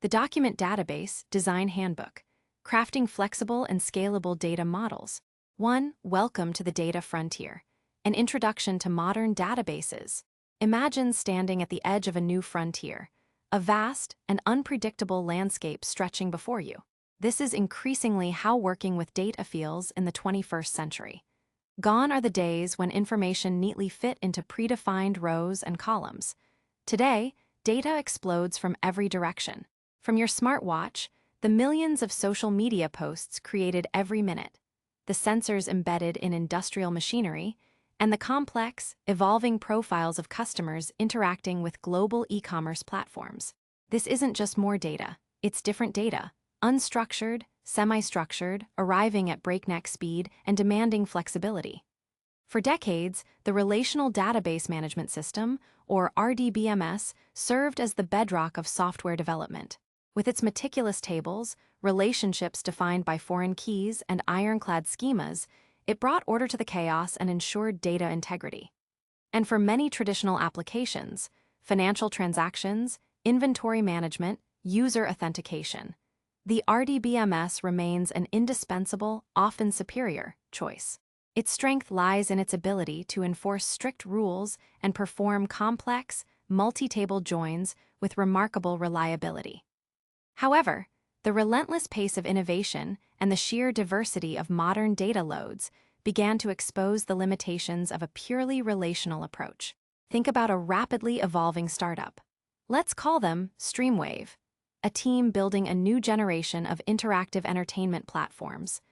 The Document Database Design Handbook, Crafting Flexible and Scalable Data Models. 1. Welcome to the Data Frontier, an introduction to modern databases. Imagine standing at the edge of a new frontier, a vast and unpredictable landscape stretching before you. This is increasingly how working with data feels in the 21st century. Gone are the days when information neatly fit into predefined rows and columns. Today, data explodes from every direction. From your smartwatch, the millions of social media posts created every minute, the sensors embedded in industrial machinery, and the complex, evolving profiles of customers interacting with global e-commerce platforms. This isn't just more data, it's different data, unstructured, semi-structured, arriving at breakneck speed and demanding flexibility. For decades, the Relational Database Management System, or RDBMS, served as the bedrock of software development. With its meticulous tables, relationships defined by foreign keys, and ironclad schemas, it brought order to the chaos and ensured data integrity. And for many traditional applications, financial transactions, inventory management, user authentication, the RDBMS remains an indispensable, often superior, choice. Its strength lies in its ability to enforce strict rules and perform complex, multi-table joins with remarkable reliability. However, the relentless pace of innovation and the sheer diversity of modern data loads began to expose the limitations of a purely relational approach. Think about a rapidly evolving startup. Let's call them Streamwave, a team building a new generation of interactive entertainment platforms.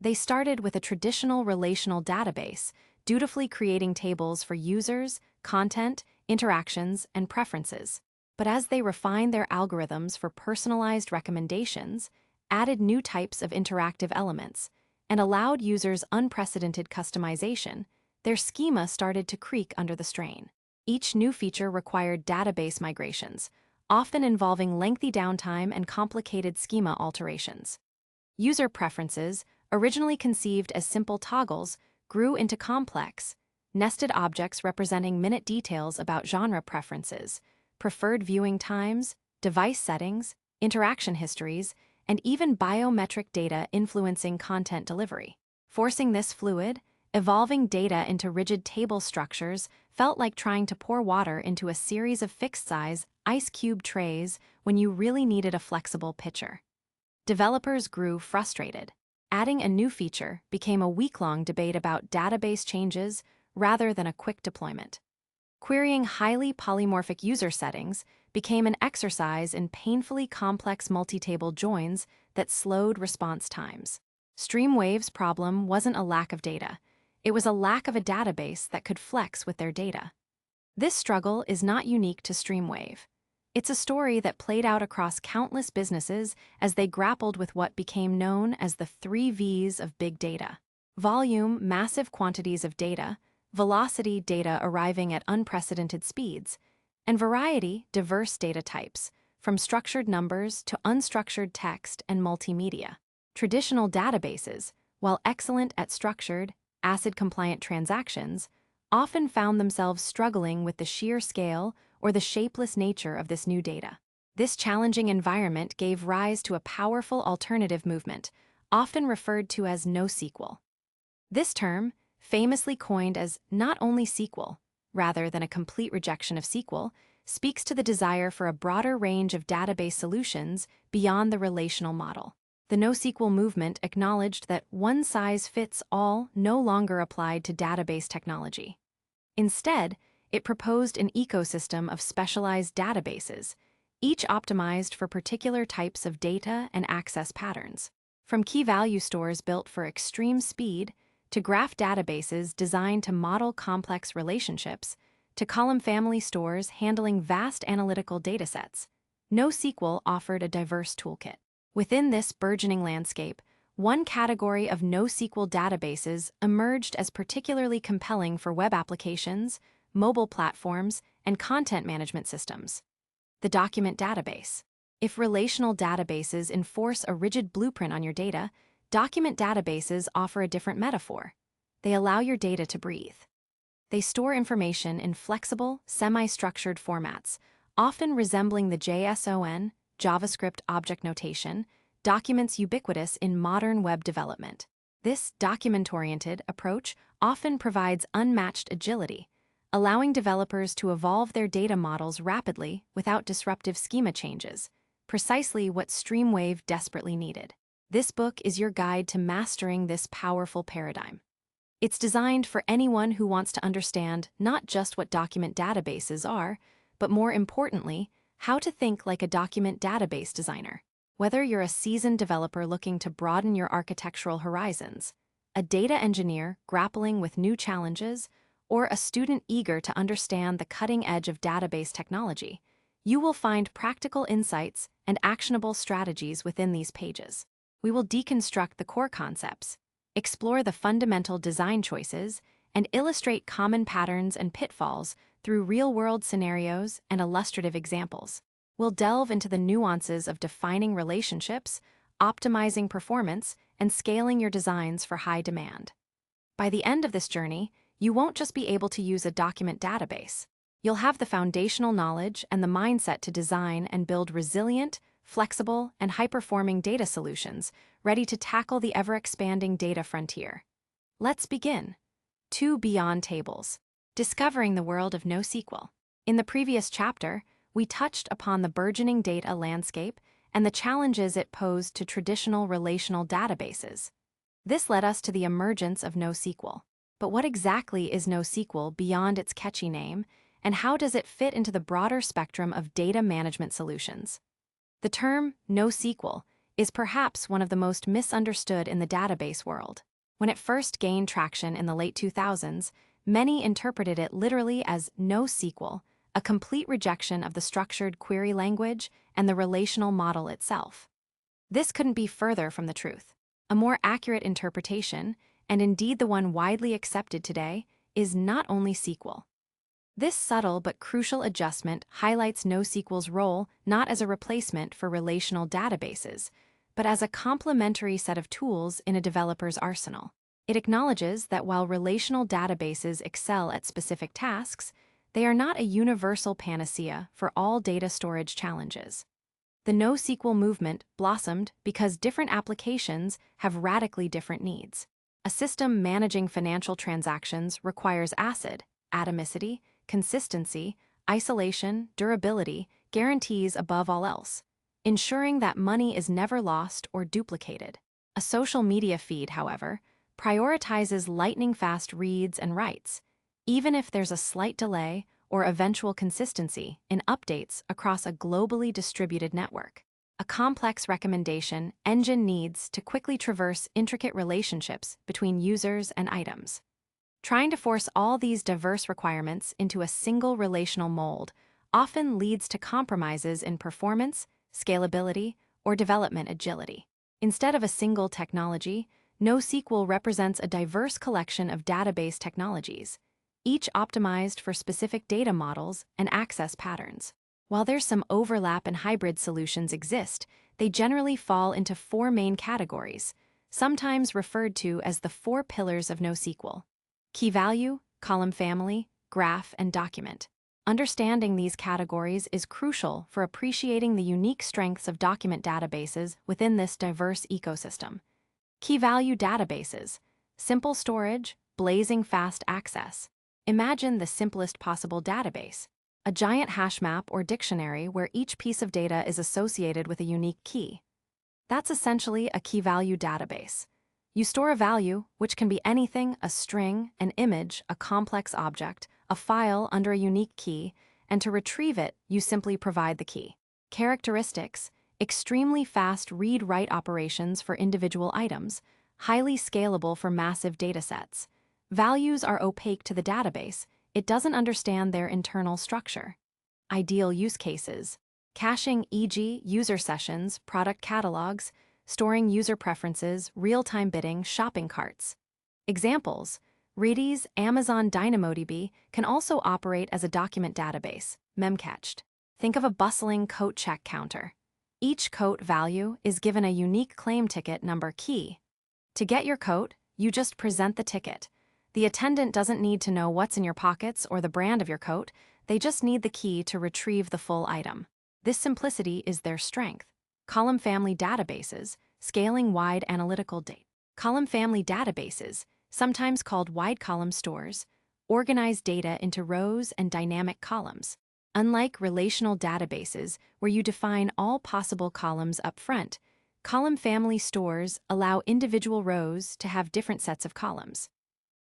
They started with a traditional relational database, dutifully creating tables for users, content, interactions, and preferences. But as they refined their algorithms for personalized recommendations, added new types of interactive elements, and allowed users unprecedented customization, their schema started to creak under the strain. Each new feature required database migrations, often involving lengthy downtime and complicated schema alterations. User preferences, originally conceived as simple toggles, grew into complex, nested objects representing minute details about genre preferences, preferred viewing times, device settings, interaction histories, and even biometric data influencing content delivery. Forcing this fluid, evolving data into rigid table structures felt like trying to pour water into a series of fixed-size, ice cube trays when you really needed a flexible pitcher. Developers grew frustrated. Adding a new feature became a week-long debate about database changes rather than a quick deployment. Querying highly polymorphic user settings became an exercise in painfully complex multi-table joins that slowed response times. Streamwave's problem wasn't a lack of data. It was a lack of a database that could flex with their data. This struggle is not unique to Streamwave. It's a story that played out across countless businesses as they grappled with what became known as the 3 V's of big data. Volume, massive quantities of data; velocity, data arriving at unprecedented speeds; and variety, diverse data types, from structured numbers to unstructured text and multimedia. Traditional databases, while excellent at structured, ACID-compliant transactions, often found themselves struggling with the sheer scale or the shapeless nature of this new data. This challenging environment gave rise to a powerful alternative movement, often referred to as NoSQL. This term, famously coined as not only SQL, rather than a complete rejection of SQL, speaks to the desire for a broader range of database solutions beyond the relational model. The NoSQL movement acknowledged that one-size-fits-all no longer applied to database technology. Instead, it proposed an ecosystem of specialized databases, each optimized for particular types of data and access patterns. From key-value stores built for extreme speed, to graph databases designed to model complex relationships, to column family stores handling vast analytical datasets, NoSQL offered a diverse toolkit. Within this burgeoning landscape, one category of NoSQL databases emerged as particularly compelling for web applications, mobile platforms, and content management systems: the document database. If relational databases enforce a rigid blueprint on your data, document databases offer a different metaphor. They allow your data to breathe. They store information in flexible, semi-structured formats, often resembling the JSON, JavaScript object notation, documents ubiquitous in modern web development. This document-oriented approach often provides unmatched agility, allowing developers to evolve their data models rapidly without disruptive schema changes, precisely what Streamwave desperately needed. This book is your guide to mastering this powerful paradigm. It's designed for anyone who wants to understand not just what document databases are, but more importantly, how to think like a document database designer. Whether you're a seasoned developer looking to broaden your architectural horizons, a data engineer grappling with new challenges, or a student eager to understand the cutting edge of database technology, you will find practical insights and actionable strategies within these pages. We will deconstruct the core concepts, explore the fundamental design choices, and illustrate common patterns and pitfalls through real-world scenarios and illustrative examples. We'll delve into the nuances of defining relationships, optimizing performance, and scaling your designs for high demand. By the end of this journey, you won't just be able to use a document database. You'll have the foundational knowledge and the mindset to design and build resilient, flexible, and high-performing data solutions ready to tackle the ever-expanding data frontier. Let's begin. 2 Beyond Tables. Discovering the world of NoSQL. In the previous chapter, we touched upon the burgeoning data landscape and the challenges it posed to traditional relational databases. This led us to the emergence of NoSQL. But what exactly is NoSQL beyond its catchy name, and how does it fit into the broader spectrum of data management solutions? The term NoSQL is perhaps one of the most misunderstood in the database world. When it first gained traction in the late 2000s, many interpreted it literally as NoSQL, a complete rejection of the structured query language and the relational model itself. This couldn't be further from the truth. A more accurate interpretation, and indeed the one widely accepted today, is not only SQL. This subtle but crucial adjustment highlights NoSQL's role not as a replacement for relational databases, but as a complementary set of tools in a developer's arsenal. It acknowledges that while relational databases excel at specific tasks, they are not a universal panacea for all data storage challenges. The NoSQL movement blossomed because different applications have radically different needs. A system managing financial transactions requires atomicity, consistency, isolation, durability, guarantees above all else, ensuring that money is never lost or duplicated. A social media feed, however, prioritizes lightning-fast reads and writes, even if there's a slight delay or eventual consistency in updates across a globally distributed network. A complex recommendation engine needs to quickly traverse intricate relationships between users and items. Trying to force all these diverse requirements into a single relational mold often leads to compromises in performance, scalability, or development agility. Instead of a single technology, NoSQL represents a diverse collection of database technologies, each optimized for specific data models and access patterns. While there's some overlap and hybrid solutions exist, they generally fall into 4 main categories, sometimes referred to as the 4 pillars of NoSQL: key value, column family, graph, and document. Understanding these categories is crucial for appreciating the unique strengths of document databases within this diverse ecosystem. Key value databases: simple storage, blazing fast access. Imagine the simplest possible database, a giant hash map or dictionary where each piece of data is associated with a unique key. That's essentially a key value database. You store a value, which can be anything: a string, an image, a complex object, a file under a unique key, and to retrieve it, you simply provide the key. Characteristics: extremely fast read-write operations for individual items, highly scalable for massive datasets. Values are opaque to the database. It doesn't understand their internal structure. Ideal use cases: caching, e.g., user sessions, product catalogs, storing user preferences, real-time bidding, shopping carts. Examples: Redis, Amazon DynamoDB can also operate as a document database, memcached. Think of a bustling coat check counter. Each coat value is given a unique claim ticket number key. To get your coat, you just present the ticket. The attendant doesn't need to know what's in your pockets or the brand of your coat, they just need the key to retrieve the full item. This simplicity is their strength. Column family databases, scaling wide analytical data. Column family databases, sometimes called wide column stores, organize data into rows and dynamic columns. Unlike relational databases, where you define all possible columns up front, column family stores allow individual rows to have different sets of columns.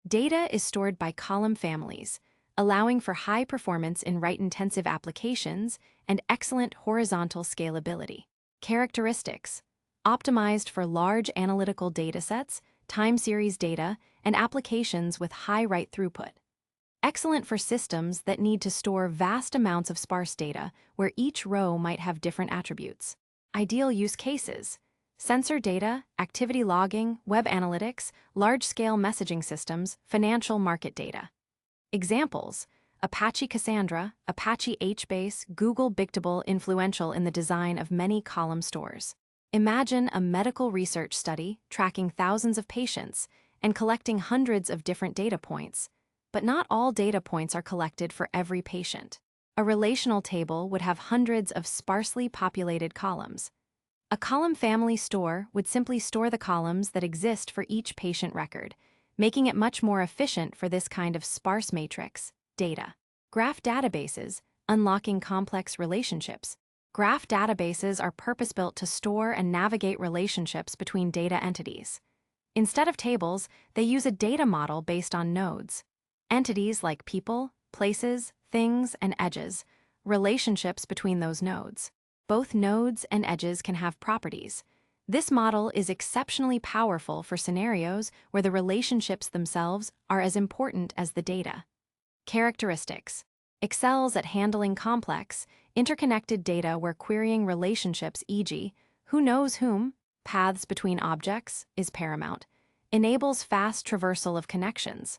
Data is stored by column families, allowing for high performance in write-intensive applications and excellent horizontal scalability. Characteristics: optimized for large analytical datasets, time series data, and applications with high write throughput. Excellent for systems that need to store vast amounts of sparse data where each row might have different attributes. Ideal use cases: sensor data, activity logging, web analytics, large-scale messaging systems, financial market data. Examples: Apache Cassandra, Apache HBase, Google Bigtable, influential in the design of many column stores. Imagine a medical research study tracking thousands of patients and collecting hundreds of different data points, but not all data points are collected for every patient. A relational table would have hundreds of sparsely populated columns. A column family store would simply store the columns that exist for each patient record, making it much more efficient for this kind of sparse matrix data. Graph databases, unlocking complex relationships. Graph databases are purpose-built to store and navigate relationships between data entities. Instead of tables, they use a data model based on nodes. Entities like people, places, things, and edges, relationships between those nodes. Both nodes and edges can have properties. This model is exceptionally powerful for scenarios where the relationships themselves are as important as the data. Characteristics: excels at handling complex, interconnected data where querying relationships, e.g., who knows whom, paths between objects, is paramount. Enables fast traversal of connections.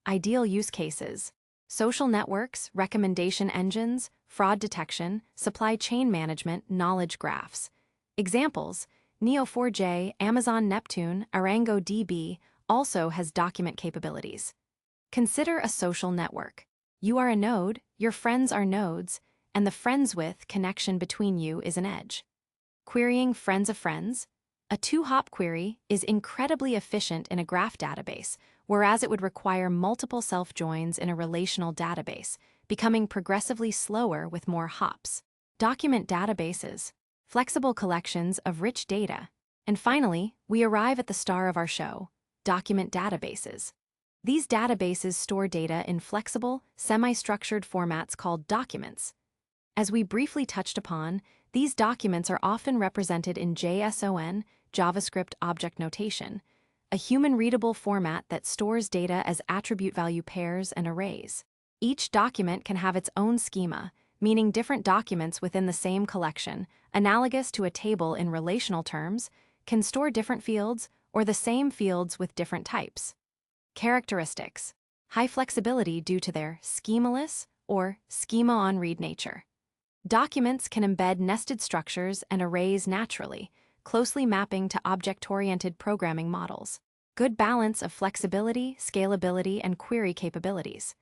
Ideal use cases: social networks, recommendation engines, fraud detection, supply chain management, knowledge graphs. Examples: Neo4j, Amazon Neptune, ArangoDB also has document capabilities. Consider a social network. You are a node, your friends are nodes, and the friends with connection between you is an edge. Querying friends of friends. A two-hop query is incredibly efficient in a graph database, whereas it would require multiple self-joins in a relational database, becoming progressively slower with more hops. Document databases, flexible collections of rich data. And finally, we arrive at the star of our show: document databases. These databases store data in flexible, semi-structured formats called documents. As we briefly touched upon, these documents are often represented in JSON, JavaScript Object Notation, a human-readable format that stores data as attribute value pairs and arrays. Each document can have its own schema, meaning different documents within the same collection, analogous to a table in relational terms, can store different fields or the same fields with different types. Characteristics: high flexibility due to their schemaless or schema-on-read nature. Documents can embed nested structures and arrays naturally, closely mapping to object-oriented programming models. Good balance of flexibility, scalability, and query capabilities.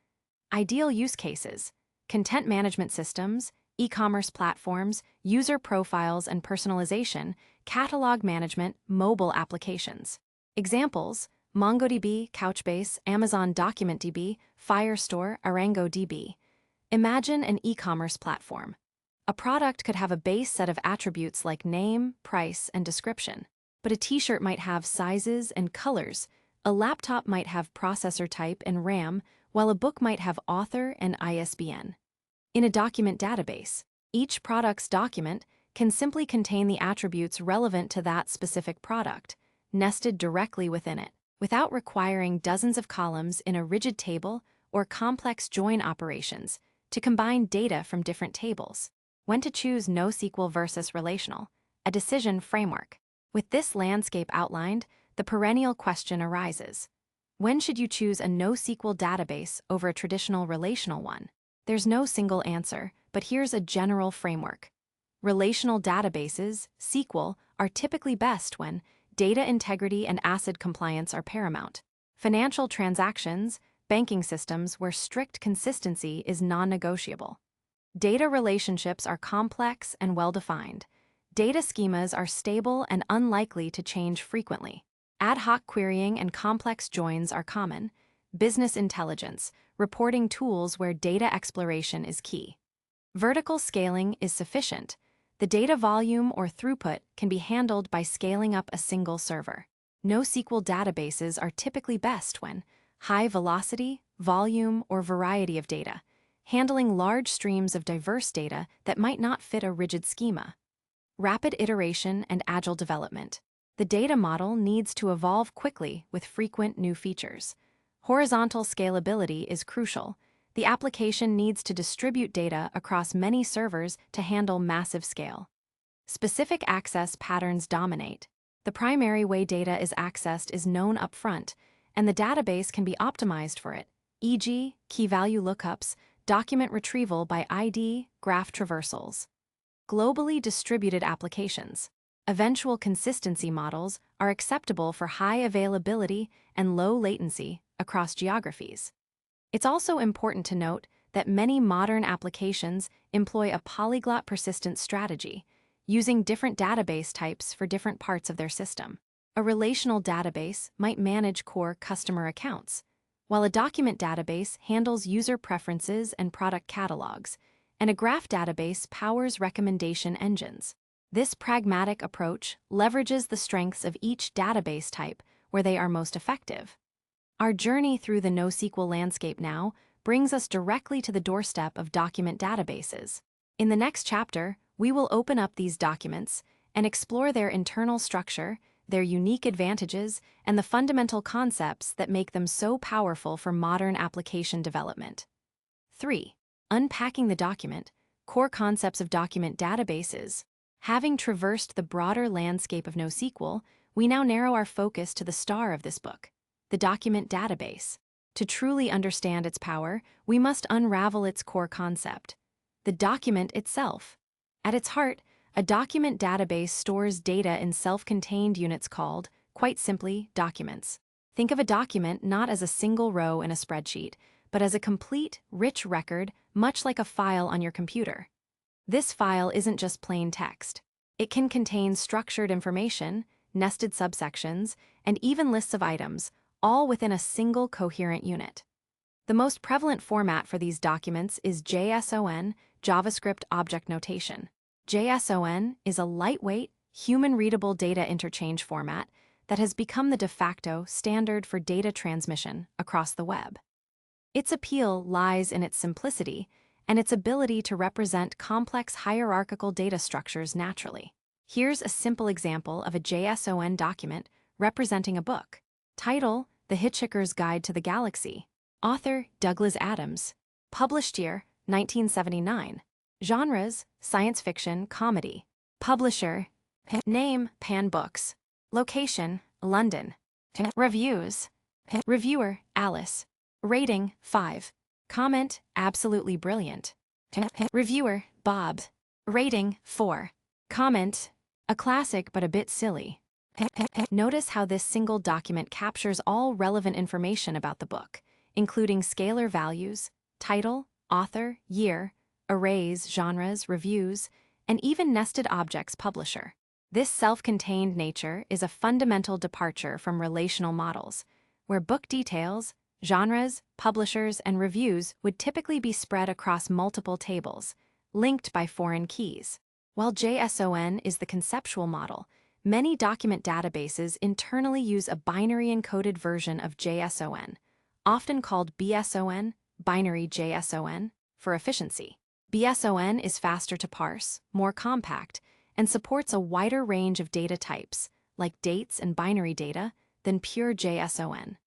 Ideal use cases: content management systems, e-commerce platforms, user profiles and personalization, catalog management, mobile applications. Examples: MongoDB, Couchbase, Amazon DocumentDB, Firestore, ArangoDB. Imagine an e-commerce platform. A product could have a base set of attributes like name, price, and description, but a t-shirt might have sizes and colors, a laptop might have processor type and RAM, while a book might have author and ISBN. In a document database, each product's document can simply contain the attributes relevant to that specific product, nested directly within it, without requiring dozens of columns in a rigid table or complex join operations to combine data from different tables. When to choose NoSQL versus relational, a decision framework. With this landscape outlined, the perennial question arises: when should you choose a NoSQL database over a traditional relational one? There's no single answer, but here's a general framework. Relational databases, SQL, are typically best when data integrity and ACID compliance are paramount. Financial transactions, banking systems where strict consistency is non-negotiable. Data relationships are complex and well-defined. Data schemas are stable and unlikely to change frequently. Ad hoc querying and complex joins are common. Business intelligence, reporting tools where data exploration is key. Vertical scaling is sufficient. The data volume or throughput can be handled by scaling up a single server. NoSQL databases are typically best when high velocity, volume, or variety of data, handling large streams of diverse data that might not fit a rigid schema. Rapid iteration and agile development. The data model needs to evolve quickly with frequent new features. Horizontal scalability is crucial. The application needs to distribute data across many servers to handle massive scale. Specific access patterns dominate. The primary way data is accessed is known upfront, and the database can be optimized for it, e.g., key-value lookups, document retrieval by ID, graph traversals. Globally distributed applications. Eventual consistency models are acceptable for high availability and low latency across geographies. It's also important to note that many modern applications employ a polyglot persistence strategy, using different database types for different parts of their system. A relational database might manage core customer accounts, while a document database handles user preferences and product catalogs, and a graph database powers recommendation engines. This pragmatic approach leverages the strengths of each database type where they are most effective. Our journey through the NoSQL landscape now brings us directly to the doorstep of document databases. In the next chapter, we will open up these documents and explore their internal structure, their unique advantages, and the fundamental concepts that make them so powerful for modern application development. 3. Unpacking the document, core concepts of document databases. Having traversed the broader landscape of NoSQL, we now narrow our focus to the star of this book, the document database. To truly understand its power, we must unravel its core concept, the document itself. At its heart, a document database stores data in self-contained units called, quite simply, documents. Think of a document not as a single row in a spreadsheet, but as a complete, rich record, much like a file on your computer. This file isn't just plain text. It can contain structured information, nested subsections, and even lists of items, all within a single coherent unit. The most prevalent format for these documents is JSON, JavaScript Object Notation. JSON is a lightweight, human-readable data interchange format that has become the de facto standard for data transmission across the web. Its appeal lies in its simplicity and its ability to represent complex hierarchical data structures naturally. Here's a simple example of a JSON document representing a book. Title: The Hitchhiker's Guide to the Galaxy. Author: Douglas Adams. Published year: 1979. Genres: science fiction, comedy. Publisher: name: Pan Books. Location: London. Reviews: reviewer: Alice. Rating: 5. Comment: absolutely brilliant. Reviewer: Bob. Rating: 4. Comment: a classic but a bit silly. Notice how this single document captures all relevant information about the book, including scalar values, title, author, year, arrays, genres, reviews, and even nested objects publisher. This self-contained nature is a fundamental departure from relational models, where book details, genres, publishers, and reviews would typically be spread across multiple tables, linked by foreign keys. While JSON is the conceptual model, many document databases internally use a binary encoded version of JSON, often called BSON, binary JSON, for efficiency. BSON is faster to parse, more compact, and supports a wider range of data types, like dates and binary data, than pure JSON.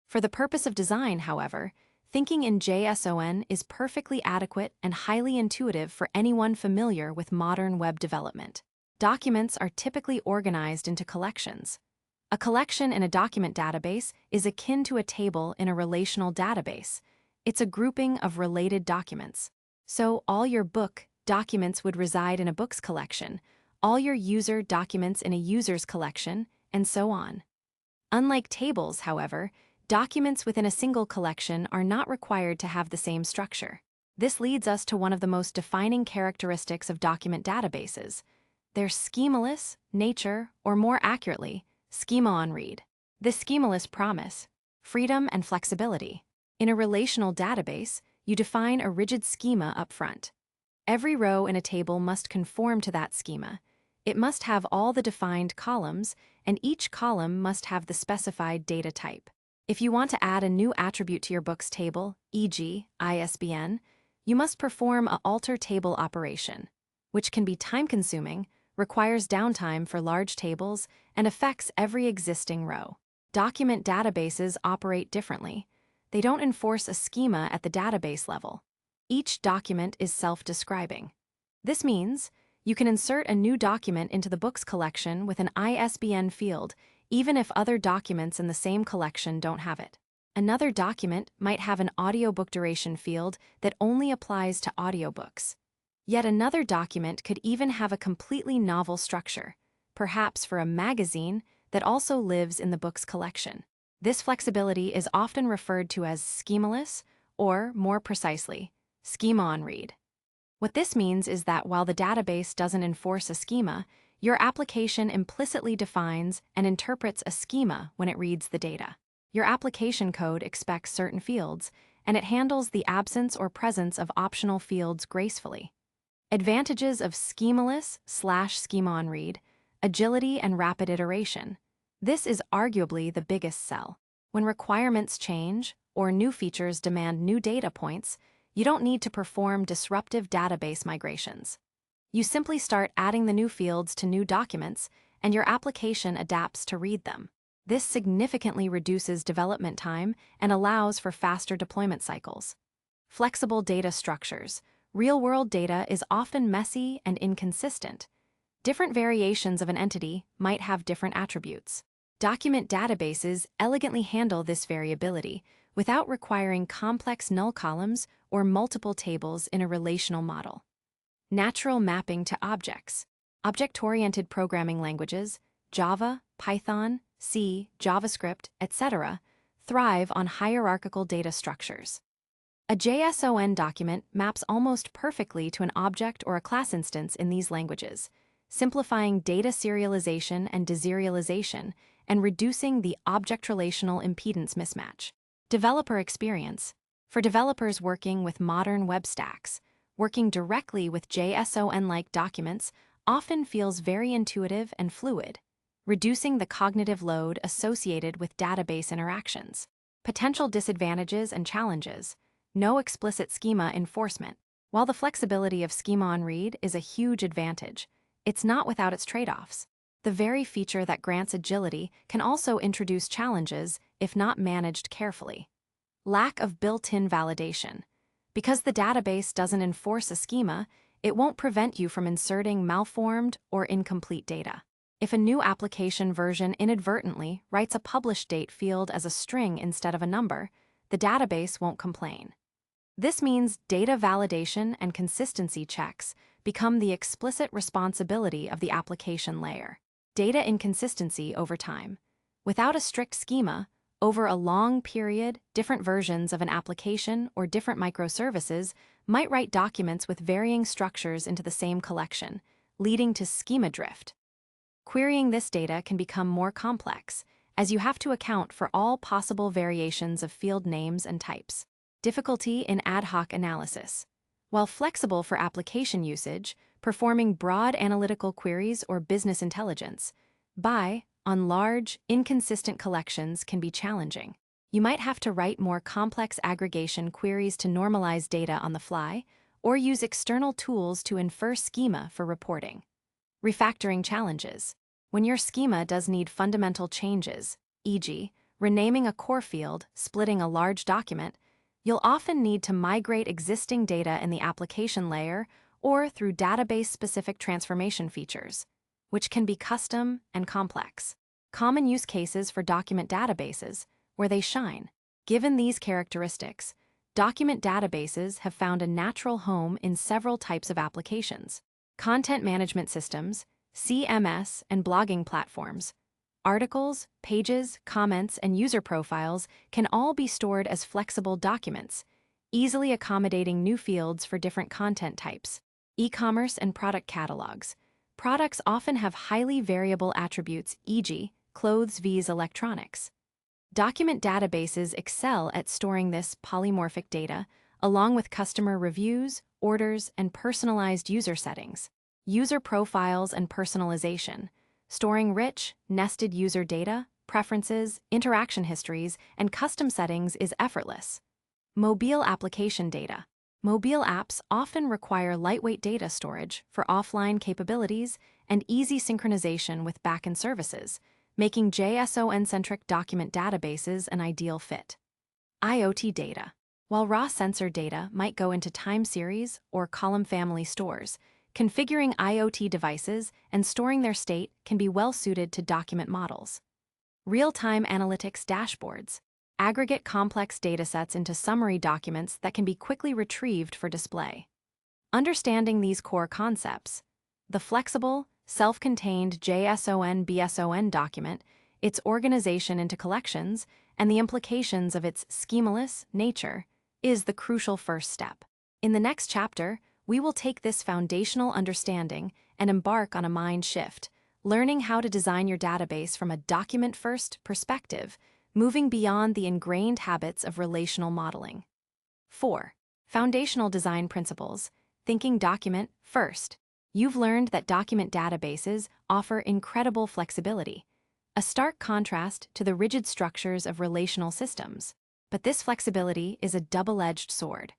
For the purpose of design, however, thinking in JSON is perfectly adequate and highly intuitive for anyone familiar with modern web development. Documents are typically organized into collections. A collection in a document database is akin to a table in a relational database. It's a grouping of related documents. So all your book documents would reside in a books collection, all your user documents in a users collection, and so on. Unlike tables, however, documents within a single collection are not required to have the same structure. This leads us to one of the most defining characteristics of document databases: their schemaless nature, or more accurately, schema-on-read. This schemaless promise freedom and flexibility. In a relational database, you define a rigid schema up front. Every row in a table must conform to that schema. It must have all the defined columns, and each column must have the specified data type. If you want to add a new attribute to your books table, e.g., ISBN, you must perform a alter table operation, which can be time-consuming, requires downtime for large tables, and affects every existing row. Document databases operate differently. They don't enforce a schema at the database level. Each document is self-describing. This means you can insert a new document into the books collection with an ISBN field, even if other documents in the same collection don't have it. Another document might have an audiobook duration field that only applies to audiobooks. Yet another document could even have a completely novel structure, perhaps for a magazine that also lives in the books collection. This flexibility is often referred to as schemaless, or, more precisely, schema-on-read. What this means is that while the database doesn't enforce a schema, your application implicitly defines and interprets a schema when it reads the data. Your application code expects certain fields, and it handles the absence or presence of optional fields gracefully. Advantages of schemaless/schema-on-read: agility and rapid iteration. This is arguably the biggest sell. When requirements change or new features demand new data points, you don't need to perform disruptive database migrations. You simply start adding the new fields to new documents, and your application adapts to read them. This significantly reduces development time and allows for faster deployment cycles. Flexible data structures. Real-world data is often messy and inconsistent. Different variations of an entity might have different attributes. Document databases elegantly handle this variability without requiring complex null columns or multiple tables in a relational model. Natural mapping to objects. Object-oriented programming languages, Java, Python, C, JavaScript, etc., thrive on hierarchical data structures. A JSON document maps almost perfectly to an object or a class instance in these languages, simplifying data serialization and deserialization and reducing the object-relational impedance mismatch. Developer experience. For developers working with modern web stacks, working directly with JSON-like documents often feels very intuitive and fluid, reducing the cognitive load associated with database interactions. Potential disadvantages and challenges. No explicit schema enforcement. While the flexibility of schema-on-read is a huge advantage, it's not without its trade-offs. The very feature that grants agility can also introduce challenges if not managed carefully. Lack of built-in validation. Because the database doesn't enforce a schema, it won't prevent you from inserting malformed or incomplete data. If a new application version inadvertently writes a publish date field as a string instead of a number, the database won't complain. This means data validation and consistency checks become the explicit responsibility of the application layer. Data inconsistency over time. Without a strict schema, over a long period, different versions of an application or different microservices might write documents with varying structures into the same collection, leading to schema drift. Querying this data can become more complex, as you have to account for all possible variations of field names and types. Difficulty in ad hoc analysis. While flexible for application usage, performing broad analytical queries or business intelligence, on large, inconsistent collections can be challenging. You might have to write more complex aggregation queries to normalize data on the fly, or use external tools to infer schema for reporting. Refactoring challenges. When your schema does need fundamental changes, e.g., renaming a core field, splitting a large document, you'll often need to migrate existing data in the application layer or through database-specific transformation features, which can be custom and complex. Common use cases for document databases, where they shine. Given these characteristics, document databases have found a natural home in several types of applications. Content management systems, CMS, and blogging platforms. Articles, pages, comments, and user profiles can all be stored as flexible documents, easily accommodating new fields for different content types. E-commerce and product catalogs. Products often have highly variable attributes, e.g., clothes vs electronics. Document databases excel at storing this polymorphic data, along with customer reviews, orders, and personalized user settings. User profiles and personalization. Storing rich, nested user data, preferences, interaction histories, and custom settings is effortless. Mobile application data. Mobile apps often require lightweight data storage for offline capabilities and easy synchronization with backend services, making JSON-centric document databases an ideal fit. IoT data. While raw sensor data might go into time series or column family stores, configuring IoT devices and storing their state can be well suited to document models. Real-time analytics dashboards aggregate complex datasets into summary documents that can be quickly retrieved for display. Understanding these core concepts, the flexible, self-contained JSON-BSON document, its organization into collections, and the implications of its schemaless nature is the crucial first step. In the next chapter, we will take this foundational understanding and embark on a mind shift, learning how to design your database from a document-first perspective, moving beyond the ingrained habits of relational modeling. 4. Foundational design principles. Thinking document first. You've learned that document databases offer incredible flexibility, a stark contrast to the rigid structures of relational systems. But this flexibility is a double-edged sword.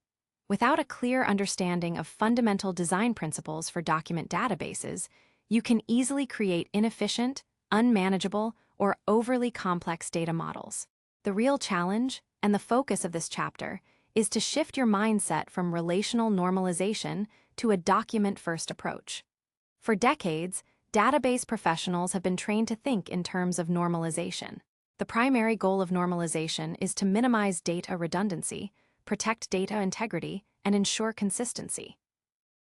Without a clear understanding of fundamental design principles for document databases, you can easily create inefficient, unmanageable, or overly complex data models. The real challenge, and the focus of this chapter, is to shift your mindset from relational normalization to a document-first approach. For decades, database professionals have been trained to think in terms of normalization. The primary goal of normalization is to minimize data redundancy, protect data integrity, and ensure consistency.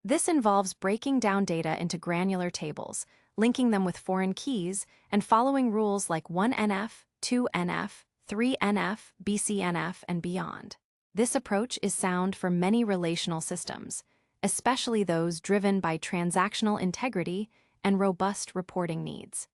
This involves breaking down data into granular tables, linking them with foreign keys, and following rules like 1NF, 2NF, 3NF, BCNF, and beyond. This approach is sound for many relational systems, especially those driven by transactional integrity and robust reporting needs.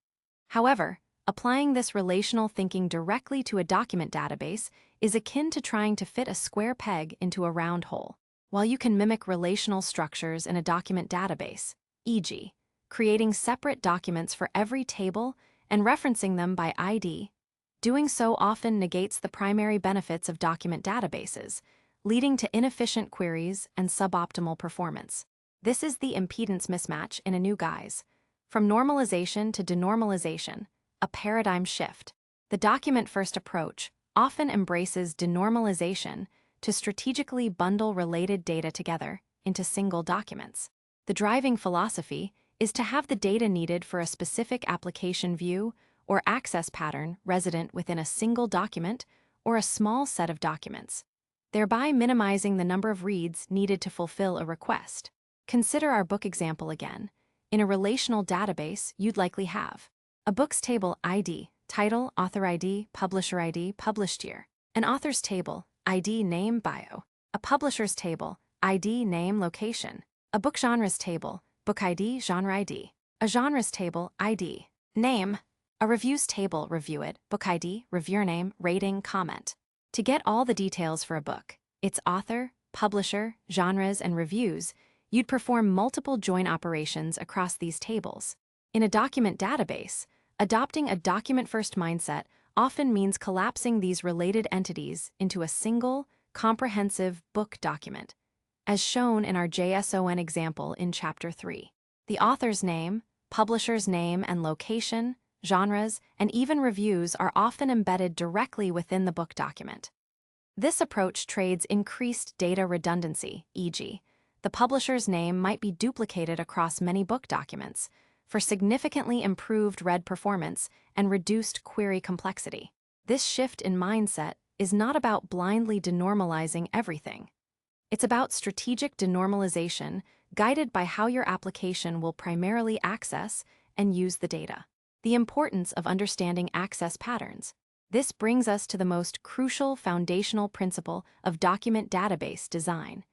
However, applying this relational thinking directly to a document database is akin to trying to fit a square peg into a round hole. While you can mimic relational structures in a document database, e.g., creating separate documents for every table and referencing them by ID, doing so often negates the primary benefits of document databases, leading to inefficient queries and suboptimal performance. This is the impedance mismatch in a new guise. From normalization to denormalization, a paradigm shift. The document-first approach often embraces denormalization to strategically bundle related data together into single documents. The driving philosophy is to have the data needed for a specific application view or access pattern resident within a single document or a small set of documents, thereby minimizing the number of reads needed to fulfill a request. Consider our book example again. In a relational database, you'd likely have a book's table ID, title, author ID, publisher ID, published year, an author's table, ID, name, bio, a publisher's table, ID, name, location, a book genres table, book ID, genre ID, a genres table, ID, name, a reviews table, review it, book ID, reviewer name, rating, comment. To get all the details for a book, its author, publisher, genres, and reviews, you'd perform multiple join operations across these tables. In a document database, adopting a document-first mindset often means collapsing these related entities into a single, comprehensive book document, as shown in our JSON example in Chapter 3. The author's name, publisher's name and location, genres, and even reviews are often embedded directly within the book document. This approach trades increased data redundancy, e.g., the publisher's name might be duplicated across many book documents, for significantly improved read performance and reduced query complexity. This shift in mindset is not about blindly denormalizing everything. It's about strategic denormalization guided by how your application will primarily access and use the data. The importance of understanding access patterns. This brings us to the most crucial foundational principle of document database design: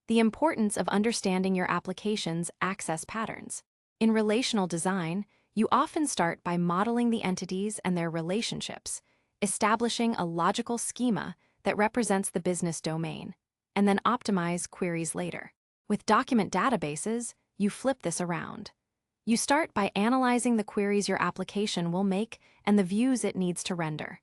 the importance of understanding your application's access patterns. In relational design, you often start by modeling the entities and their relationships, establishing a logical schema that represents the business domain, and then optimize queries later. With document databases, you flip this around. You start by analyzing the queries your application will make and the views it needs to render.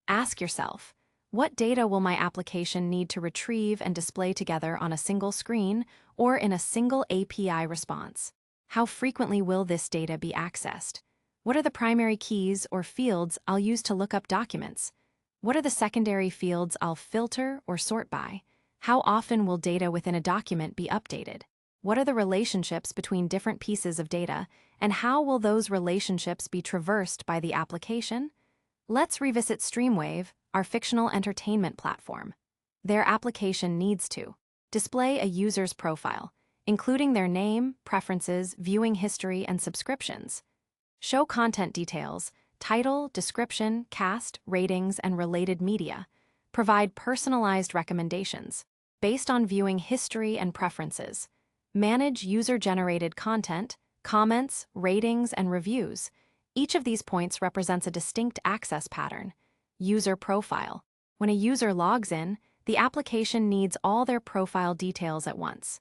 Ask yourself, what data will my application need to retrieve and display together on a single screen or in a single API response? How frequently will this data be accessed? What are the primary keys or fields I'll use to look up documents? What are the secondary fields I'll filter or sort by? How often will data within a document be updated? What are the relationships between different pieces of data, and how will those relationships be traversed by the application? Let's revisit Streamwave, our fictional entertainment platform. Their application needs to display a user's profile, including their name, preferences, viewing history, and subscriptions. Show content details, title, description, cast, ratings, and related media. Provide personalized recommendations based on viewing history and preferences. Manage user-generated content, comments, ratings, and reviews. Each of these points represents a distinct access pattern. User profile. When a user logs in, the application needs all their profile details at once.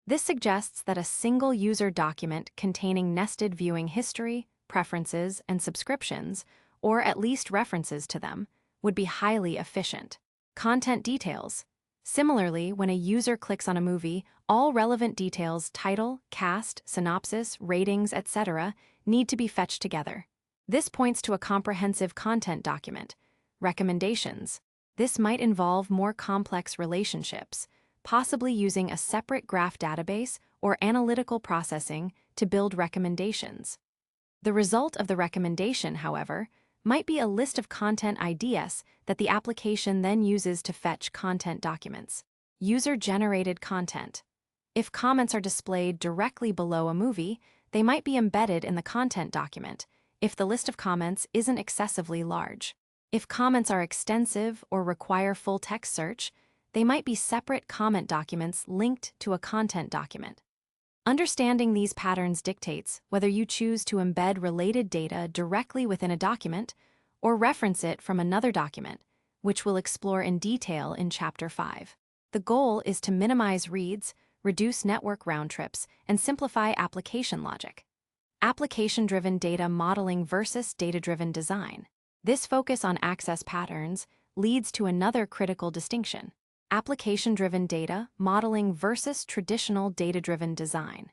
This suggests that a single user document containing nested viewing history, preferences, and subscriptions, or at least references to them, would be highly efficient. Content details. Similarly, when a user clicks on a movie, all relevant details, title, cast, synopsis, ratings, etc., need to be fetched together. This points to a comprehensive content document. Recommendations. This might involve more complex relationships, possibly using a separate graph database or analytical processing to build recommendations. The result of the recommendation, however, might be a list of content ideas that the application then uses to fetch content documents. User-generated content. If comments are displayed directly below a movie, they might be embedded in the content document if the list of comments isn't excessively large. If comments are extensive or require full text search, they might be separate comment documents linked to a content document. Understanding these patterns dictates whether you choose to embed related data directly within a document or reference it from another document, which we'll explore in detail in Chapter 5. The goal is to minimize reads, reduce network round trips, and simplify application logic. Application-driven data modeling versus data-driven design. This focus on access patterns leads to another critical distinction: application-driven data modeling versus traditional data-driven design.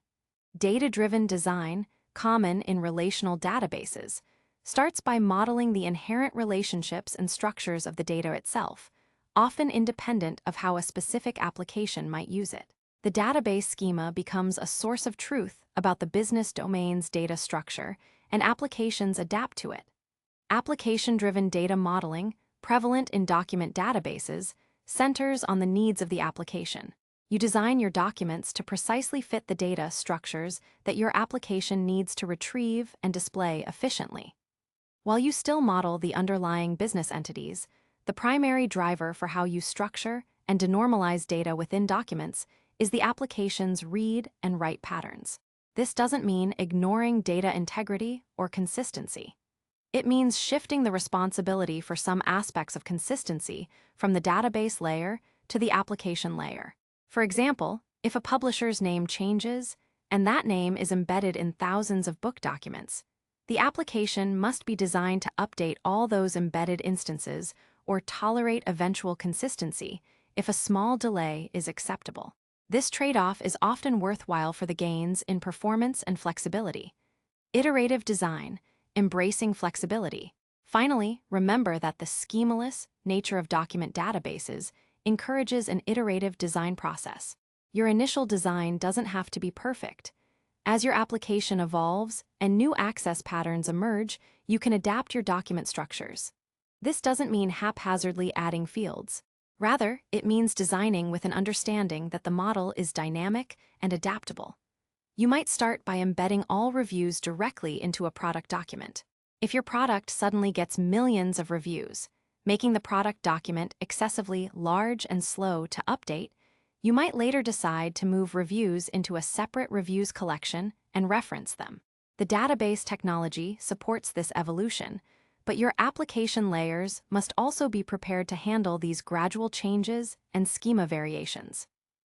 Data-driven design, common in relational databases, starts by modeling the inherent relationships and structures of the data itself, often independent of how a specific application might use it. The database schema becomes a source of truth about the business domain's data structure, and applications adapt to it. Application-driven data modeling, prevalent in document databases, centers on the needs of the application. You design your documents to precisely fit the data structures that your application needs to retrieve and display efficiently. While you still model the underlying business entities, the primary driver for how you structure and denormalize data within documents is the application's read and write patterns. This doesn't mean ignoring data integrity or consistency. It means shifting the responsibility for some aspects of consistency from the database layer to the application layer. For example, if a publisher's name changes, and that name is embedded in thousands of book documents, the application must be designed to update all those embedded instances or tolerate eventual consistency if a small delay is acceptable. This trade-off is often worthwhile for the gains in performance and flexibility. Iterative design, embracing flexibility. Finally, remember that the schemaless nature of document databases encourages an iterative design process. Your initial design doesn't have to be perfect. As your application evolves and new access patterns emerge, you can adapt your document structures. This doesn't mean haphazardly adding fields. Rather, it means designing with an understanding that the model is dynamic and adaptable. You might start by embedding all reviews directly into a product document. If your product suddenly gets millions of reviews, making the product document excessively large and slow to update, you might later decide to move reviews into a separate reviews collection and reference them. The database technology supports this evolution, but your application layers must also be prepared to handle these gradual changes and schema variations.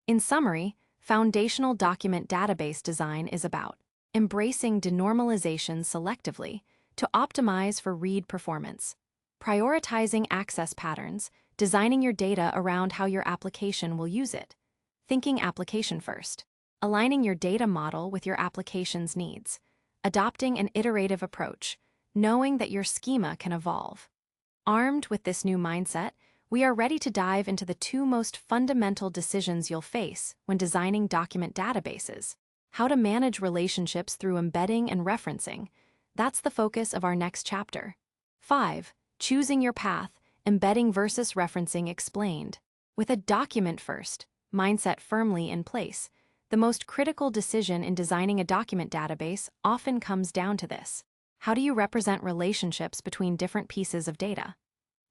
In summary, foundational document database design is about embracing denormalization selectively to optimize for read performance, prioritizing access patterns, designing your data around how your application will use it, thinking application first, aligning your data model with your application's needs, adopting an iterative approach, knowing that your schema can evolve. Armed with this new mindset, we are ready to dive into the two most fundamental decisions you'll face when designing document databases: how to manage relationships through embedding and referencing. That's the focus of our next chapter. 5. Choosing your path, embedding versus referencing explained. With a document-first mindset firmly in place, the most critical decision in designing a document database often comes down to this: how do you represent relationships between different pieces of data?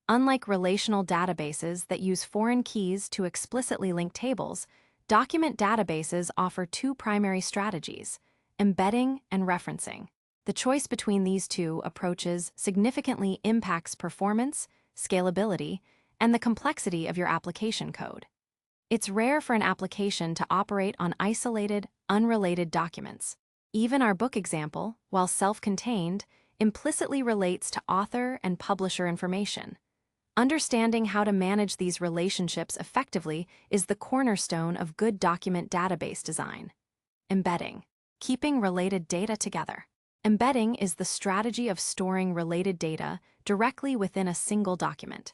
Unlike relational databases that use foreign keys to explicitly link tables, document databases offer two primary strategies: embedding and referencing. The choice between these two approaches significantly impacts performance, scalability, and the complexity of your application code. It's rare for an application to operate on isolated, unrelated documents. Even our book example, while self-contained, implicitly relates to author and publisher information. Understanding how to manage these relationships effectively is the cornerstone of good document database design. Embedding, keeping related data together. Embedding is the strategy of storing related data directly within a single document.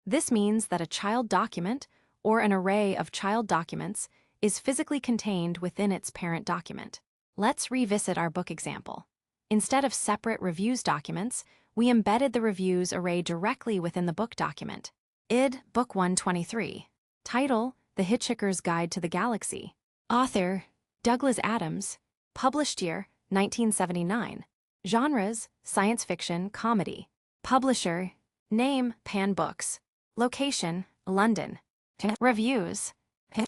This means that a child document, or an array of child documents, is physically contained within its parent document. Let's revisit our book example. Instead of separate reviews documents, we embedded the reviews array directly within the book document. Id. Book 123. Title: The Hitchhiker's Guide to the Galaxy. Author: Douglas Adams. Published year: 1979. Genres: science fiction, comedy. Publisher: name, Pan Books. Location: London. Reviews: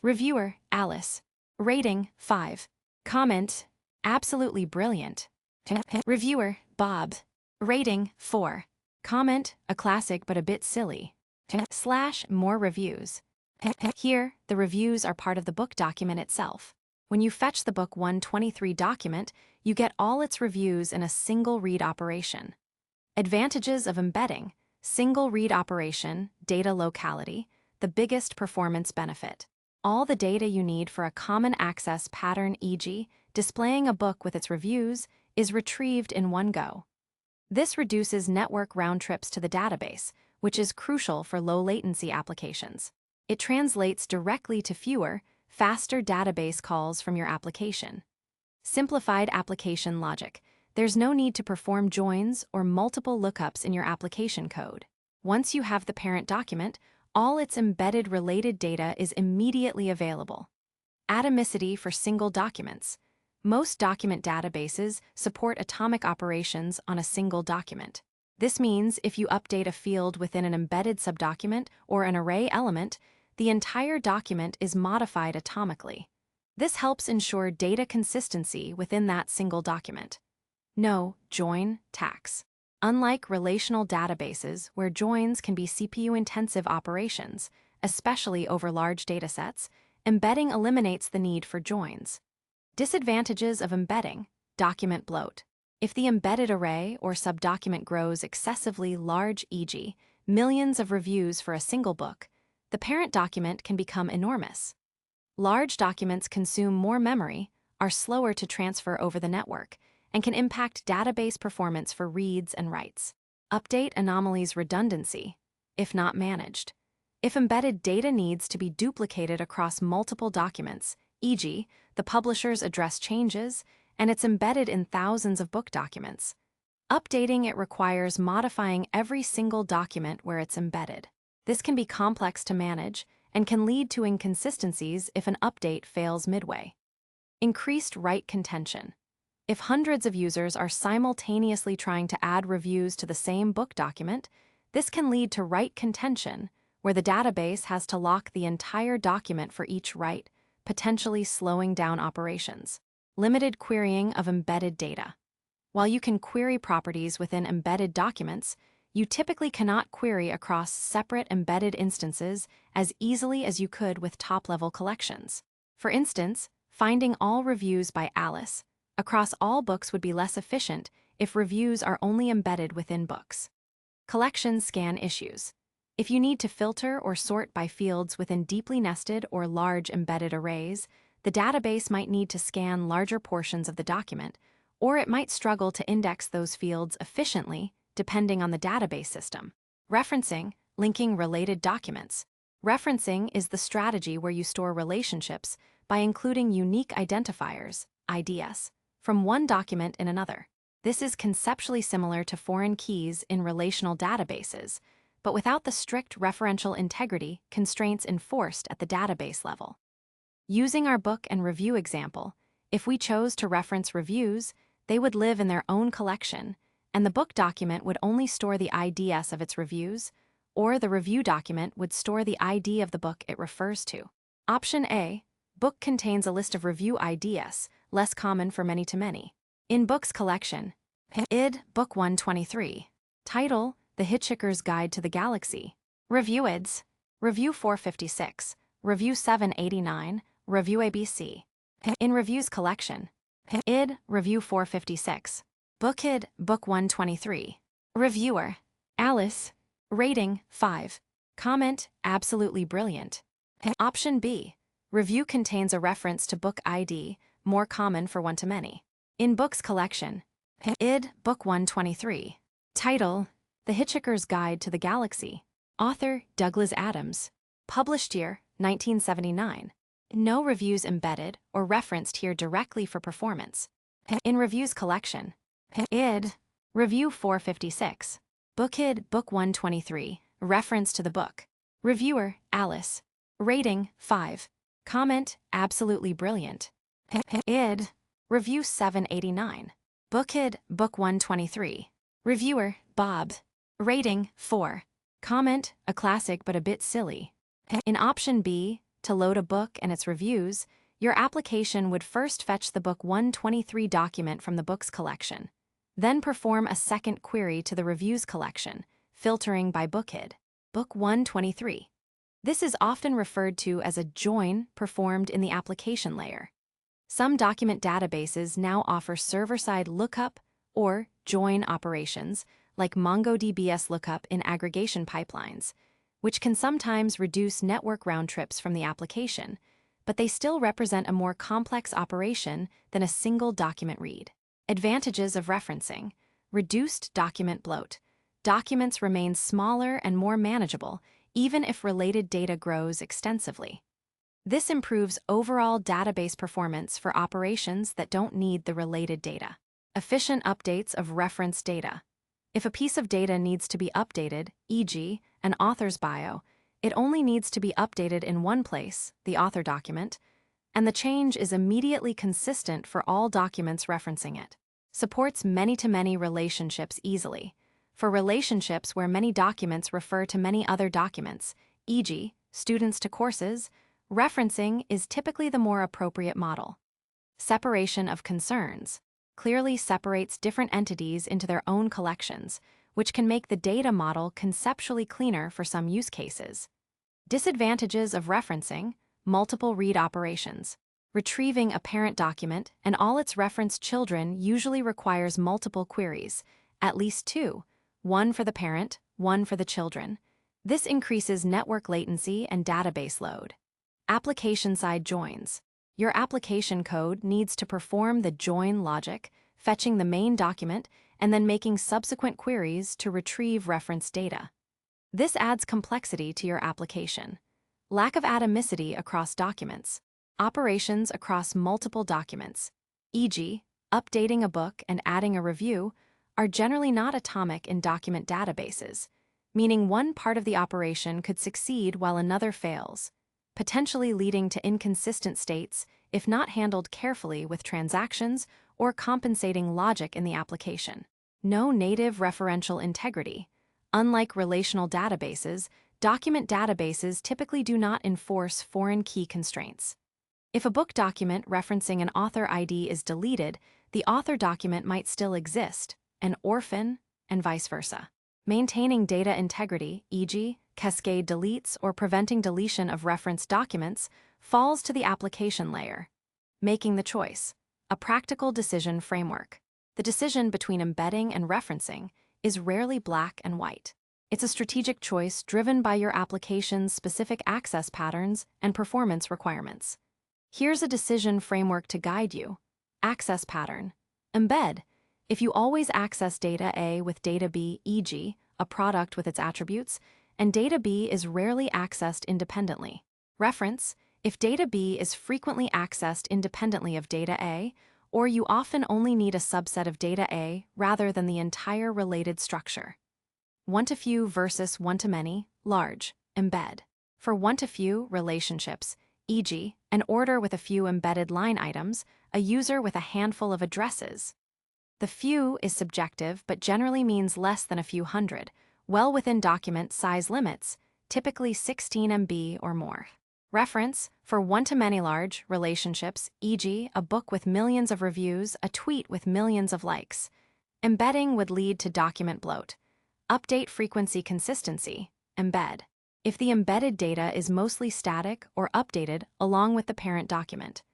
reviewer, Alice. Rating: 5. Comment: absolutely brilliant. Reviewer: Bob. Rating: 4. Comment: a classic but a bit silly. / more reviews. Here, the reviews are part of the book document itself. When you fetch the Book 123 document, you get all its reviews in a single read operation. Advantages of embedding: single read operation, data locality, the biggest performance benefit. All the data you need for a common access pattern, e.g., displaying a book with its reviews, is retrieved in one go. This reduces network round trips to the database, which is crucial for low-latency applications. It translates directly to fewer, faster database calls from your application. Simplified application logic: there's no need to perform joins or multiple lookups in your application code. Once you have the parent document, all its embedded related data is immediately available. Atomicity for single documents: most document databases support atomic operations on a single document. This means if you update a field within an embedded subdocument or an array element, the entire document is modified atomically. This helps ensure data consistency within that single document. No join tax. Unlike relational databases where joins can be CPU-intensive operations, especially over large datasets, embedding eliminates the need for joins. Disadvantages of embedding: document bloat. If the embedded array or subdocument grows excessively large, e.g., millions of reviews for a single book, the parent document can become enormous. Large documents consume more memory, are slower to transfer over the network, and can impact database performance for reads and writes. Update anomalies redundancy, if not managed. If embedded data needs to be duplicated across multiple documents, e.g., the publisher's address changes, and it's embedded in thousands of book documents, updating it requires modifying every single document where it's embedded. This can be complex to manage and can lead to inconsistencies if an update fails midway. Increased write contention. If hundreds of users are simultaneously trying to add reviews to the same book document, this can lead to write contention, where the database has to lock the entire document for each write, potentially slowing down operations. Limited querying of embedded data. While you can query properties within embedded documents, you typically cannot query across separate embedded instances as easily as you could with top-level collections. For instance, finding all reviews by Alice across all books would be less efficient if reviews are only embedded within books. Collection scan issues. If you need to filter or sort by fields within deeply nested or large embedded arrays, the database might need to scan larger portions of the document, or it might struggle to index those fields efficiently depending on the database system. Referencing, linking related documents. Referencing is the strategy where you store relationships by including unique identifiers, IDs, from one document in another. This is conceptually similar to foreign keys in relational databases, but without the strict referential integrity constraints enforced at the database level. Using our book and review example, if we chose to reference reviews, they would live in their own collection, and the book document would only store the IDs of its reviews, or the review document would store the ID of the book it refers to. Option A, book contains a list of review IDs, less common for many-to-many. In Books collection, id. Book 123. Title, The Hitchhiker's Guide to the Galaxy. Review IDs, Review 456, Review 789, Review ABC. In Reviews collection, id. Review 456. Book id. Book 123. Reviewer, Alice. Rating, 5. Comment, absolutely brilliant. Option B. Review contains a reference to book ID, more common for one-to-many. In Books collection, id. Book 123. Title, The Hitchhiker's Guide to the Galaxy. Author, Douglas Adams. Published year, 1979. No reviews embedded or referenced here directly for performance. In Reviews collection, id. Review 456. Book id. Book 123. Reference to the book. Reviewer, Alice. Rating, 5. Comment, absolutely brilliant. Id. Review 789. Book id. Book 123. Reviewer, Bob. Rating, 4. Comment, a classic but a bit silly. In Option B, to load a book and its reviews, your application would first fetch the Book 123 document from the Books collection, then perform a second query to the Reviews collection, filtering by book id. Book 123. This is often referred to as a join performed in the application layer. Some document databases now offer server-side lookup or join operations, like MongoDB's lookup in aggregation pipelines, which can sometimes reduce network round trips from the application, but they still represent a more complex operation than a single document read. Advantages of referencing: reduced document bloat. Documents remain smaller and more manageable, even if related data grows extensively. This improves overall database performance for operations that don't need the related data. Efficient updates of reference data. If a piece of data needs to be updated, e.g., an author's bio, it only needs to be updated in one place, the author document, and the change is immediately consistent for all documents referencing it. Supports many-to-many relationships easily. For relationships where many documents refer to many other documents, e.g., students to courses, referencing is typically the more appropriate model. Separation of concerns clearly separates different entities into their own collections, which can make the data model conceptually cleaner for some use cases. Disadvantages of referencing: multiple read operations. Retrieving a parent document and all its referenced children usually requires multiple queries, at least 2, one for the parent, one for the children. This increases network latency and database load. Application-side joins. Your application code needs to perform the join logic, fetching the main document and then making subsequent queries to retrieve reference data. This adds complexity to your application. Lack of atomicity across documents. Operations across multiple documents, e.g., updating a book and adding a review, are generally not atomic in document databases, meaning one part of the operation could succeed while another fails, potentially leading to inconsistent states if not handled carefully with transactions or compensating logic in the application. No native referential integrity. Unlike relational databases, document databases typically do not enforce foreign key constraints. If a book document referencing an author ID is deleted, the author document might still exist, an orphan, and vice versa. Maintaining data integrity, e.g., cascade deletes or preventing deletion of referenced documents, falls to the application layer. Making the choice, a practical decision framework. The decision between embedding and referencing is rarely black and white. It's a strategic choice driven by your application's specific access patterns and performance requirements. Here's a decision framework to guide you. Access pattern. Embed. If you always access data A with data B, e.g., a product with its attributes, and data B is rarely accessed independently. Reference. If data B is frequently accessed independently of data A, or you often only need a subset of data A rather than the entire related structure. One-to-few versus one-to-many, large, embed. For one-to-few relationships, e.g., an order with a few embedded line items, a user with a handful of addresses. The few is subjective but generally means less than a few hundred, well within document size limits, typically 16 MB or more. Reference. For one-to-many large relationships, e.g., a book with millions of reviews, a tweet with millions of likes. Embedding would lead to document bloat. Update frequency consistency. Embed. If the embedded data is mostly static or updated along with the parent document.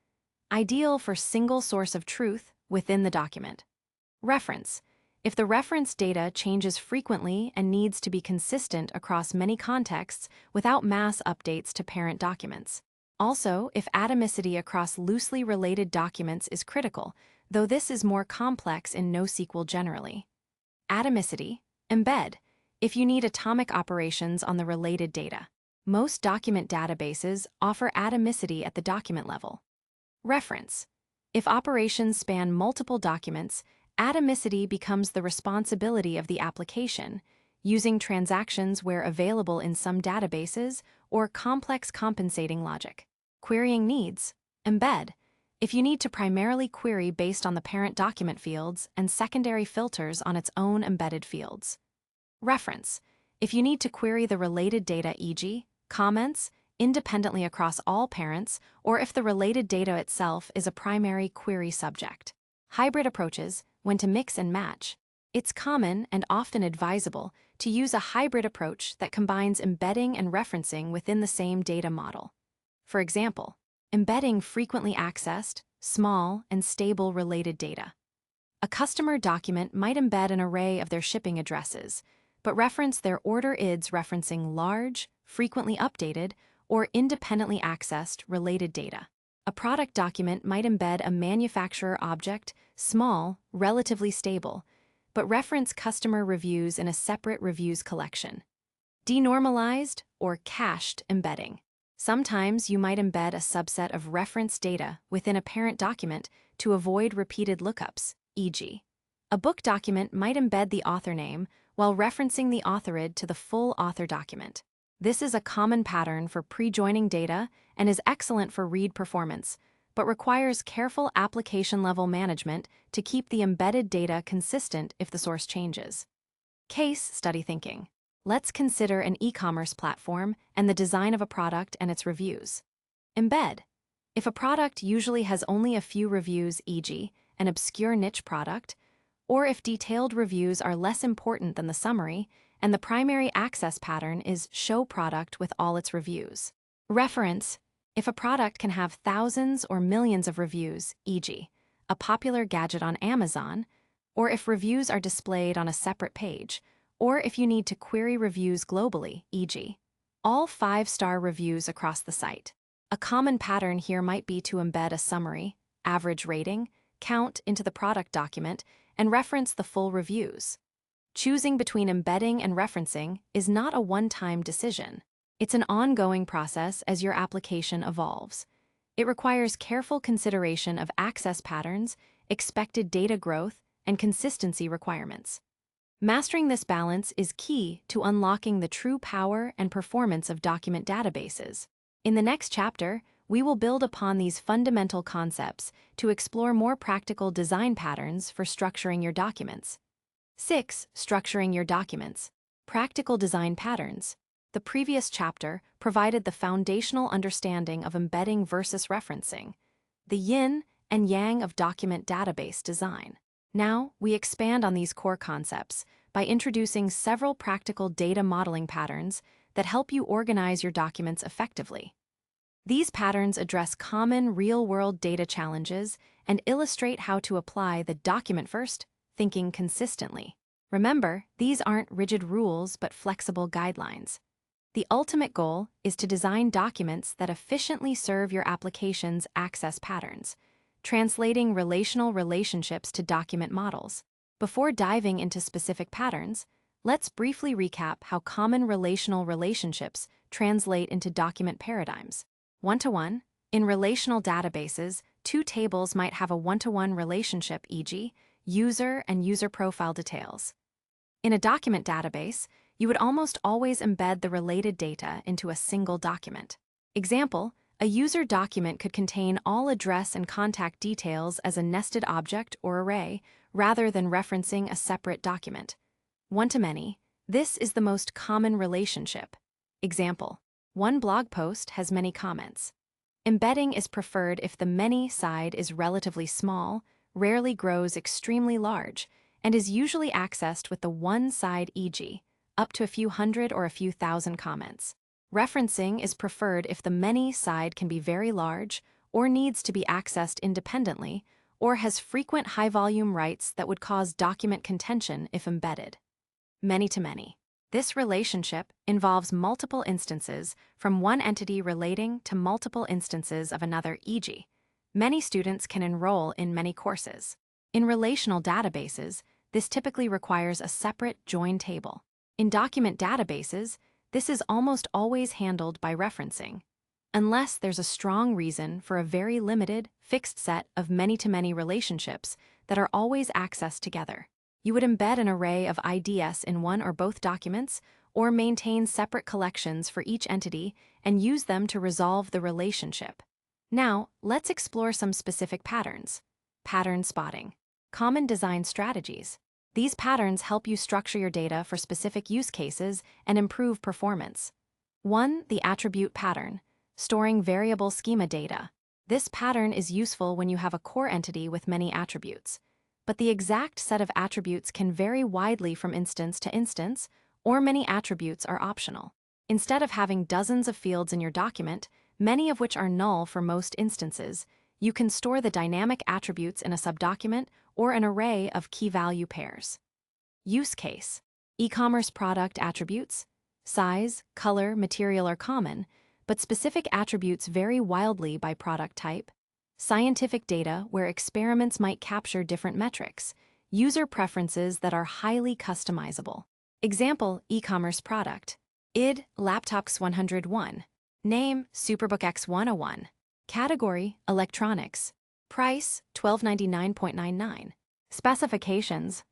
Ideal for single source of truth within the document. Reference. If the reference data changes frequently and needs to be consistent across many contexts without mass updates to parent documents. Also, if atomicity across loosely related documents is critical, though this is more complex in NoSQL generally. Atomicity. Embed. If you need atomic operations on the related data. Most document databases offer atomicity at the document level. Reference. If operations span multiple documents, atomicity becomes the responsibility of the application, using transactions where available in some databases or complex compensating logic. Querying needs. Embed. If you need to primarily query based on the parent document fields and secondary filters on its own embedded fields. Reference. If you need to query the related data, e.g., comments, independently across all parents, or if the related data itself is a primary query subject. Hybrid approaches. When to mix and match. It's common and often advisable to use a hybrid approach that combines embedding and referencing within the same data model. For example, embedding frequently accessed, small, and stable related data. A customer document might embed an array of their shipping addresses, but reference their order IDs referencing large, frequently updated, or independently accessed related data. A product document might embed a manufacturer object, small, relatively stable, but reference customer reviews in a separate reviews collection. Denormalized or cached embedding. Sometimes you might embed a subset of reference data within a parent document to avoid repeated lookups, e.g., a book document might embed the author name while referencing the author ID to the full author document. This is a common pattern for pre-joining data and is excellent for read performance, but requires careful application-level management to keep the embedded data consistent if the source changes. Case study thinking. Let's consider an e-commerce platform and the design of a product and its reviews. Embed. If a product usually has only a few reviews, e.g., an obscure niche product, or if detailed reviews are less important than the summary, and the primary access pattern is show product with all its reviews. Reference. If a product can have thousands or millions of reviews, e.g., a popular gadget on Amazon, or if reviews are displayed on a separate page, or if you need to query reviews globally, e.g., all 5-star reviews across the site. A common pattern here might be to embed a summary, average rating, count into the product document, and reference the full reviews. Choosing between embedding and referencing is not a one-time decision. It's an ongoing process as your application evolves. It requires careful consideration of access patterns, expected data growth, and consistency requirements. Mastering this balance is key to unlocking the true power and performance of document databases. In the next chapter, we will build upon these fundamental concepts to explore more practical design patterns for structuring your documents. 6. Structuring your documents. Practical design patterns. The previous chapter provided the foundational understanding of embedding versus referencing, the yin and yang of document database design. Now, we expand on these core concepts by introducing several practical data modeling patterns that help you organize your documents effectively. These patterns address common real-world data challenges and illustrate how to apply the document-first thinking consistently. Remember, these aren't rigid rules but flexible guidelines. The ultimate goal is to design documents that efficiently serve your application's access patterns, translating relational relationships to document models. Before diving into specific patterns, let's briefly recap how common relational relationships translate into document paradigms. One-to-one. In relational databases, two tables might have a one-to-one relationship, e.g., user and user profile details. In a document database, you would almost always embed the related data into a single document. Example, a user document could contain all address and contact details as a nested object or array, rather than referencing a separate document. One-to-many. This is the most common relationship. Example, one blog post has many comments. Embedding is preferred if the many side is relatively small, rarely grows extremely large, and is usually accessed with the one side, e.g., up to a few hundred or a few thousand comments. Referencing is preferred if the many side can be very large or needs to be accessed independently or has frequent high-volume writes that would cause document contention if embedded. Many-to-many. This relationship involves multiple instances from one entity relating to multiple instances of another, e.g., many students can enroll in many courses. In relational databases, this typically requires a separate join table. In document databases, this is almost always handled by referencing, unless there's a strong reason for a very limited, fixed set of many-to-many relationships that are always accessed together. You would embed an array of IDs in one or both documents, or maintain separate collections for each entity and use them to resolve the relationship. Now, let's explore some specific patterns. Pattern spotting. Common design strategies. These patterns help you structure your data for specific use cases and improve performance. 1. The attribute pattern. Storing variable schema data. This pattern is useful when you have a core entity with many attributes, but the exact set of attributes can vary widely from instance to instance, or many attributes are optional. Instead of having dozens of fields in your document, many of which are null for most instances, you can store the dynamic attributes in a subdocument or an array of key-value pairs. Use case. E-commerce product attributes. Size, color, material are common, but specific attributes vary wildly by product type. Scientific data where experiments might capture different metrics. User preferences that are highly customizable. Example, e-commerce product. ID, Laptops 101. Name, Superbook X101. Category, electronics. Price, $1299.99. Specifications.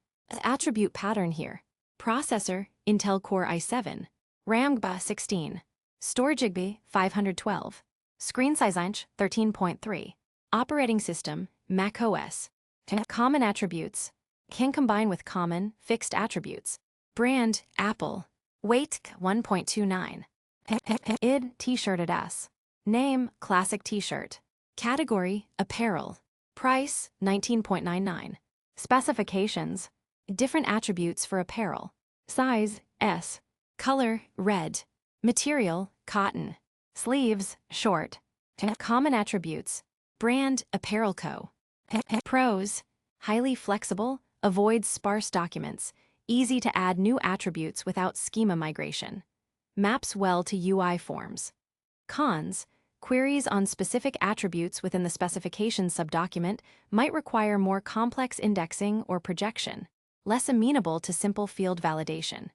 Attribute pattern here. Processor, Intel Core i7. RAM GB 16. Storage GB 512. Screen size inch 13.3. Operating system, Mac OS. Common attributes. Can combine with common, fixed attributes. Brand, Apple. Weight, 1.29. ID, T-shirt at S. Name, classic T-shirt. Category, apparel. Price, $19.99. Specifications. Different attributes for apparel. Size, S. Color, red. Material, cotton. Sleeves, short. Common attributes. Brand, Apparel Co. Pros. Highly flexible, avoids sparse documents, easy to add new attributes without schema migration. Maps well to UI forms. Cons. Queries on specific attributes within the specifications subdocument might require more complex indexing or projection, less amenable to simple field validation.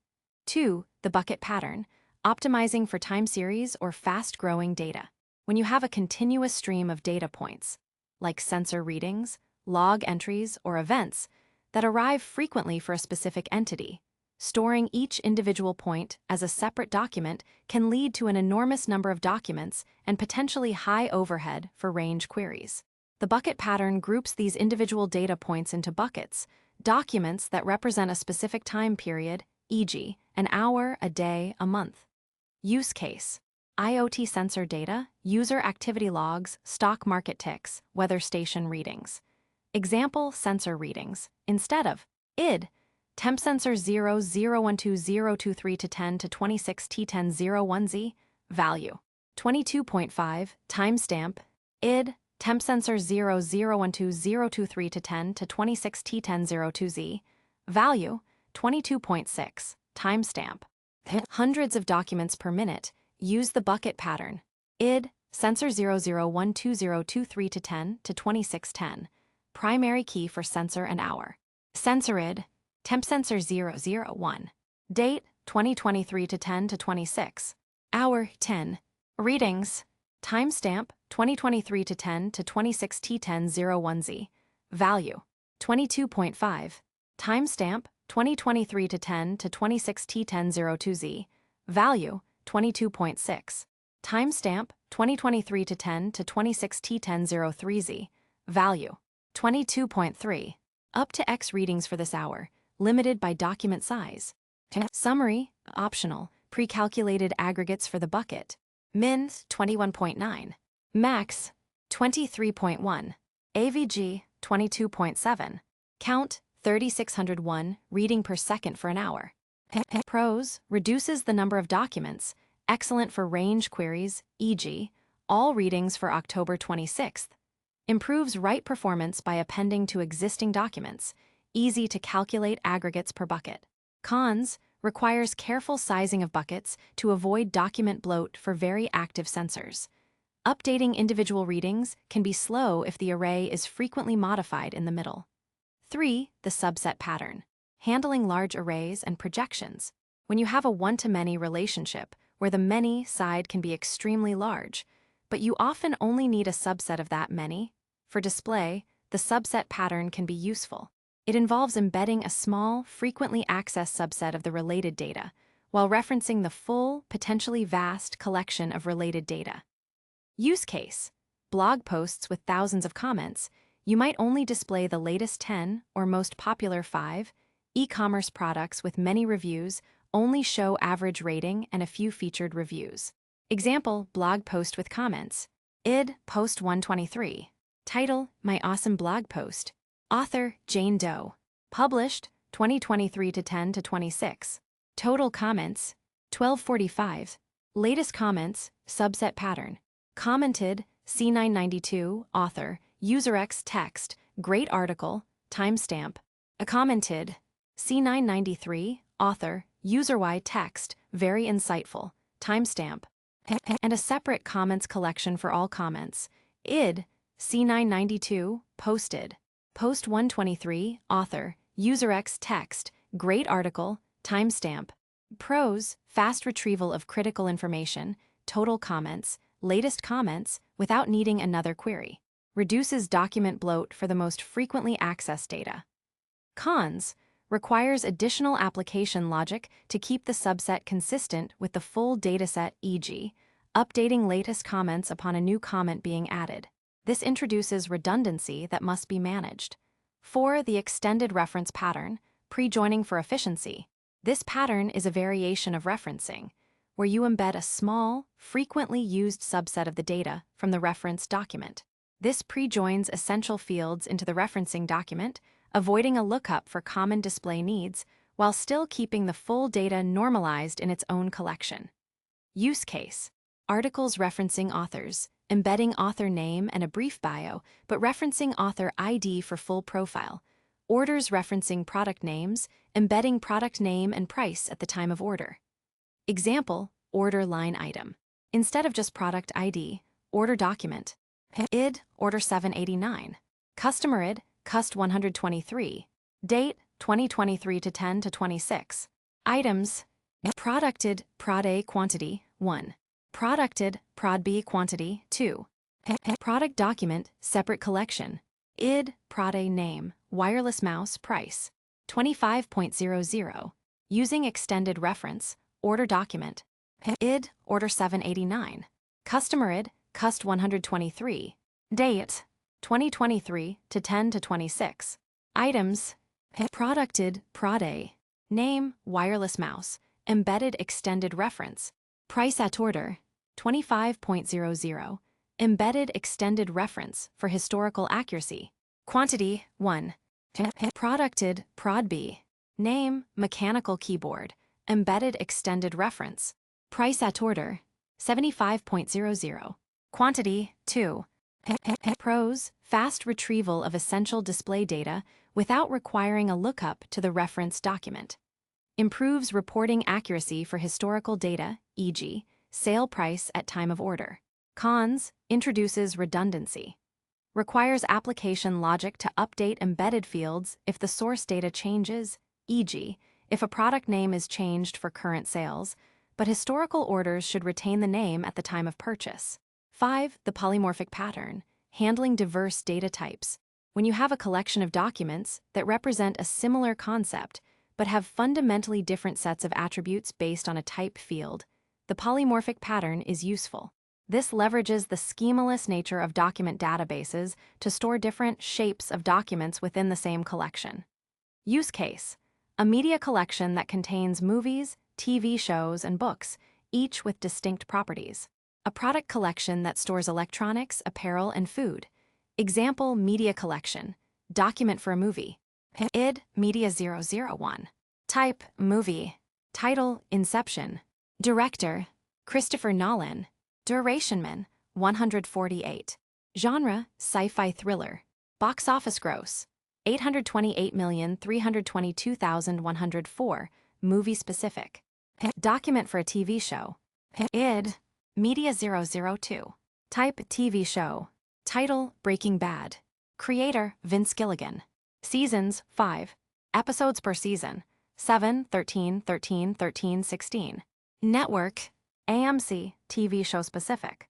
2. The bucket pattern, optimizing for time series or fast-growing data. When you have a continuous stream of data points, like sensor readings, log entries, or events, that arrive frequently for a specific entity, Storing each individual point as a separate document can lead to an enormous number of documents and potentially high overhead for range queries. The bucket pattern groups these individual data points into buckets, documents that represent a specific time period, e.g., an hour, a day, a month. Use case: IoT sensor data, user activity logs, stock market ticks, weather station readings. Example sensor readings. Instead of id, temp sensor 0012023 to 10 to 26 T1001Z, value 22.5, timestamp, id, temp sensor 0012023 to 10 to 26 T1002Z, value 22.6, timestamp. Hundreds of documents per minute. Use the bucket pattern. Id, sensor 001203 to 10 to 2610, primary key for sensor and hour. Sensor id, temp sensor 001. Date, 2023 to 10 to 26. Hour, 10. Readings, timestamp, 2023 to 10 to 26 T1001Z. Value, 22.5. Timestamp, 2023 to 10 to 26 T1002Z. Value, 22.6. Timestamp, 2023 to 10 to 26 T1003Z. Value, 22.3. Up to X readings for this hour, limited by document size. Summary, optional, pre-calculated aggregates for the bucket. Min, 21.9. Max, 23.1. AVG, 22.7. Count, 3601 reading per second for an hour. Pros, reduces the number of documents, excellent for range queries, e.g., all readings for October 26th. Improves write performance by appending to existing documents, easy to calculate aggregates per bucket. Cons, requires careful sizing of buckets to avoid document bloat for very active sensors. Updating individual readings can be slow if the array is frequently modified in the middle. 3. The subset pattern. Handling large arrays and projections. When you have a one-to-many relationship where the many side can be extremely large, but you often only need a subset of that many, for display, the subset pattern can be useful. It involves embedding a small, frequently accessed subset of the related data, while referencing the full, potentially vast collection of related data. Use case: blog posts with thousands of comments. You might only display the latest 10 or most popular 5. E-commerce products with many reviews only show average rating and a few featured reviews. Example, blog post with comments. Id, post 123. Title, My Awesome Blog Post. Author, Jane Doe. Published, 2023 to 10 to 26. Total comments, 1245. Latest comments, subset pattern. Commented, C992, author, UserX text, great article, timestamp. A commented, C993, author, UserY text, very insightful, timestamp. And a separate comments collection for all comments. Id, C992, posted. Post 123, author, UserX text, great article, timestamp. Pros, fast retrieval of critical information, total comments, latest comments, without needing another query. Reduces document bloat for the most frequently accessed data. Cons, requires additional application logic to keep the subset consistent with the full dataset, e.g., updating latest comments upon a new comment being added. This introduces redundancy that must be managed. 4. The extended reference pattern, pre-joining for efficiency. This pattern is a variation of referencing, where you embed a small, frequently used subset of the data from the reference document. This pre-joins essential fields into the referencing document, avoiding a lookup for common display needs, while still keeping the full data normalized in its own collection. Use case: articles referencing authors, embedding author name and a brief bio, but referencing author ID for full profile. Orders referencing product names, embedding product name and price at the time of order. Example, order line item. Instead of just product ID, order document. Id, order 789. Customer id, cust 123. Date, 2023 to 10 to 26. Items, producted, prod A quantity, 1. Producted, prod B quantity, 2. Product document, separate collection. Id, prod A name, wireless mouse, price, 25.00. Using extended reference, order document. ID, order 789. Customer ID, cust 123. Date, 2023 to 10 to 26. Items, product ID, prod A. Name, wireless mouse. Embedded extended reference. Price at order, 25.00. Embedded extended reference for historical accuracy. Quantity, 1. Product ID, prod B. Name, mechanical keyboard. Embedded extended reference. Price at order, 75.00. Quantity, 2. Pros, fast retrieval of essential display data without requiring a lookup to the reference document. Improves reporting accuracy for historical data, e.g., sale price at time of order. Cons, introduces redundancy. Requires application logic to update embedded fields if the source data changes, e.g., if a product name is changed for current sales, but historical orders should retain the name at the time of purchase. 5. The polymorphic pattern, handling diverse data types. When you have a collection of documents that represent a similar concept but have fundamentally different sets of attributes based on a type field, the polymorphic pattern is useful. This leverages the schemaless nature of document databases to store different shapes of documents within the same collection. Use case: a media collection that contains movies, TV shows, and books, each with distinct properties. A product collection that stores electronics, apparel, and food. Example: media collection, document for a movie. ID, media 001. Type, movie. Title, Inception. Director, Christopher Nolan. Duration, 148. Genre, sci-fi thriller. Box office gross, 828,322,104, movie specific. Document for a TV show. ID, media 002. Type, TV show. Title, Breaking Bad. Creator, Vince Gilligan. Seasons, 5. Episodes per season, 7, 13, 13, 13, 16. Network, AMC, TV show specific.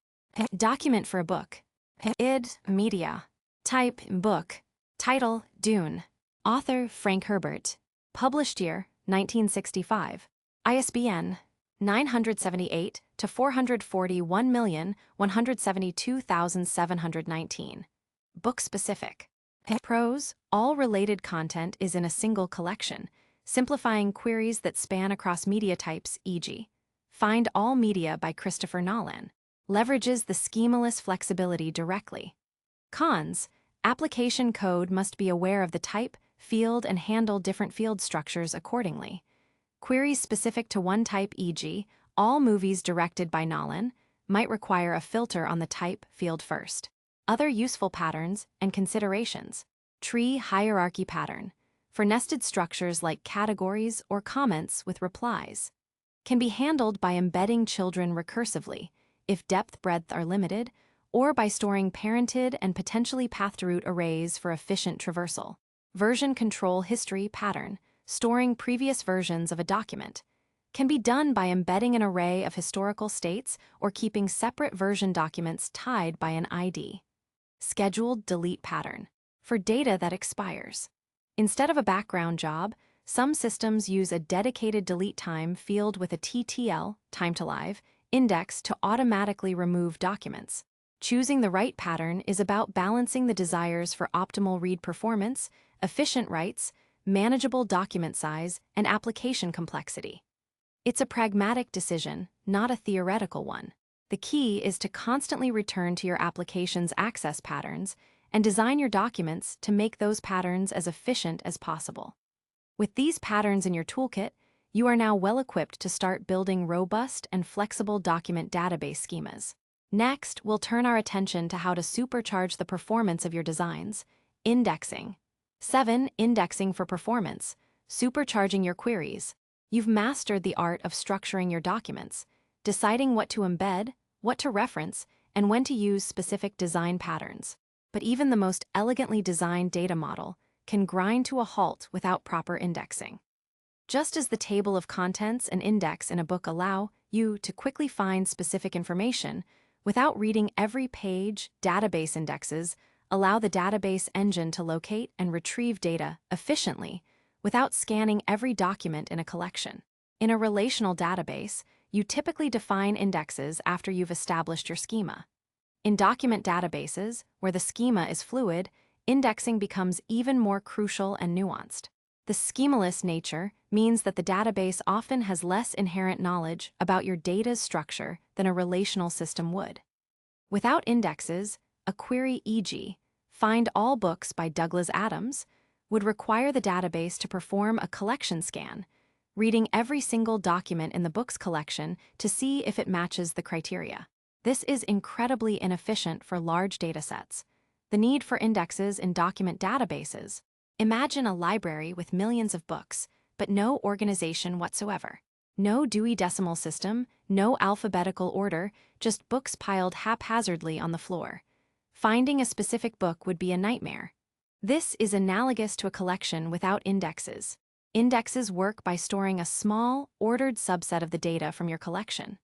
Document for a book. ID, media. Type, book. Title, Dune. Author, Frank Herbert. Published year, 1965. ISBN, 978 to 441,172,719. Book specific. Pros, all related content is in a single collection, simplifying queries that span across media types, e.g., Find All Media by Christopher Nolan. Leverages the schemaless flexibility directly. Cons, application code must be aware of the type, field, and handle different field structures accordingly. Queries specific to one type, e.g., all movies directed by Nolan, might require a filter on the type field first. Other useful patterns and considerations. Tree hierarchy pattern, for nested structures like categories or comments with replies. Can be handled by embedding children recursively, if depth-breadth are limited, or by storing parented and potentially path-to-root arrays for efficient traversal. Version control history pattern, storing previous versions of a document. Can be done by embedding an array of historical states or keeping separate version documents tied by an ID. Scheduled delete pattern, for data that expires. Instead of a background job, some systems use a dedicated delete time field with a TTL, time to live, index to automatically remove documents. Choosing the right pattern is about balancing the desires for optimal read performance, efficient writes, manageable document size, and application complexity. It's a pragmatic decision, not a theoretical one. The key is to constantly return to your application's access patterns and design your documents to make those patterns as efficient as possible. With these patterns in your toolkit, you are now well equipped to start building robust and flexible document database schemas. Next, we'll turn our attention to how to supercharge the performance of your designs. Indexing. 7. Indexing for performance. Supercharging your queries. You've mastered the art of structuring your documents, deciding what to embed, what to reference, and when to use specific design patterns. But even the most elegantly designed data model can grind to a halt without proper indexing. Just as the table of contents and index in a book allow you to quickly find specific information without reading every page, database indexes allow the database engine to locate and retrieve data efficiently without scanning every document in a collection. In a relational database, you typically define indexes after you've established your schema. In document databases, where the schema is fluid, indexing becomes even more crucial and nuanced. The schemaless nature means that the database often has less inherent knowledge about your data's structure than a relational system would. Without indexes, a query e.g., find all books by Douglas Adams, would require the database to perform a collection scan, reading every single document in the book's collection to see if it matches the criteria. This is incredibly inefficient for large datasets. The need for indexes in document databases. Imagine a library with millions of books, but no organization whatsoever. No Dewey Decimal System, no alphabetical order, just books piled haphazardly on the floor. Finding a specific book would be a nightmare. This is analogous to a collection without indexes. Indexes work by storing a small, ordered subset of the data from your collection.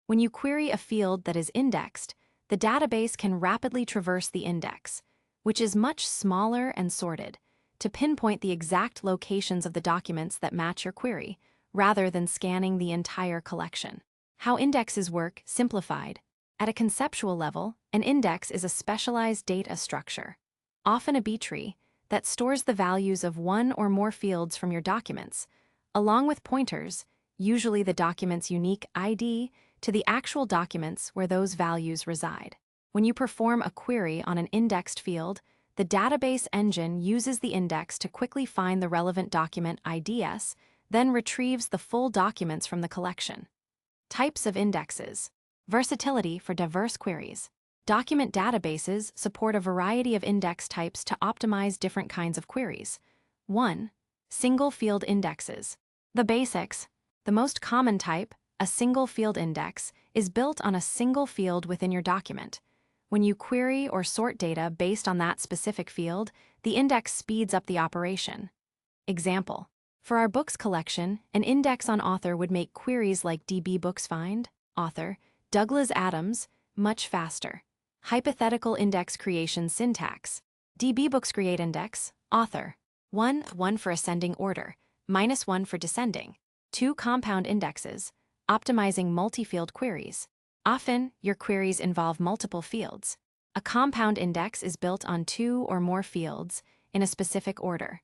When you query a field that is indexed, the database can rapidly traverse the index, which is much smaller and sorted, to pinpoint the exact locations of the documents that match your query, rather than scanning the entire collection. How indexes work, simplified. At a conceptual level, an index is a specialized data structure, often a B-tree, that stores the values of one or more fields from your documents, along with pointers, usually the document's unique ID, to the actual documents where those values reside. When you perform a query on an indexed field, the database engine uses the index to quickly find the relevant document IDs, then retrieves the full documents from the collection. Types of indexes. Versatility for diverse queries. Document databases support a variety of index types to optimize different kinds of queries. 1. Single field indexes. The basics. The most common type, a single field index, is built on a single field within your document. When you query or sort data based on that specific field, the index speeds up the operation. Example. For our books collection, an index on author would make queries like DB Books Find, author, Douglas Adams, much faster. Hypothetical index creation syntax. DB Books create index, author. 1 for ascending order, -1 for descending. 2 compound indexes, optimizing multi-field queries. Often, your queries involve multiple fields. A compound index is built on 2 or more fields in a specific order.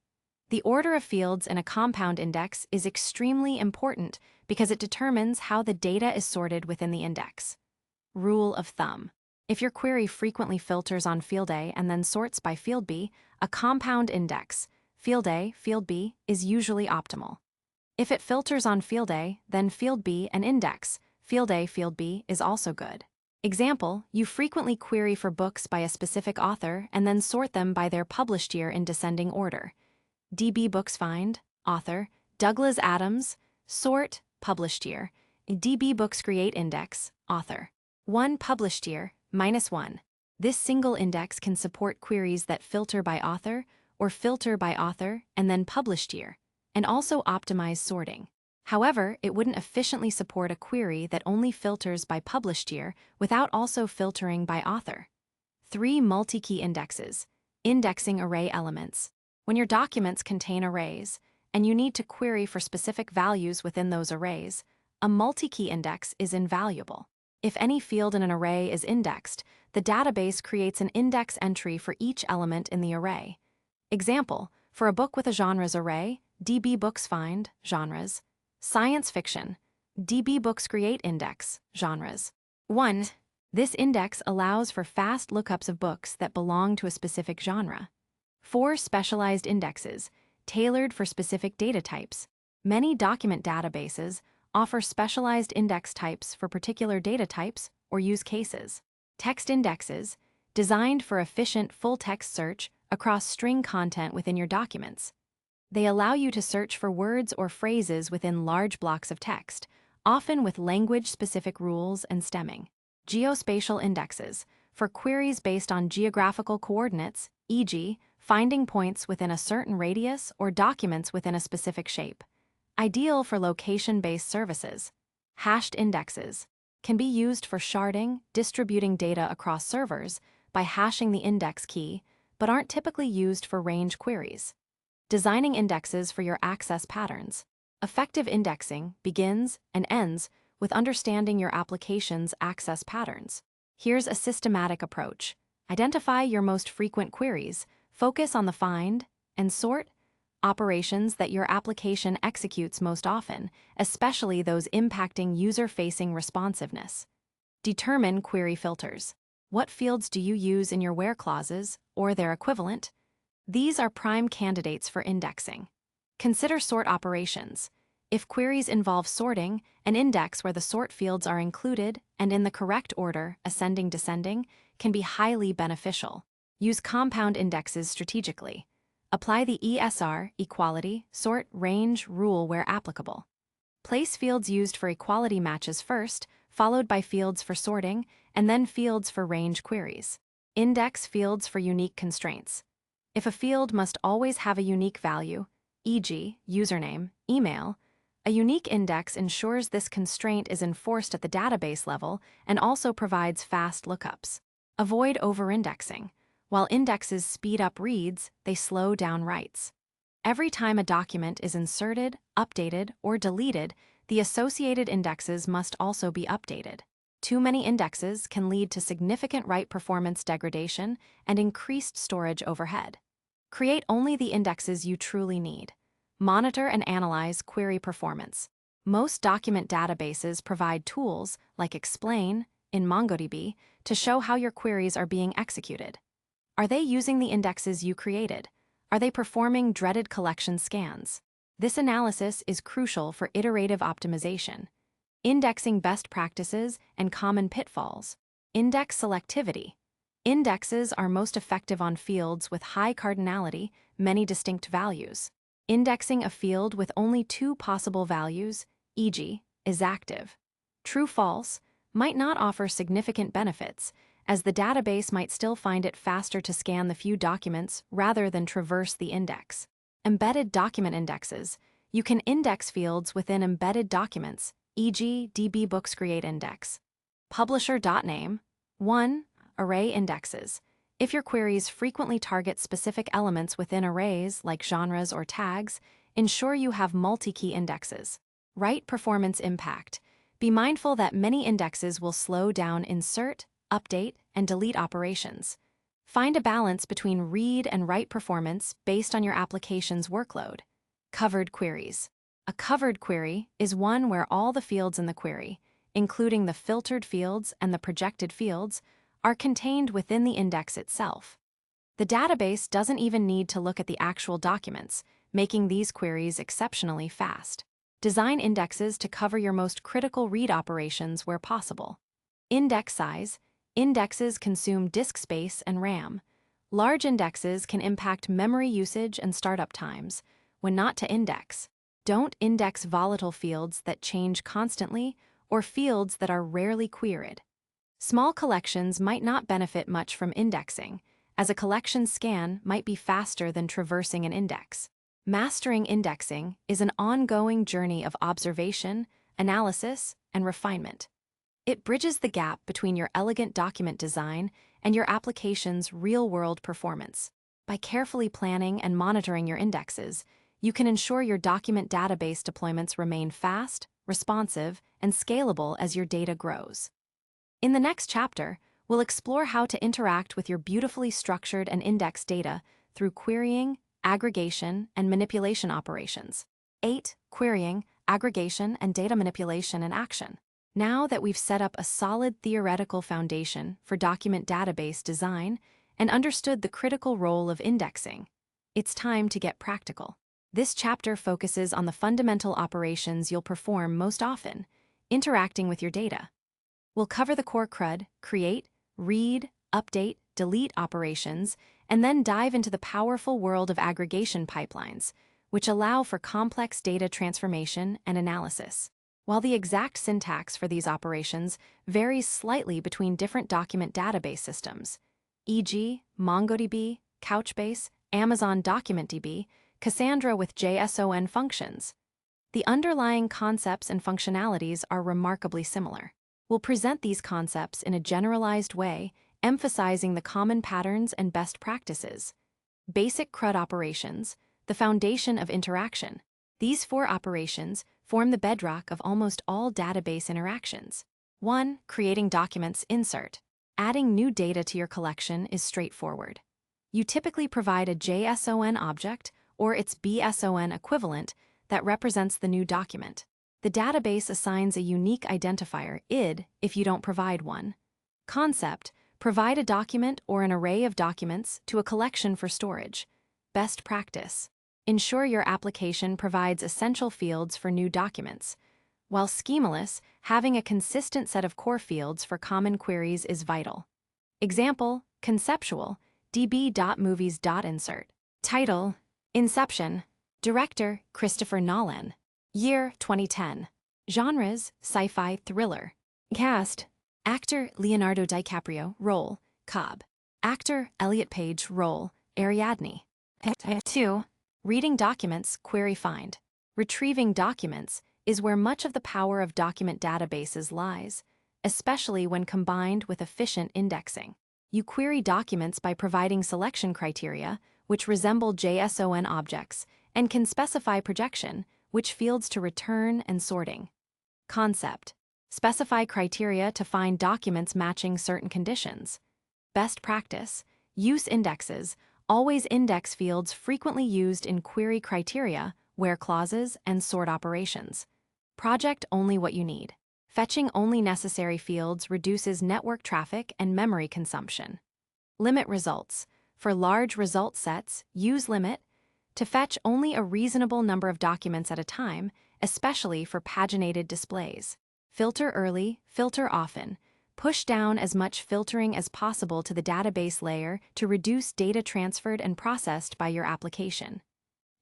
The order of fields in a compound index is extremely important because it determines how the data is sorted within the index. Rule of thumb. If your query frequently filters on field A and then sorts by field B, a compound index, field A, field B, is usually optimal. If it filters on field A, then field B and index, field A, field B, is also good. Example, you frequently query for books by a specific author and then sort them by their published year in descending order. DB Books Find, author, Douglas Adams, sort, published year. DB Books Create Index, author. 1 published year, -1. This single index can support queries that filter by author or filter by author and then published year, and also optimize sorting. However, it wouldn't efficiently support a query that only filters by published year without also filtering by author. 3 multi-key indexes, indexing array elements. When your documents contain arrays, and you need to query for specific values within those arrays, a multi-key index is invaluable. If any field in an array is indexed, the database creates an index entry for each element in the array. Example, for a book with a genres array, DB Books Find, genres. Science fiction, DB Books Create Index, genres. 1. This index allows for fast lookups of books that belong to a specific genre. 4 specialized indexes, tailored for specific data types. Many document databases offer specialized index types for particular data types or use cases. Text indexes, designed for efficient full-text search across string content within your documents. They allow you to search for words or phrases within large blocks of text, often with language-specific rules and stemming. Geospatial indexes, for queries based on geographical coordinates, e.g., finding points within a certain radius or documents within a specific shape. Ideal for location-based services. Hashed indexes can be used for sharding, distributing data across servers by hashing the index key, but aren't typically used for range queries. Designing indexes for your access patterns. Effective indexing begins and ends with understanding your application's access patterns. Here's a systematic approach. Identify your most frequent queries, focus on the find and sort operations that your application executes most often, especially those impacting user-facing responsiveness. Determine query filters. What fields do you use in your where clauses or their equivalent? These are prime candidates for indexing. Consider sort operations. If queries involve sorting, an index where the sort fields are included and in the correct order, ascending-descending, can be highly beneficial. Use compound indexes strategically. Apply the ESR, equality, sort, range rule where applicable. Place fields used for equality matches first, followed by fields for sorting, and then fields for range queries. Index fields for unique constraints. If a field must always have a unique value, e.g., username, email, a unique index ensures this constraint is enforced at the database level and also provides fast lookups. Avoid over-indexing. While indexes speed up reads, they slow down writes. Every time a document is inserted, updated, or deleted, the associated indexes must also be updated. Too many indexes can lead to significant write performance degradation and increased storage overhead. Create only the indexes you truly need. Monitor and analyze query performance. Most document databases provide tools, like Explain, in MongoDB, to show how your queries are being executed. Are they using the indexes you created? Are they performing dreaded collection scans? This analysis is crucial for iterative optimization. Indexing best practices and common pitfalls. Index selectivity. Indexes are most effective on fields with high cardinality, many distinct values. Indexing a field with only 2 possible values, e.g., is active. True-false might not offer significant benefits, as the database might still find it faster to scan the few documents rather than traverse the index. Embedded document indexes. You can index fields within embedded documents, e.g., dbBooksCreateIndex. Publisher.name. 1. Array indexes. If your queries frequently target specific elements within arrays like genres or tags, ensure you have multi-key indexes. Write performance impact. Be mindful that many indexes will slow down insert, update, and delete operations. Find a balance between read and write performance based on your application's workload. Covered queries. A covered query is one where all the fields in the query, including the filtered fields and the projected fields, are contained within the index itself. The database doesn't even need to look at the actual documents, making these queries exceptionally fast. Design indexes to cover your most critical read operations where possible. Index size. Indexes consume disk space and RAM. Large indexes can impact memory usage and startup times. When not to index, don't index volatile fields that change constantly or fields that are rarely queried. Small collections might not benefit much from indexing, as a collection scan might be faster than traversing an index. Mastering indexing is an ongoing journey of observation, analysis, and refinement. It bridges the gap between your elegant document design and your application's real-world performance. By carefully planning and monitoring your indexes, you can ensure your document database deployments remain fast, responsive, and scalable as your data grows. In the next chapter, we'll explore how to interact with your beautifully structured and indexed data through querying, aggregation, and manipulation operations. 8. Querying, aggregation, and data manipulation in action. Now that we've set up a solid theoretical foundation for document database design and understood the critical role of indexing, it's time to get practical. This chapter focuses on the fundamental operations you'll perform most often, interacting with your data. We'll cover the core CRUD, create, read, update, delete operations, and then dive into the powerful world of aggregation pipelines, which allow for complex data transformation and analysis. While the exact syntax for these operations varies slightly between different document database systems, e.g., MongoDB, Couchbase, Amazon DocumentDB, Cassandra with JSON functions, the underlying concepts and functionalities are remarkably similar. We'll present these concepts in a generalized way, emphasizing the common patterns and best practices. Basic CRUD operations. the foundation of interaction. These 4 operations form the bedrock of almost all database interactions. 1. Creating documents. Insert. Adding new data to your collection is straightforward. You typically provide a JSON object or its BSON equivalent that represents the new document. The database assigns a unique identifier, id, if you don't provide one. Concept. Provide a document or an array of documents to a collection for storage. Best practice. Ensure your application provides essential fields for new documents. While schemaless, having a consistent set of core fields for common queries is vital. Example, conceptual, db.movies.insert. Title, Inception. Director, Christopher Nolan. Year, 2010. Genres, sci-fi thriller. Cast, actor, Leonardo DiCaprio, role, Cobb. Actor, Elliot Page, role, Ariadne. 2. Reading documents, query find. Retrieving documents is where much of the power of document databases lies, especially when combined with efficient indexing. You query documents by providing selection criteria, which resemble JSON objects, and can specify projection, which fields to return, and sorting. Concept. Specify criteria to find documents matching certain conditions. Best practice. Use indexes. Always index fields frequently used in query criteria, where clauses, and sort operations. Project only what you need. Fetching only necessary fields reduces network traffic and memory consumption. Limit results. For large result sets, use limit to fetch only a reasonable number of documents at a time, especially for paginated displays. Filter early, filter often. Push down as much filtering as possible to the database layer to reduce data transferred and processed by your application.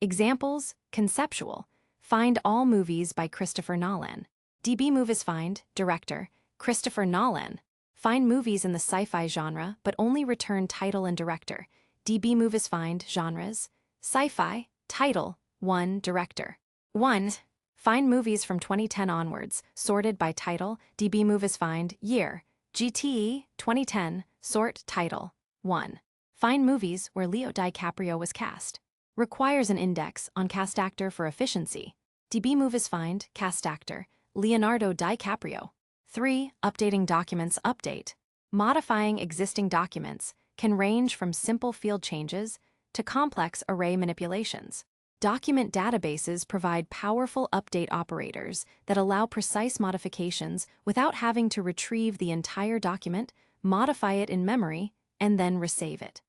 Examples, conceptual. Find all movies by Christopher Nolan. dbMovies find, director, Christopher Nolan. Find movies in the sci-fi genre but only return title and director. dbMovies find, genres, sci-fi, title, 1, director. 1. Find movies from 2010 onwards, sorted by title, dbMovies find, year, GTE, 2010, sort, title, 1. Find movies where Leo DiCaprio was cast. Requires an index on cast actor for efficiency. dbMovies find, cast actor, Leonardo DiCaprio. 3. Updating documents. Update. Modifying existing documents can range from simple field changes to complex array manipulations. Document databases provide powerful update operators that allow precise modifications without having to retrieve the entire document, modify it in memory, and then resave it.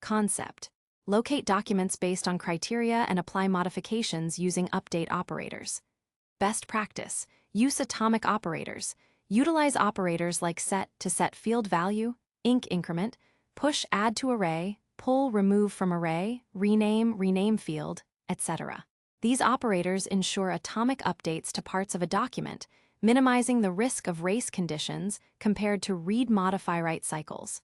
Concept. Locate documents based on criteria and apply modifications using update operators. Best practice. Use atomic operators. Utilize operators like set to set field value, inc increment, push add to array, pull remove from array, rename field, etc. These operators ensure atomic updates to parts of a document, minimizing the risk of race conditions compared to read-modify-write cycles.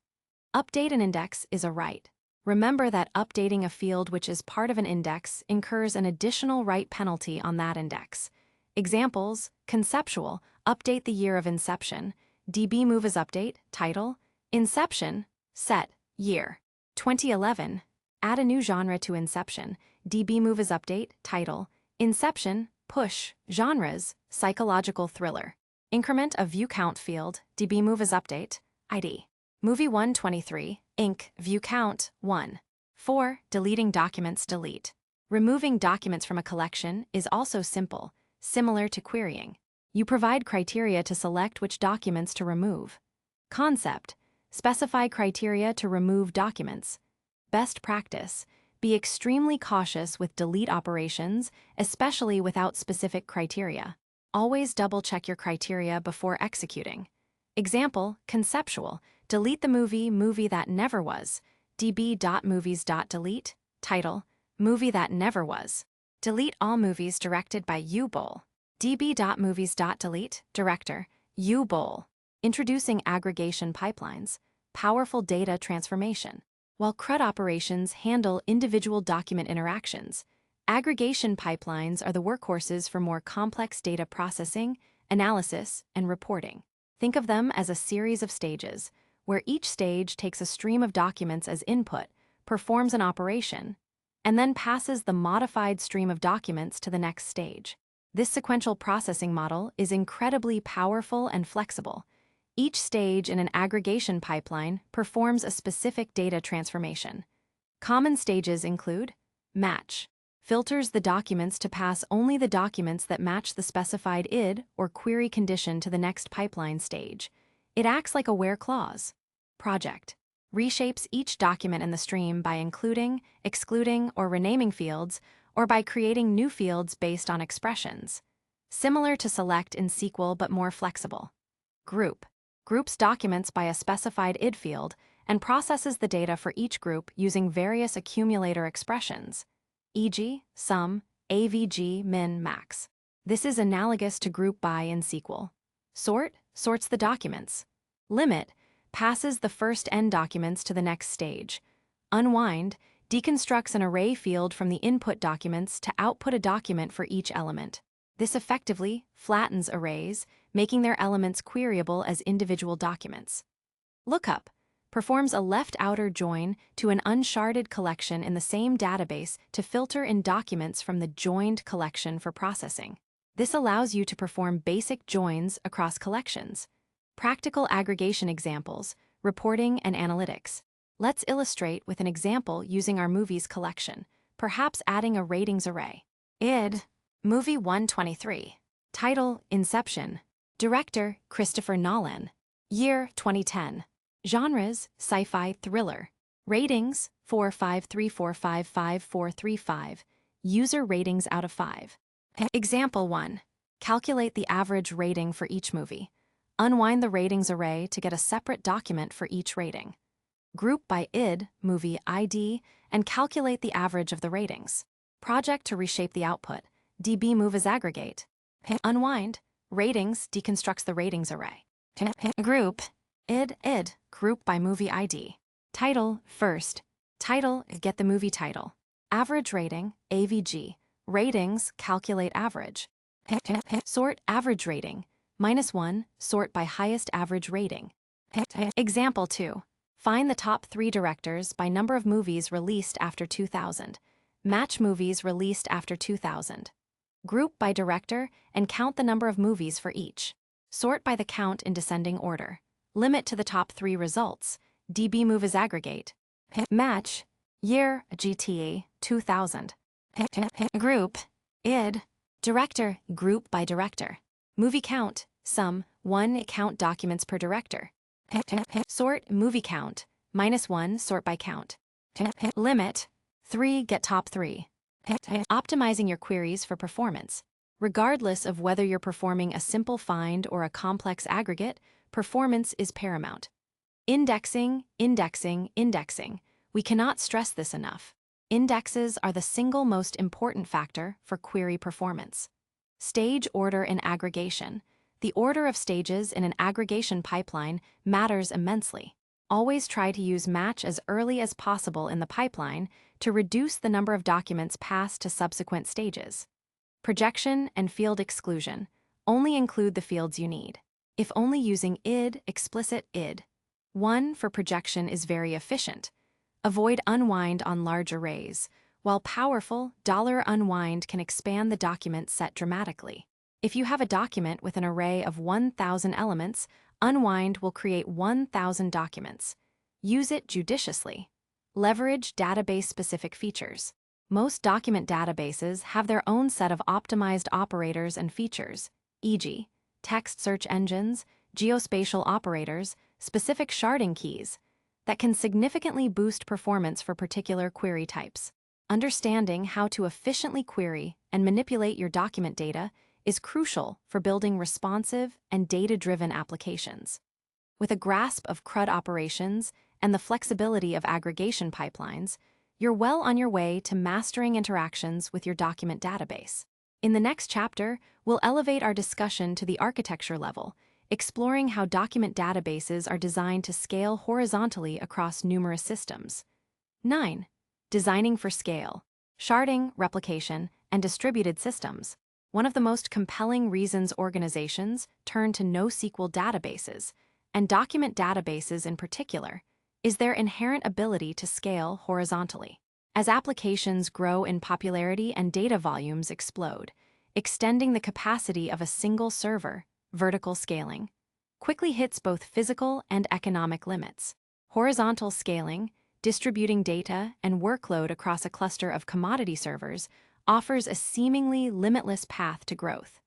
Update an index is a write. Remember that updating a field which is part of an index incurs an additional write penalty on that index. Examples, conceptual, update the year of inception, dbMovies update, title, inception, set, year. 2011, add a new genre to inception, dbMovies update, title, inception, push, genres, psychological thriller. Increment a view count field, dbMovies update, ID. Movie 123, inc, view count, 1. 4. Deleting documents. Delete. Removing documents from a collection is also simple, similar to querying. You provide criteria to select which documents to remove. Concept. Specify criteria to remove documents. Best practice. Be extremely cautious with delete operations, especially without specific criteria. Always double-check your criteria before executing. Example, conceptual. Delete the movie that never was. db.movies.delete. Title, movie that never was. Delete all movies directed by U-Bowl. db.movies.delete. Director, U-Bowl. Introducing aggregation pipelines. Powerful data transformation. While CRUD operations handle individual document interactions, aggregation pipelines are the workhorses for more complex data processing, analysis, and reporting. Think of them as a series of stages, where each stage takes a stream of documents as input, performs an operation, and then passes the modified stream of documents to the next stage. This sequential processing model is incredibly powerful and flexible. Each stage in an aggregation pipeline performs a specific data transformation. Common stages include match. Filters the documents to pass only the documents that match the specified ID or query condition to the next pipeline stage. It acts like a where clause. Project. Reshapes each document in the stream by including, excluding, or renaming fields, or by creating new fields based on expressions. Similar to select in SQL but more flexible. Group. Groups documents by a specified ID field and processes the data for each group using various accumulator expressions, e.g., sum, avg, min, max. This is analogous to group by in SQL. Sort sorts the documents. Limit passes the first n documents to the next stage. Unwind deconstructs an array field from the input documents to output a document for each element. This effectively flattens arrays, making their elements queryable as individual documents. Lookup performs a left outer join to an unsharded collection in the same database to filter in documents from the joined collection for processing. This allows you to perform basic joins across collections. Practical aggregation examples, reporting and analytics. Let's illustrate with an example using our movies collection, perhaps adding a ratings array. ID, Movie 123. Title, Inception. Director, Christopher Nolan. Year, 2010. Genres, sci-fi, thriller. Ratings, 453455435. User ratings out of 5. Example 1. Calculate the average rating for each movie. Unwind the ratings array to get a separate document for each rating. Group by ID, movie ID, and calculate the average of the ratings. Project to reshape the output. DB move as aggregate. Unwind. Ratings deconstructs the ratings array. Group. ID, group by movie ID. Title, first. Title, get the movie title. Average rating, AVG. Ratings, calculate average. Sort average rating. -1, sort by highest average rating. Example 2. Find the top 3 directors by number of movies released after 2000. Match movies released after 2000. Group by director and count the number of movies for each. Sort by the count in descending order. Limit to the top 3 results. DB move as aggregate. Match. Year, GTA, 2000. Group. ID. Director, group by director. Movie count, sum, 1 count documents per director. Sort, movie count, -1 sort by count. Limit, 3 get top 3. Optimizing your queries for performance. Regardless of whether you're performing a simple find or a complex aggregate, performance is paramount. Indexing, indexing, indexing. We cannot stress this enough. Indexes are the single most important factor for query performance. Stage order in aggregation. The order of stages in an aggregation pipeline matters immensely. Always try to use match as early as possible in the pipeline to reduce the number of documents passed to subsequent stages. Projection and field exclusion. Only include the fields you need. If only using ID, explicit ID. 1 for projection is very efficient. Avoid unwind on large arrays. While powerful, $unwind can expand the document set dramatically. If you have a document with an array of 1,000 elements, unwind will create 1,000 documents. Use it judiciously. Leverage database-specific features. Most document databases have their own set of optimized operators and features, e.g., text search engines, geospatial operators, specific sharding keys, that can significantly boost performance for particular query types. Understanding how to efficiently query and manipulate your document data is crucial for building responsive and data-driven applications. With a grasp of CRUD operations and the flexibility of aggregation pipelines, you're well on your way to mastering interactions with your document database. In the next chapter, we'll elevate our discussion to the architecture level, exploring how document databases are designed to scale horizontally across numerous systems. 9. Designing for scale. Sharding, replication, and distributed systems. One of the most compelling reasons organizations turn to NoSQL databases, and document databases in particular, is their inherent ability to scale horizontally. as applications grow in popularity and data volumes explode. Extending the capacity of a single server, vertical scaling, quickly hits both physical and economic limits. Horizontal scaling, distributing data and workload across a cluster of commodity servers, offers a seemingly limitless path to growth.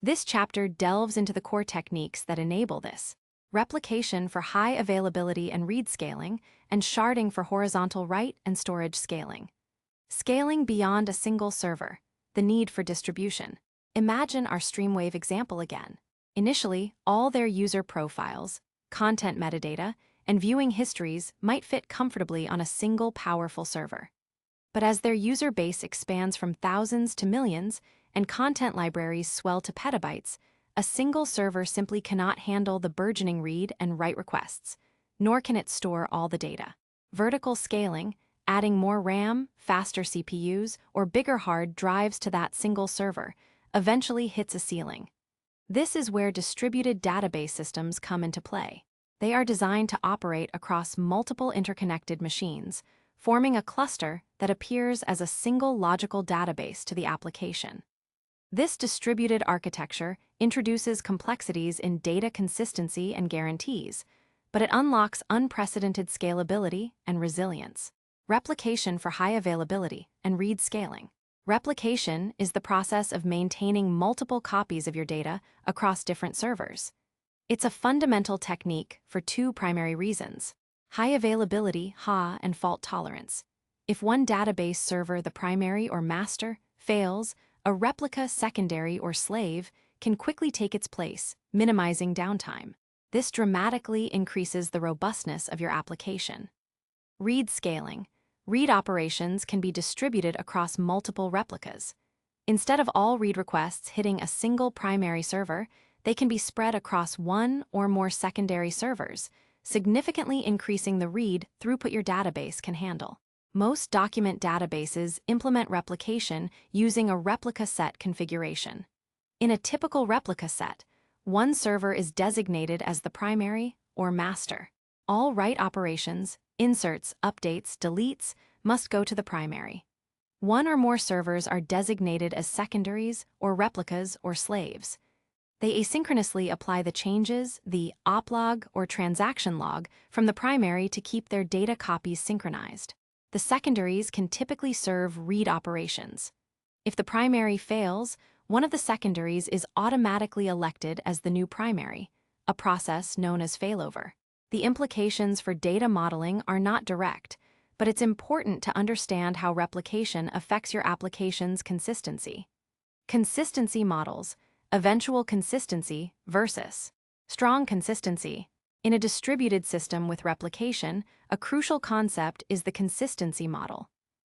This chapter delves into the core techniques that enable this: replication for high availability and read scaling, and sharding for horizontal write and storage scaling. Scaling beyond a single server, the need for distribution. Imagine our Streamwave example again. Initially, all their user profiles, content metadata, and viewing histories might fit comfortably on a single powerful server. But as their user base expands from thousands to millions and content libraries swell to petabytes, a single server simply cannot handle the burgeoning read and write requests, nor can it store all the data. Vertical scaling, adding more RAM, faster CPUs, or bigger hard drives to that single server, eventually hits a ceiling. This is where distributed database systems come into play. They are designed to operate across multiple interconnected machines, forming a cluster that appears as a single logical database to the application. This distributed architecture introduces complexities in data consistency and guarantees, but it unlocks unprecedented scalability and resilience. Replication for high availability and read scaling. Replication is the process of maintaining multiple copies of your data across different servers. It's a fundamental technique for two primary reasons: high availability, HA, and fault tolerance. If one database server, the primary or master, fails, a replica, secondary, or slave can quickly take its place, minimizing downtime. This dramatically increases the robustness of your application. Read scaling. Read operations can be distributed across multiple replicas. Instead of all read requests hitting a single primary server, they can be spread across one or more secondary servers, significantly increasing the read throughput your database can handle. Most document databases implement replication using a replica set configuration. In a typical replica set, one server is designated as the primary or master. All write operations, inserts, updates, deletes, must go to the primary. One or more servers are designated as secondaries or replicas or slaves. They asynchronously apply the changes, the oplog or transaction log, from the primary to keep their data copies synchronized. The secondaries can typically serve read operations. If the primary fails, one of the secondaries is automatically elected as the new primary, a process known as failover. The implications for data modeling are not direct, but it's important to understand how replication affects your application's consistency. Consistency models: eventual consistency versus strong consistency. In a distributed system with replication, a crucial concept is the consistency model.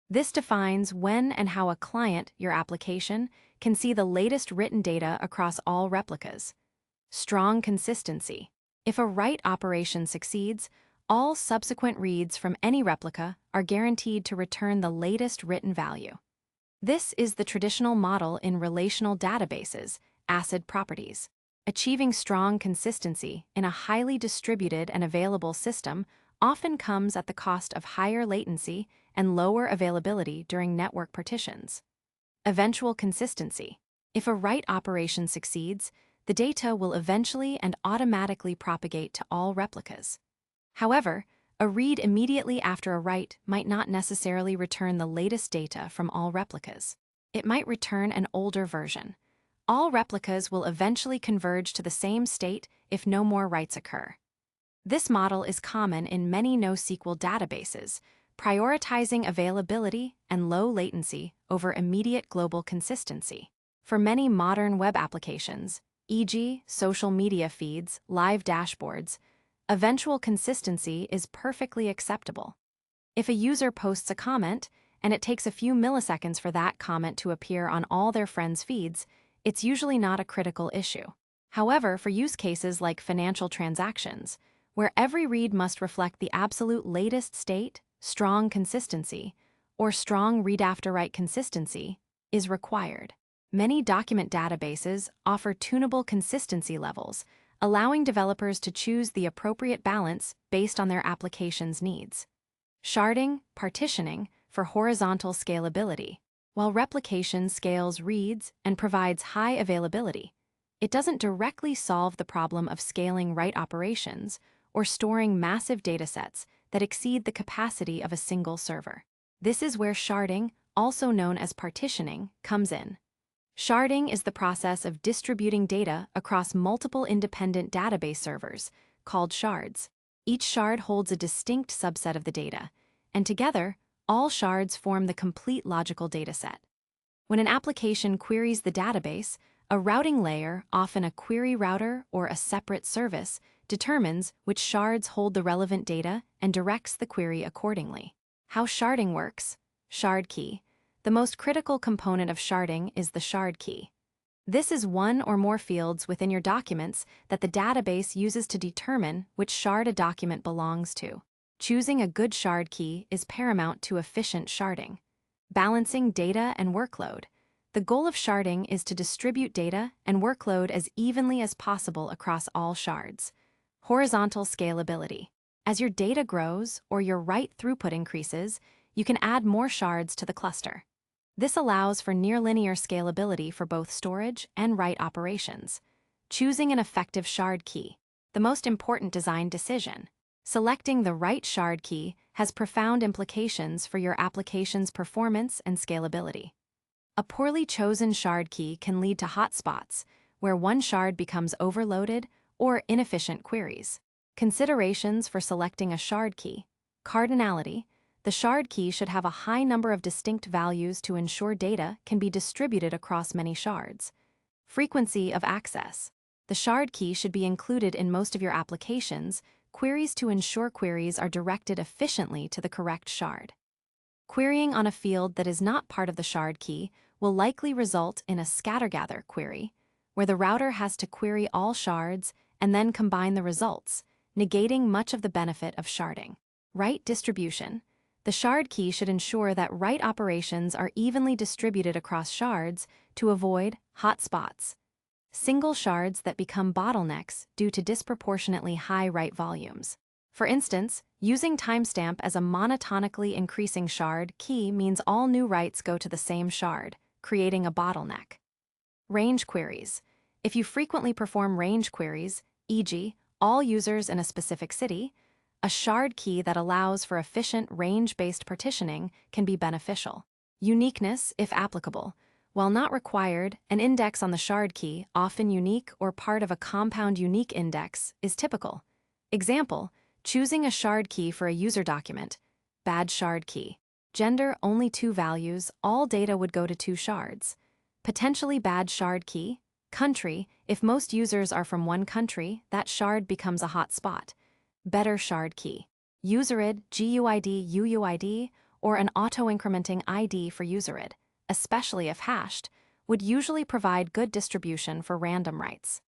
This defines when and how a client, your application, can see the latest written data across all replicas. Strong consistency. If a write operation succeeds, all subsequent reads from any replica are guaranteed to return the latest written value. This is the traditional model in relational databases, ACID properties. Achieving strong consistency in a highly distributed and available system often comes at the cost of higher latency and lower availability during network partitions. Eventual consistency. If a write operation succeeds, the data will eventually and automatically propagate to all replicas. However, a read immediately after a write might not necessarily return the latest data from all replicas. It might return an older version. All replicas will eventually converge to the same state if no more writes occur. This model is common in many NoSQL databases, prioritizing availability and low latency over immediate global consistency. For many modern web applications, e.g., social media feeds, live dashboards, eventual consistency is perfectly acceptable. If a user posts a comment and it takes a few milliseconds for that comment to appear on all their friends' feeds, it's usually not a critical issue. However, for use cases like financial transactions, where every read must reflect the absolute latest state, strong consistency, or strong read-after-write consistency, is required. Many document databases offer tunable consistency levels, allowing developers to choose the appropriate balance based on their application's needs. Sharding, partitioning, for horizontal scalability. While replication scales reads and provides high availability, it doesn't directly solve the problem of scaling write operations or storing massive datasets that exceed the capacity of a single server. This is where sharding, also known as partitioning, comes in. Sharding is the process of distributing data across multiple independent database servers, called shards. Each shard holds a distinct subset of the data, and together, all shards form the complete logical dataset. When an application queries the database, a routing layer, often a query router or a separate service, determines which shards hold the relevant data and directs the query accordingly. How sharding works. Shard key. The most critical component of sharding is the shard key. This is one or more fields within your documents that the database uses to determine which shard a document belongs to. Choosing a good shard key is paramount to efficient sharding. Balancing data and workload. The goal of sharding is to distribute data and workload as evenly as possible across all shards. Horizontal scalability. As your data grows or your write throughput increases, you can add more shards to the cluster. This allows for near-linear scalability for both storage and write operations. Choosing an effective shard key. The most important design decision. Selecting the right shard key has profound implications for your application's performance and scalability. A poorly chosen shard key can lead to hotspots, where one shard becomes overloaded, or inefficient queries. Considerations for selecting a shard key. Cardinality. The shard key should have a high number of distinct values to ensure data can be distributed across many shards. Frequency of access. The shard key should be included in most of your applications, queries to ensure queries are directed efficiently to the correct shard. Querying on a field that is not part of the shard key will likely result in a scattergather query, where the router has to query all shards and then combine the results, negating much of the benefit of sharding. Write distribution. The shard key should ensure that write operations are evenly distributed across shards to avoid hotspots, single shards that become bottlenecks due to disproportionately high write volumes. For instance, using timestamp as a monotonically increasing shard key means all new writes go to the same shard, creating a bottleneck. Range queries. If you frequently perform range queries, e.g., all users in a specific city, a shard key that allows for efficient range-based partitioning can be beneficial. Uniqueness, if applicable. While not required, an index on the shard key, often unique or part of a compound unique index, is typical. Example, choosing a shard key for a user document. Bad shard key. Gender, only 2 values, all data would go to 2 shards. Potentially bad shard key. Country, if most users are from one country, that shard becomes a hot spot. Better shard key. Userid, GUID, UUID, or an auto-incrementing ID for userid, especially if hashed, would usually provide good distribution for random writes.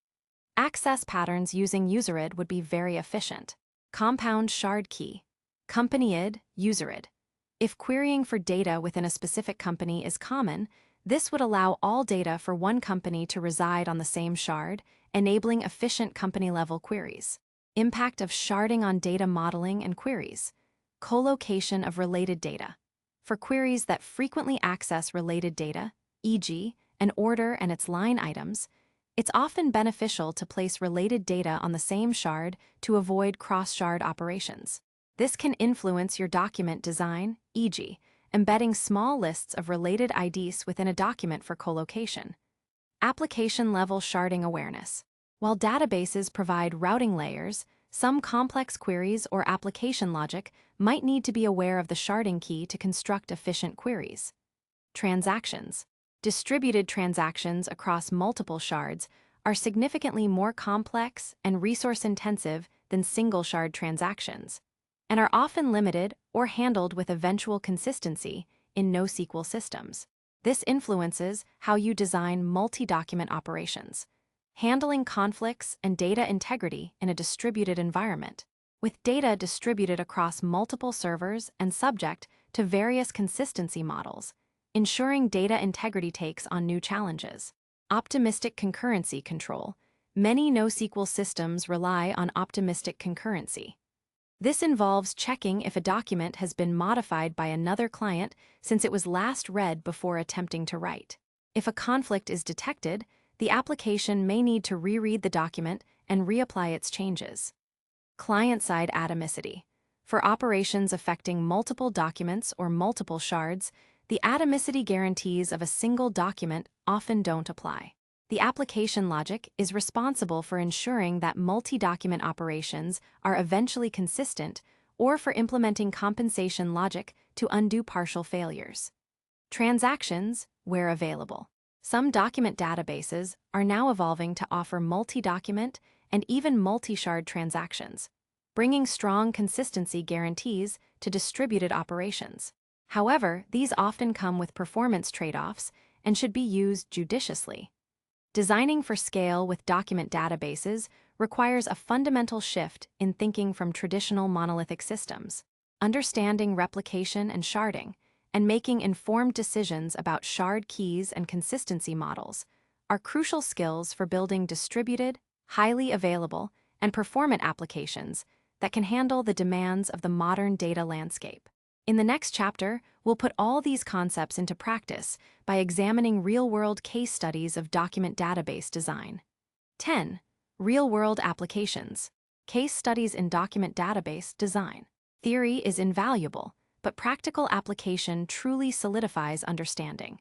Access patterns using userid would be very efficient. Compound shard key. Company-id, userid. If querying for data within a specific company is common, this would allow all data for one company to reside on the same shard, enabling efficient company-level queries. Impact of sharding on data modeling and queries. Collocation of related data. For queries that frequently access related data, e.g., an order and its line items, it's often beneficial to place related data on the same shard to avoid cross-shard operations. This can influence your document design, e.g., embedding small lists of related IDs within a document for collocation. Application-level sharding awareness. While databases provide routing layers, some complex queries or application logic might need to be aware of the sharding key to construct efficient queries. Transactions. Distributed transactions across multiple shards are significantly more complex and resource-intensive than single-shard transactions, and are often limited or handled with eventual consistency in NoSQL systems. This influences how you design multi-document operations, handling conflicts and data integrity in a distributed environment. With data distributed across multiple servers and subject to various consistency models, ensuring data integrity takes on new challenges. Optimistic concurrency control. Many NoSQL systems rely on optimistic concurrency. This involves checking if a document has been modified by another client since it was last read before attempting to write. If a conflict is detected, the application may need to reread the document and reapply its changes. Client-side atomicity. For operations affecting multiple documents or multiple shards, the atomicity guarantees of a single document often don't apply. The application logic is responsible for ensuring that multi-document operations are eventually consistent or for implementing compensation logic to undo partial failures. Transactions, where available. Some document databases are now evolving to offer multi-document and even multi-shard transactions, bringing strong consistency guarantees to distributed operations. However, these often come with performance trade-offs and should be used judiciously. Designing for scale with document databases requires a fundamental shift in thinking from traditional monolithic systems. Understanding replication and sharding, and making informed decisions about shard keys and consistency models are crucial skills for building distributed, highly available, and performant applications that can handle the demands of the modern data landscape. In the next chapter, we'll put all these concepts into practice by examining real-world case studies of document database design. 10. Real-world applications. Case studies in document database design. Theory is invaluable, but practical application truly solidifies understanding.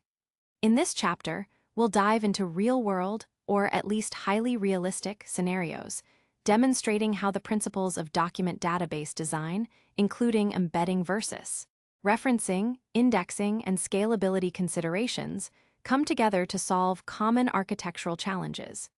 In this chapter, we'll dive into real-world, or at least highly realistic, scenarios, demonstrating how the principles of document database design, including embedding versus referencing, indexing, and scalability considerations, come together to solve common architectural challenges.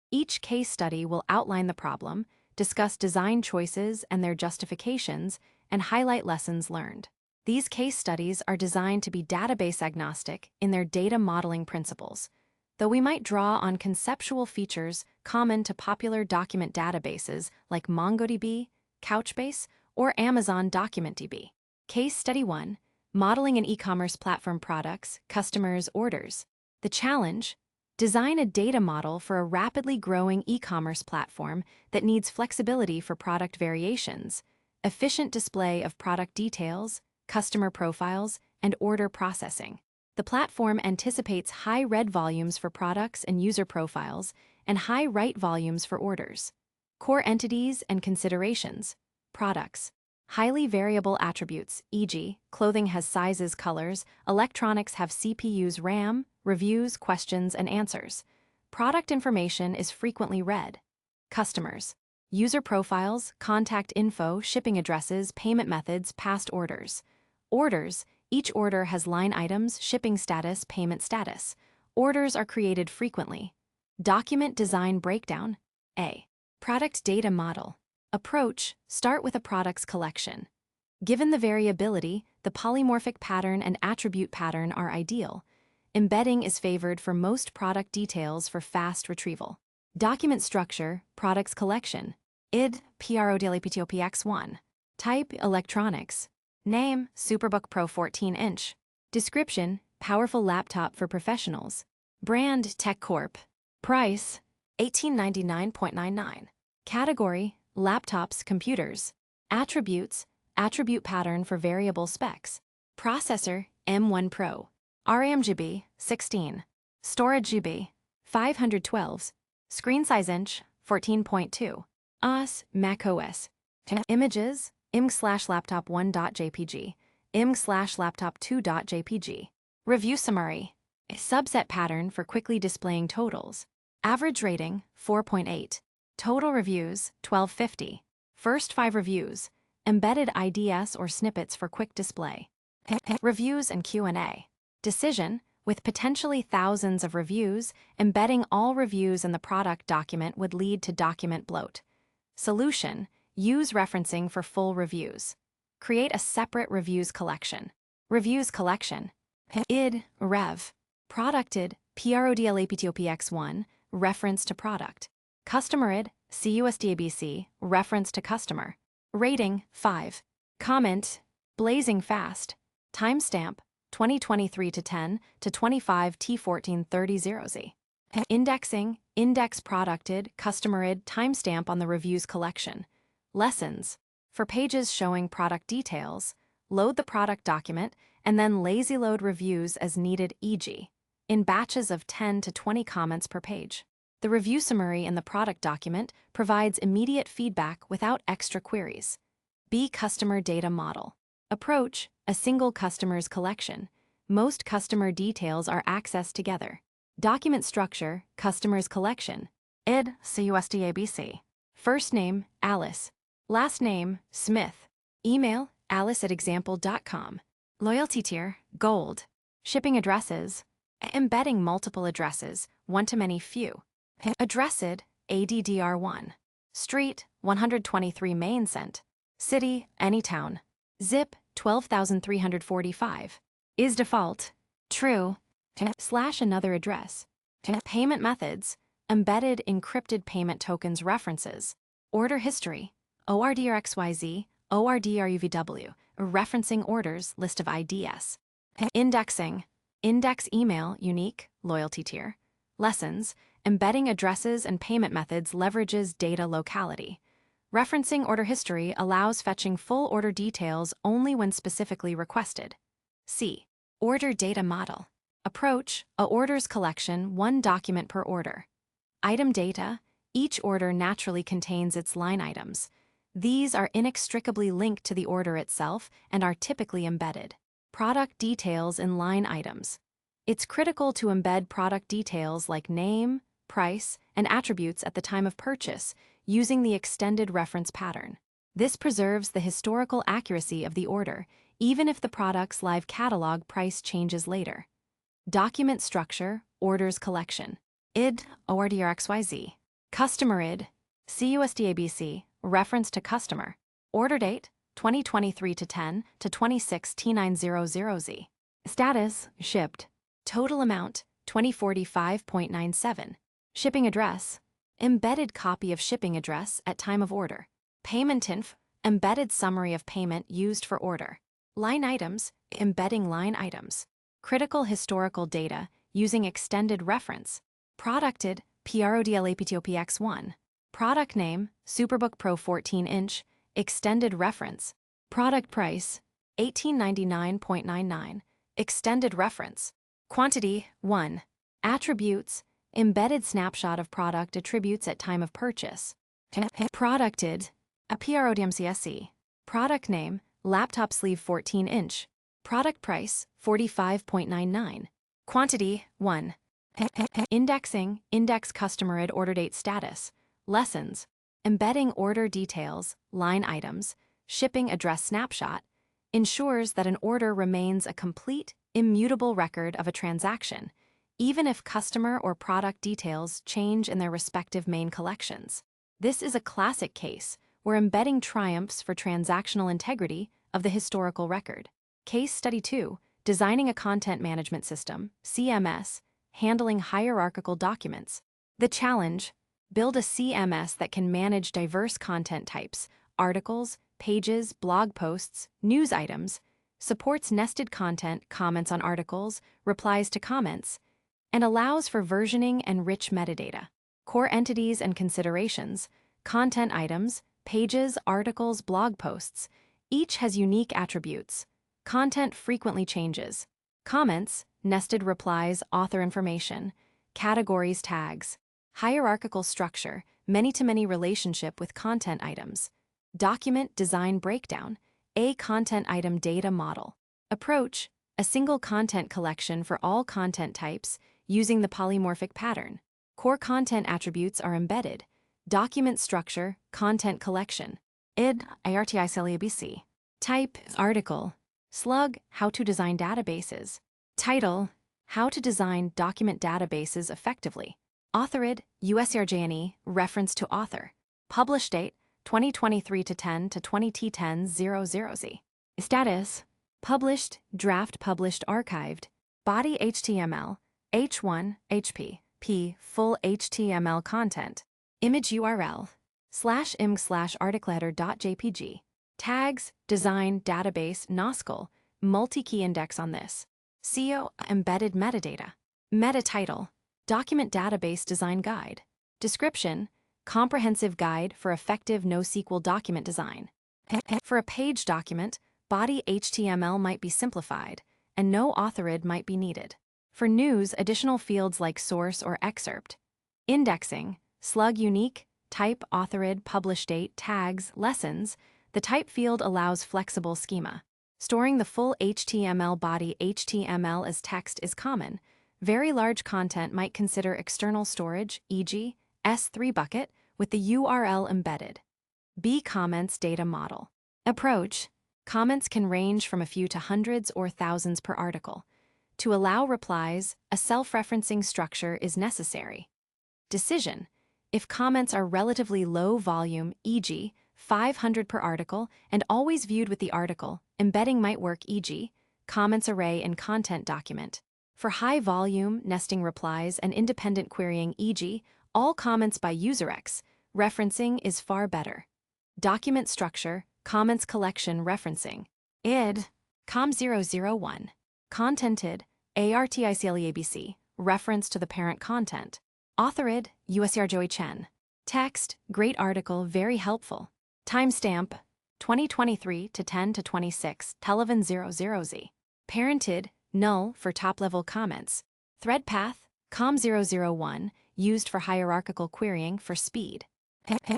Each case study will outline the problem, discuss design choices and their justifications, and highlight lessons learned. These case studies are designed to be database agnostic in their data modeling principles, though we might draw on conceptual features common to popular document databases like MongoDB, Couchbase, or Amazon DocumentDB. Case Study 1. Modeling an e-commerce platform products, customers, orders. The challenge: design a data model for a rapidly growing e-commerce platform that needs flexibility for product variations, efficient display of product details, customer profiles, and order processing. The platform anticipates high read volumes for products and user profiles and high write volumes for orders. Core entities and considerations. Products. Highly variable attributes, e.g., clothing has sizes, colors, electronics have CPUs, RAM, reviews, questions, and answers. Product information is frequently read. Customers. User profiles, contact info, shipping addresses, payment methods, past orders. Orders. Each order has line items, shipping status, payment status. Orders are created frequently. Document design breakdown. A. Product data model. Approach: start with a product's collection. Given the variability, the polymorphic pattern and attribute pattern are ideal. Embedding is favored for most product details for fast retrieval. Document structure: products collection. ID, PRODLAPTOPX1. Type: electronics. Name: Superbook Pro 14-inch. Description: powerful laptop for professionals. Brand: Tech Corp. Price: $1899.99. Category: laptops, computers. Attributes: attribute pattern for variable specs. Processor: M1 Pro. RAM GB: 16. Storage GB: 512. Screen size inch: 14.2. OS: macOS. Images: img/laptop1.jpg, img/laptop2.jpg. Review summary: a subset pattern for quickly displaying totals. Average rating: 4.8. Total reviews: 1250. First 5 reviews: embedded IDs or snippets for quick display. Reviews and Q&A. Decision: with potentially thousands of reviews, embedding all reviews in the product document would lead to document bloat. Solution: use referencing for full reviews. Create a separate reviews collection. Reviews collection. ID, rev. Producted, PRODLAPTOPX1, reference to product. Customer ID, CUSDABC, reference to customer. Rating, 5. Comment: blazing fast. Timestamp, 2023-10 to 25T1430Z. Indexing, index producted, customer ID, timestamp on the reviews collection. Lessons: For pages showing product details, load the product document and then lazy load reviews as needed, e.g., in batches of 10 to 20 comments per page. The review summary in the product document provides immediate feedback without extra queries. B. Customer data model. Approach: a single customer's collection. Most customer details are accessed together. Document structure: customer's collection. ID, CUSDABC. First name, Alice. Last name, Smith. Email, alice@example.com. Loyalty tier, Gold. Shipping addresses: embedding multiple addresses, one-to-many few. Addressed, ADDR1. Street, 123 Main Cent. City, Anytown. Zip, 12,345. Is default, true. / another address. Payment methods: embedded encrypted payment tokens references. Order history: ORDRXYZ, ORDRUVW, referencing orders, list of IDs. Indexing: index email, unique, loyalty tier. Lessons: embedding addresses and payment methods leverages data locality. Referencing order history allows fetching full order details only when specifically requested. C. Order data model. Approach: a orders collection, one document per order. Item data: each order naturally contains its line items. These are inextricably linked to the order itself and are typically embedded. Product details in line items. It's critical to embed product details like name, price, and attributes at the time of purchase using the extended reference pattern. This preserves the historical accuracy of the order, even if the product's live catalog price changes later. Document structure: orders collection. ID, ORDRXYZ. Customer ID, CUSDABC, reference to customer. Order date: 2023 to 10 to 26 T900Z. Status: shipped. Total amount: 2045.97. Shipping address: embedded copy of shipping address at time of order. Payment inf: embedded summary of payment used for order. Line items: embedding line items. Critical historical data using extended reference. Producted: PRODLAPTOPX1. Product name: Superbook Pro 14-inch, extended reference. Product price: $1899.99, extended reference. Quantity: 1. Attributes: embedded snapshot of product attributes at time of purchase. Producted: a PRODMCSE. Product name: laptop sleeve 14-inch. Product price: $45.99. Quantity: 1. Indexing: index customer ID order date status. Lessons: embedding order details, line items, shipping address snapshot, ensures that an order remains a complete, immutable record of a transaction, even if customer or product details change in their respective main collections. This is a classic case where embedding triumphs for transactional integrity of the historical record. Case Study 2, Designing a Content Management System, CMS, Handling Hierarchical Documents. The challenge: build a CMS that can manage diverse content types, articles, pages, blog posts, news items, supports nested content, comments on articles, replies to comments, and allows for versioning and rich metadata. Core entities and considerations: content items, pages, articles, blog posts. Each has unique attributes. Content frequently changes. Comments, nested replies, author information. Categories, tags. Hierarchical structure, many-to-many relationship with content items. Document design breakdown, a content item data model. Approach: a single content collection for all content types using the polymorphic pattern. Core content attributes are embedded. Document structure, content collection. ID, ARTICLABC. Type, article. Slug, how to design databases. Title, how to design document databases effectively. Author ID, USRJNE, reference to author. Publish date, 2023 to 10 to 20 T1000Z. Status: published, draft published archived. Body HTML, H1, HP, P, full HTML content. Image URL, /img/articleheader.jpg. Tags, design, database, NoSQL, multi-key index on this. CO, embedded metadata. Meta title, document database design guide. Description, comprehensive guide for effective NoSQL document design. For a page document, body HTML might be simplified, and no authored might be needed. For news, additional fields like source or excerpt. Indexing, slug unique, type, authored, publish date, tags, lessons. The type field allows flexible schema. Storing the full HTML body HTML as text is common. Very large content might consider external storage, e.g., S3 bucket, with the URL embedded. B comments data model. Approach. Comments can range from a few to hundreds or thousands per article. To allow replies, a self-referencing structure is necessary. Decision. If comments are relatively low volume, e.g., 500 per article, and always viewed with the article, embedding might work, e.g., comments array in content document. For high volume, nesting replies, and independent querying, e.g., all comments by UserX, referencing is far better. Document structure, comments collection referencing. id. com001. Contented, articleabc, reference to the parent content. Authored, USR Joey Chen. Text, great article, very helpful. Timestamp, 2023 to 10 to 26, Televan 00Z. Parented, null for top-level comments. Thread path, com001, used for hierarchical querying for speed.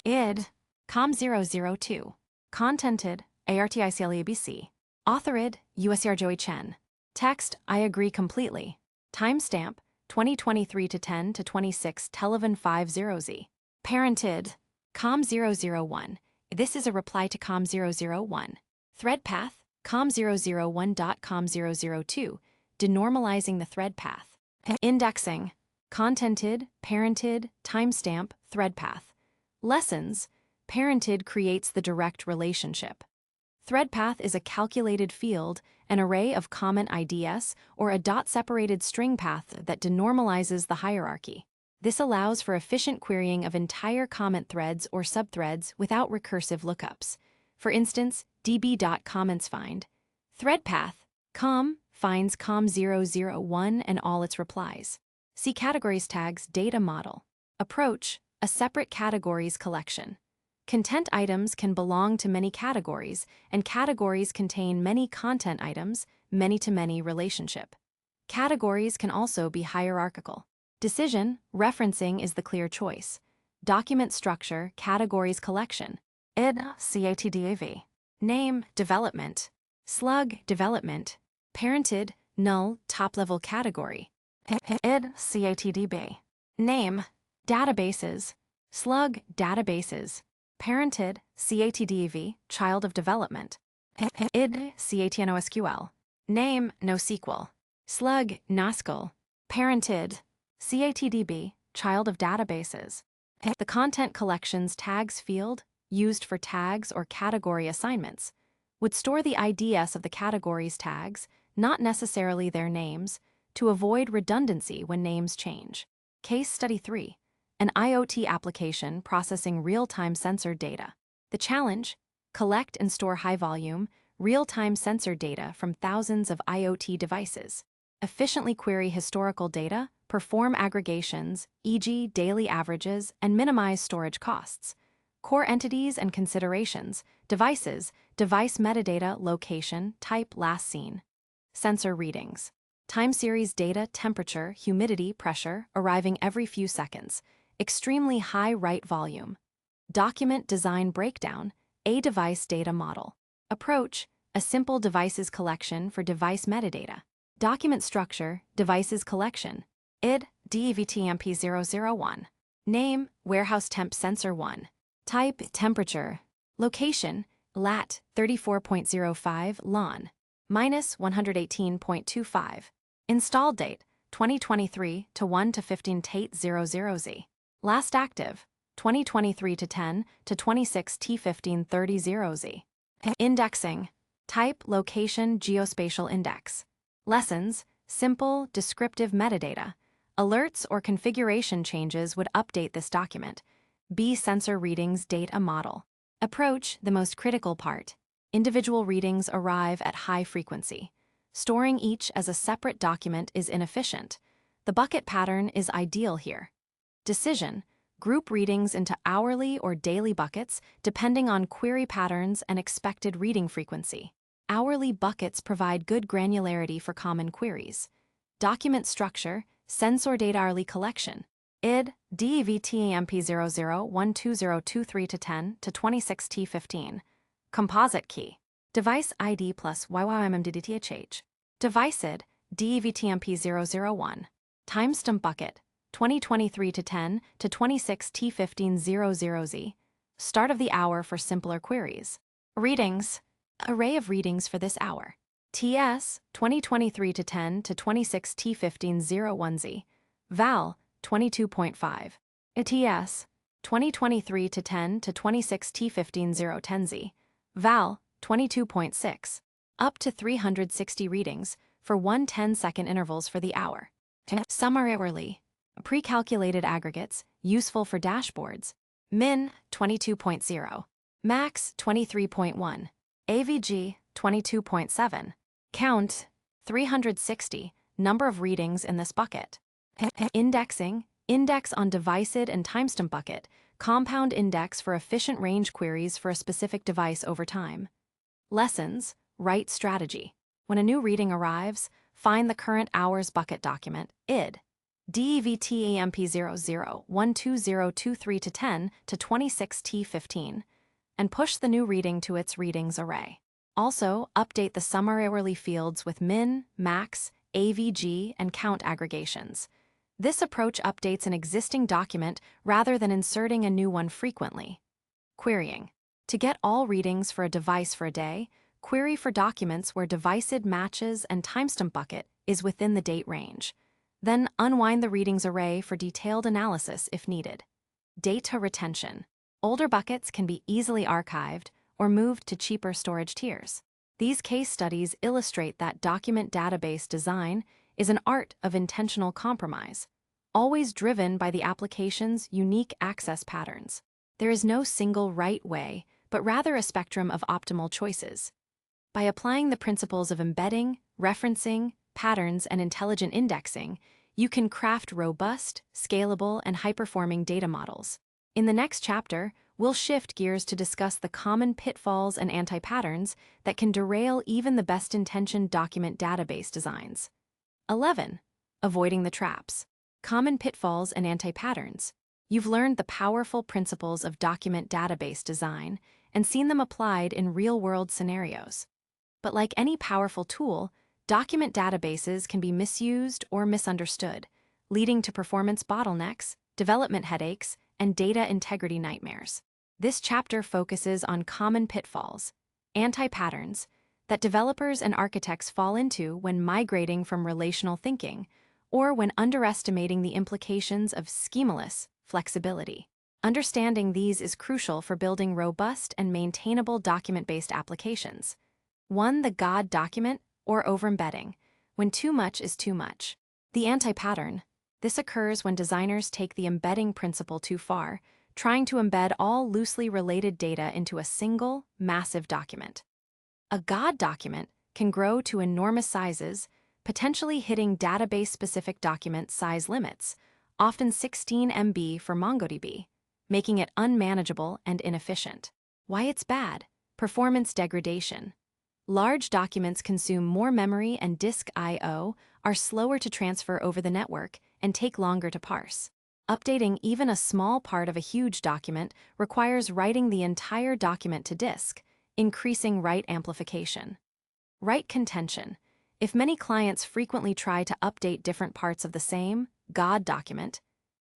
id. com002. Contented, articleabc. Authored, USR Joey Chen. Text, I agree completely. Timestamp, 2023 to 10 to 26, Televan 50Z. Parented, com001. This is a reply to com001. Thread path, com001.com002, denormalizing the thread path. Indexing, contented, parented, timestamp, thread path. Lessons, parented creates the direct relationship. Thread path is a calculated field, an array of comment IDs, or a dot-separated string path that denormalizes the hierarchy. This allows for efficient querying of entire comment threads or subthreads without recursive lookups. For instance, db.commentsFind. Thread path, com, finds com001 and all its replies. See categories tags data model. Approach, a separate categories collection. Content items can belong to many categories, and categories contain many content items, many-to-many relationship. Categories can also be hierarchical. Decision, referencing is the clear choice. Document structure, categories collection. id, catdav. Name, development. Slug, development. Parented, null, top-level category. id, catdb. Name, databases. Slug, databases. Parented, catdav, child of development. id, catNoSQL. Name, NoSQL. Slug, NoSQL. Parented, catdb, child of databases. The content collections tags field, used for tags or category assignments, would store the IDs of the categories tags, not necessarily their names, to avoid redundancy when names change. Case Study 3. An IoT application processing real-time sensor data. The challenge: collect and store high-volume, real-time sensor data from thousands of IoT devices. Efficiently query historical data, perform aggregations, e.g., daily averages, and minimize storage costs. Core entities and considerations: devices, device metadata, location, type, last seen. Sensor readings: time series data, temperature, humidity, pressure, arriving every few seconds. Extremely high write volume. Document design breakdown, a device data model. Approach, a simple devices collection for device metadata. Document structure, devices collection. id, devtmp001. Name, warehouse temp sensor 1. Type, temperature. Location, lat, 34.05, lon, minus 118.25. Install date, 2023 to 1 to 15 tate 00z. Last active, 2023 to 10 to 26 T15 30Z. Indexing, type, location, geospatial index. Lessons, simple, descriptive metadata. Alerts or configuration changes would update this document. B sensor readings data model. Approach, the most critical part. Individual readings arrive at high frequency. Storing each as a separate document is inefficient. The bucket pattern is ideal here. Decision, Group readings into hourly or daily buckets depending on query patterns and expected reading frequency. Hourly buckets provide good granularity for common queries. Document structure, sensor data hourly collection. id, DEVTAMP001202 to 26T15. Composite key. Device ID plus YYMMDDTHH. Device ID, DEVTMP001. Timestamp bucket, 2023 to 10 to 26T1500Z. Start of the hour for simpler queries. Readings. Array of readings for this hour. TS, 2023 to 10 to 26T1501Z. Val, 22.5. TS, 2023 to 10 to 26T15010Z. Val, 22.6. Up to 360 readings for 1 10-second intervals for the hour. Summarily, pre-calculated aggregates, useful for dashboards. Min, 22.0. Max, 23.1. AVG, 22.7. Count, 360. Number of readings in this bucket. Indexing, index on device ID and timestamp bucket. Compound index for efficient range queries for a specific device over time. Lessons, write strategy. When a new reading arrives, find the current hours bucket document, id. DEVTAMP001202 to 10 to 26T15, and push the new reading to its readings array. Also, update the summarily fields with min, max, AVG, and count aggregations. This approach updates an existing document rather than inserting a new one frequently. Querying. To get all readings for a device for a day, query for documents where device ID matches and timestamp bucket is within the date range. Then unwind the readings array for detailed analysis if needed. Data retention. Older buckets can be easily archived or moved to cheaper storage tiers. These case studies illustrate that document database design is an art of intentional compromise, always driven by the application's unique access patterns. There is no single right way, but rather a spectrum of optimal choices. By applying the principles of embedding, referencing, patterns, and intelligent indexing, you can craft robust, scalable, and high-performing data models. In the next chapter, we'll shift gears to discuss the common pitfalls and anti-patterns that can derail even the best-intentioned document database designs. 11. Avoiding the traps. Common pitfalls and anti-patterns. You've learned the powerful principles of document database design and seen them applied in real-world scenarios. But like any powerful tool, document databases can be misused or misunderstood, leading to performance bottlenecks, development headaches, and data integrity nightmares. This chapter focuses on common pitfalls, anti-patterns, that developers and architects fall into when migrating from relational thinking or when underestimating the implications of schemaless flexibility. Understanding these is crucial for building robust and maintainable document-based applications. 1. The God document, or overembedding, when too much is too much. The anti-pattern. This occurs when designers take the embedding principle too far, trying to embed all loosely related data into a single, massive document. A God document can grow to enormous sizes, potentially hitting database-specific document size limits, often 16 MB for MongoDB, making it unmanageable and inefficient. Why it's bad? Performance degradation. Large documents consume more memory and disk I/O, are slower to transfer over the network, and take longer to parse. Updating even a small part of a huge document requires writing the entire document to disk, increasing write amplification. Write contention. If many clients frequently try to update different parts of the same God document,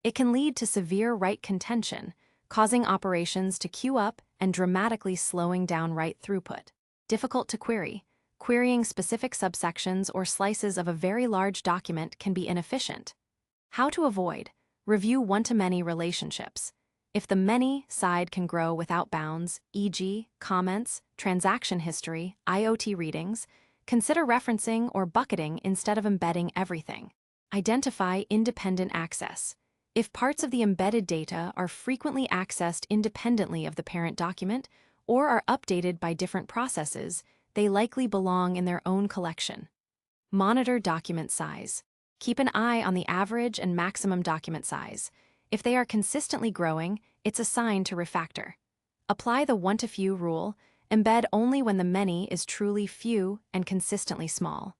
it can lead to severe write contention, causing operations to queue up and dramatically slowing down write throughput. Difficult to query. Querying specific subsections or slices of a very large document can be inefficient. How to avoid. Review one-to-many relationships. If the many side can grow without bounds, e.g., comments, transaction history, IoT readings, consider referencing or bucketing instead of embedding everything. Identify independent access. If parts of the embedded data are frequently accessed independently of the parent document or are updated by different processes, they likely belong in their own collection. Monitor document size. Keep an eye on the average and maximum document size. If they are consistently growing, it's a sign to refactor. Apply the one-to-few rule, embed only when the many is truly few and consistently small.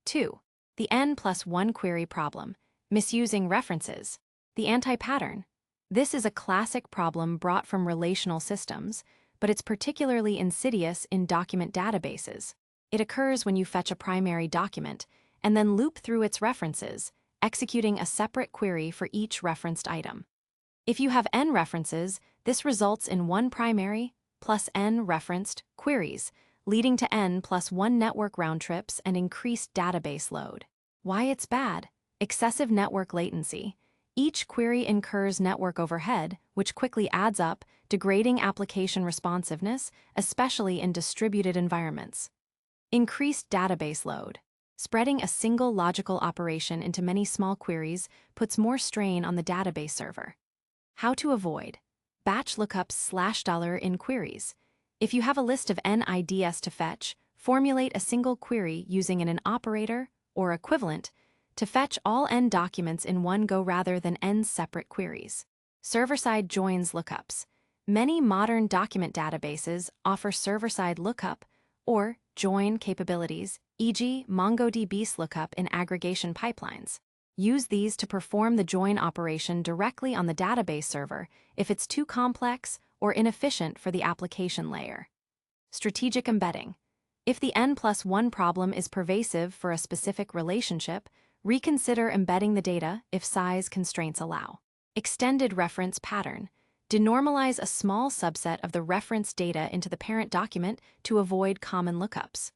2. The N+1 query problem, misusing references. The anti-pattern. This is a classic problem brought from relational systems, but it's particularly insidious in document databases. It occurs when you fetch a primary document and then loop through its references, executing a separate query for each referenced item. If you have n references, this results in one primary plus n referenced queries, leading to n+1 network round trips and increased database load. Why it's bad? Excessive network latency. Each query incurs network overhead, which quickly adds up, degrading application responsiveness, especially in distributed environments. Increased database load. Spreading a single logical operation into many small queries puts more strain on the database server. How to avoid batch lookups $in queries. If you have a list of n IDs to fetch, formulate a single query using an operator or equivalent to fetch all n documents in one go rather than n separate queries. Server-side joins lookups. Many modern document databases offer server-side lookup or join capabilities, e.g. MongoDB's lookup in aggregation pipelines. Use these to perform the join operation directly on the database server if it's too complex or inefficient for the application layer. Strategic embedding. If the N+1 problem is pervasive for a specific relationship, reconsider embedding the data if size constraints allow. Extended reference pattern. Denormalize a small subset of the reference data into the parent document to avoid common lookups.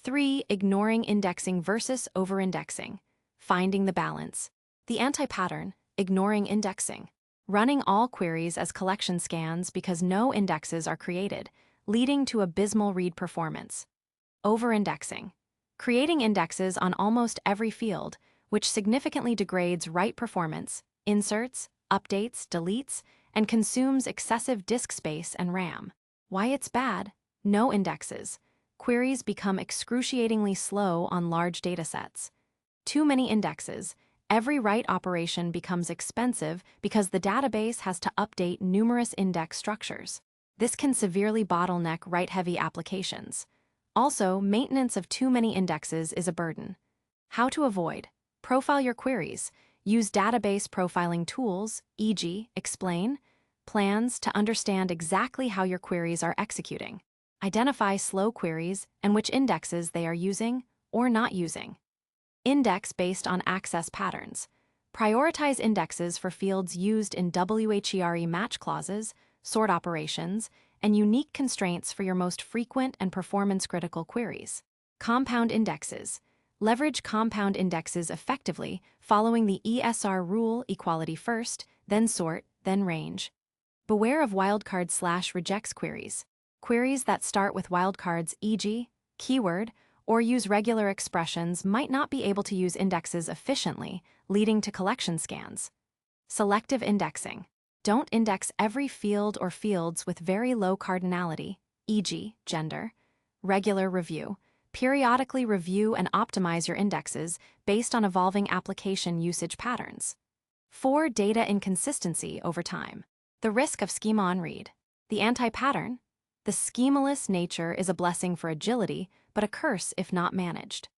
3. Ignoring indexing versus over-indexing. Finding the balance. The anti-pattern, ignoring indexing. Running all queries as collection scans because no indexes are created, leading to abysmal read performance. Over-indexing. Creating indexes on almost every field, which significantly degrades write performance, inserts, updates, deletes, and consumes excessive disk space and RAM. Why it's bad? No indexes. Queries become excruciatingly slow on large datasets. Too many indexes. Every write operation becomes expensive because the database has to update numerous index structures. This can severely bottleneck write-heavy applications. Also, maintenance of too many indexes is a burden. How to avoid? Profile your queries. Use database profiling tools, e.g., explain, plans to understand exactly how your queries are executing. Identify slow queries and which indexes they are using or not using. Index based on access patterns. Prioritize indexes for fields used in WHERE match clauses, sort operations, and unique constraints for your most frequent and performance-critical queries. Compound indexes. Leverage compound indexes effectively, following the ESR rule: equality first, then sort, then range. Beware of wildcard/regex queries. Queries that start with wildcards, e.g., keyword, or use regular expressions might not be able to use indexes efficiently, leading to collection scans. Selective indexing. Don't index every field or fields with very low cardinality, e.g., gender. Regular review. Periodically review and optimize your indexes based on evolving application usage patterns. 4. Data inconsistency over time. The risk of schema-on-read. The anti-pattern. The schemaless nature is a blessing for agility, but a curse if not managed.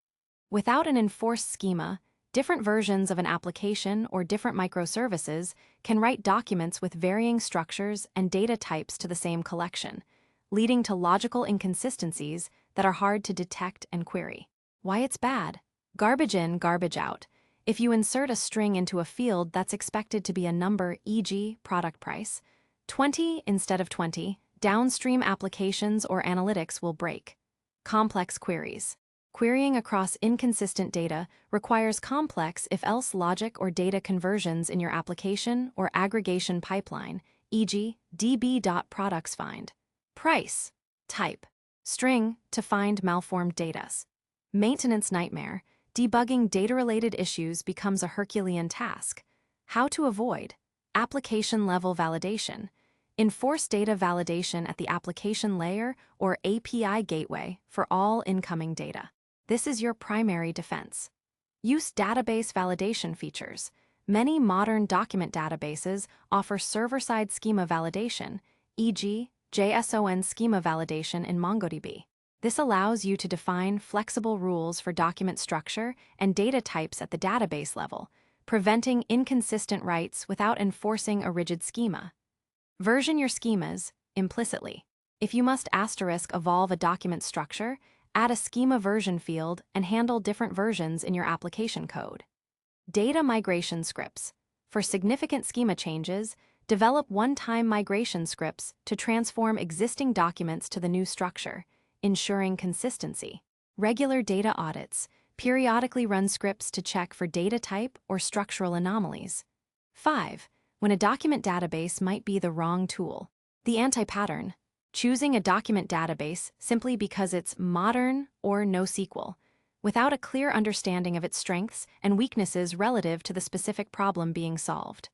Without an enforced schema, different versions of an application or different microservices can write documents with varying structures and data types to the same collection, leading to logical inconsistencies that are hard to detect and query. Why it's bad? Garbage in, garbage out. If you insert a string into a field that's expected to be a number, e.g., product price, 20 instead of 20, downstream applications or analytics will break. Complex queries. Querying across inconsistent data requires complex if-else logic or data conversions in your application or aggregation pipeline, e.g., db.productsFind. Price. Type. String to find malformed data. Maintenance nightmare. Debugging data-related issues becomes a Herculean task. How to avoid? Application-level validation. Enforce data validation at the application layer or API gateway for all incoming data. This is your primary defense. Use database validation features. many modern document databases offer server-side schema validation, e.g., JSON schema validation in MongoDB. This allows you to define flexible rules for document structure and data types at the database level, preventing inconsistent writes without enforcing a rigid schema. Version your schemas implicitly. If you must *evolve a document structure, add a schema version field and handle different versions in your application code. Data migration scripts. For significant schema changes, develop one-time migration scripts to transform existing documents to the new structure, ensuring consistency. Regular data audits. Periodically run scripts to check for data type or structural anomalies. 5. When a document database might be the wrong tool. The anti-pattern. Choosing a document database simply because it's modern or NoSQL, without a clear understanding of its strengths and weaknesses relative to the specific problem being solved.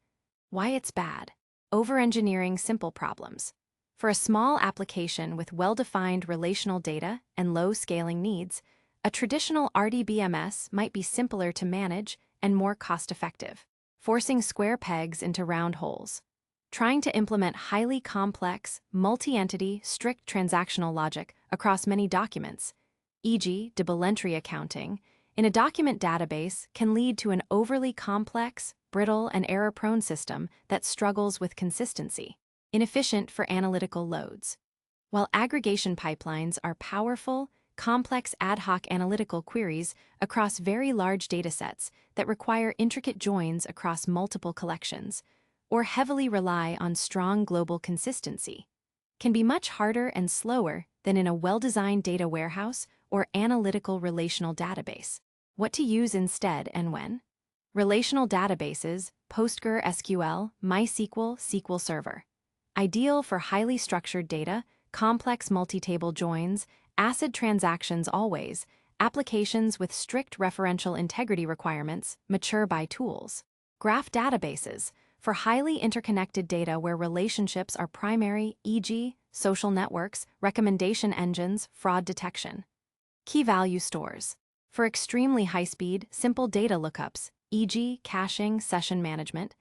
Why it's bad. Over-engineering simple problems. For a small application with well-defined relational data and low scaling needs, a traditional RDBMS might be simpler to manage and more cost-effective, forcing square pegs into round holes. Trying to implement highly complex, multi-entity, strict transactional logic across many documents, e.g., double entry accounting, in a document database can lead to an overly complex, brittle, and error-prone system that struggles with consistency, inefficient for analytical loads. While aggregation pipelines are powerful, complex ad hoc analytical queries across very large datasets that require intricate joins across multiple collections, or heavily rely on strong global consistency, can be much harder and slower than in a well-designed data warehouse or analytical relational database. What to use instead and when? Relational databases, PostgreSQL, MySQL, SQL Server. Ideal for highly structured data, complex multi-table joins, ACID transactions always, applications with strict referential integrity requirements, mature by tools. Graph databases, for highly interconnected data where relationships are primary, e.g., social networks, recommendation engines, fraud detection. Key value stores, for extremely high-speed, simple data lookups, e.g., caching, session management.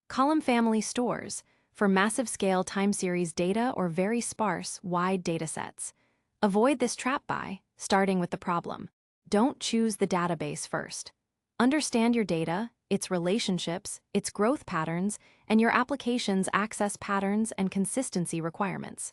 Column family stores, for massive-scale time series data or very sparse, wide datasets. Avoid this trap by starting with the problem. Don't choose the database first. Understand your data, its relationships, its growth patterns, and your application's access patterns and consistency requirements.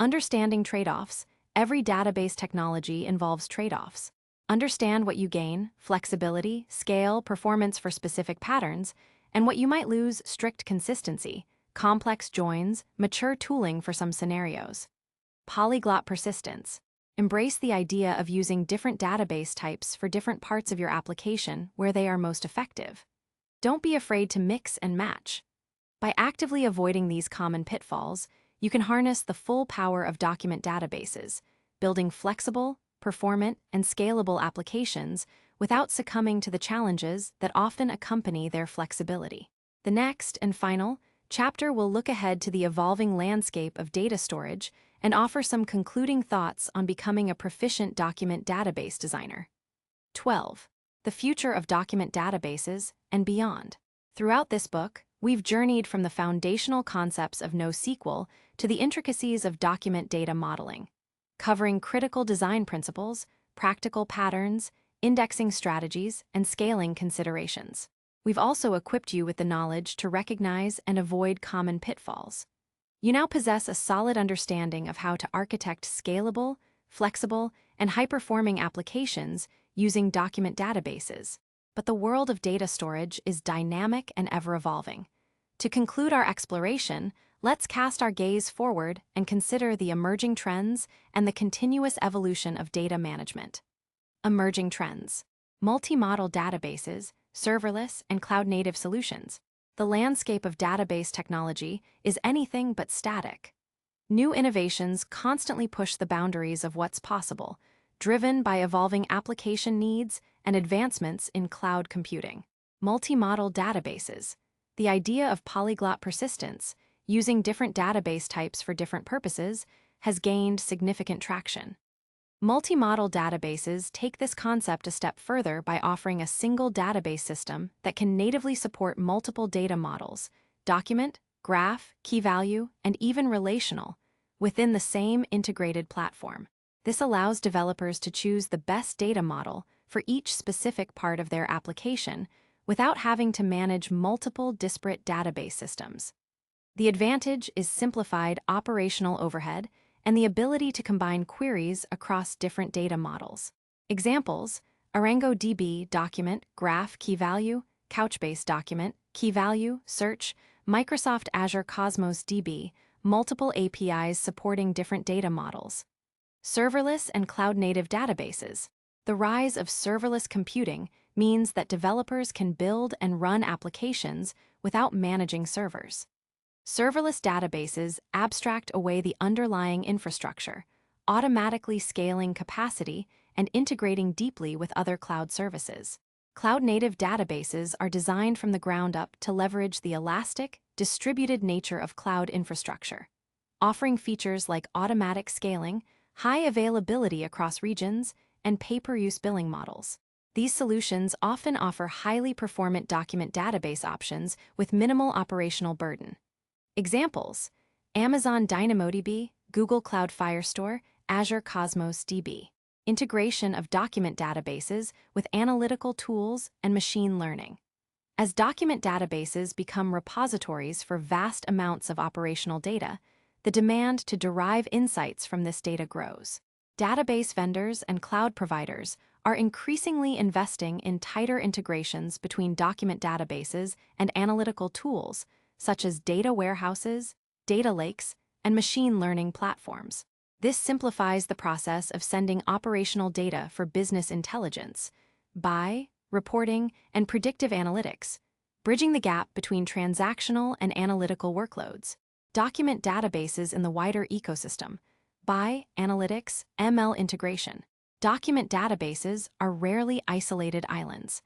Understanding trade-offs. Every database technology involves trade-offs. Understand what you gain, flexibility, scale, performance for specific patterns, and what you might lose, strict consistency, complex joins, mature tooling for some scenarios. Polyglot persistence. Embrace the idea of using different database types for different parts of your application where they are most effective. Don't be afraid to mix and match. By actively avoiding these common pitfalls, you can harness the full power of document databases, building flexible, performant, and scalable applications without succumbing to the challenges that often accompany their flexibility. The next and final chapter will look ahead to the evolving landscape of data storage and offer some concluding thoughts on becoming a proficient document database designer. 12. The future of document databases and beyond. Throughout this book, we've journeyed from the foundational concepts of NoSQL to the intricacies of document data modeling, covering critical design principles, practical patterns, indexing strategies, and scaling considerations. We've also equipped you with the knowledge to recognize and avoid common pitfalls. You now possess a solid understanding of how to architect scalable, flexible, and high-performing applications using document databases. But the world of data storage is dynamic and ever-evolving. To conclude our exploration, let's cast our gaze forward and consider the emerging trends and the continuous evolution of data management. Emerging trends. Multi-model databases, serverless, and cloud-native solutions. The landscape of database technology is anything but static. New innovations constantly push the boundaries of what's possible, driven by evolving application needs and advancements in cloud computing. Multi-model databases. The idea of polyglot persistence, using different database types for different purposes, has gained significant traction. Multi-model databases take this concept a step further by offering a single database system that can natively support multiple data models, document, graph, key value, and even relational, within the same integrated platform. This allows developers to choose the best data model for each specific part of their application without having to manage multiple disparate database systems. The advantage is simplified operational overhead and the ability to combine queries across different data models. Examples: ArangoDB document, graph, key value, Couchbase document, key value, search, Microsoft Azure Cosmos DB, multiple APIs supporting different data models. Serverless and cloud-native databases. The rise of serverless computing means that developers can build and run applications without managing servers. Serverless databases abstract away the underlying infrastructure, automatically scaling capacity and integrating deeply with other cloud services. Cloud-native databases are designed from the ground up to leverage the elastic, distributed nature of cloud infrastructure, offering features like automatic scaling, high availability across regions, and pay-per-use billing models. These solutions often offer highly performant document database options with minimal operational burden. Examples: Amazon DynamoDB, Google Cloud Firestore, Azure Cosmos DB. Integration of document databases with analytical tools and machine learning. As document databases become repositories for vast amounts of operational data, the demand to derive insights from this data grows. Database vendors and cloud providers are increasingly investing in tighter integrations between document databases and analytical tools, such as data warehouses, data lakes, and machine learning platforms. This simplifies the process of sending operational data for business intelligence, buy, reporting, and predictive analytics, bridging the gap between transactional and analytical workloads. Document databases in the wider ecosystem. Buy, analytics, ML integration. Document databases are rarely isolated islands.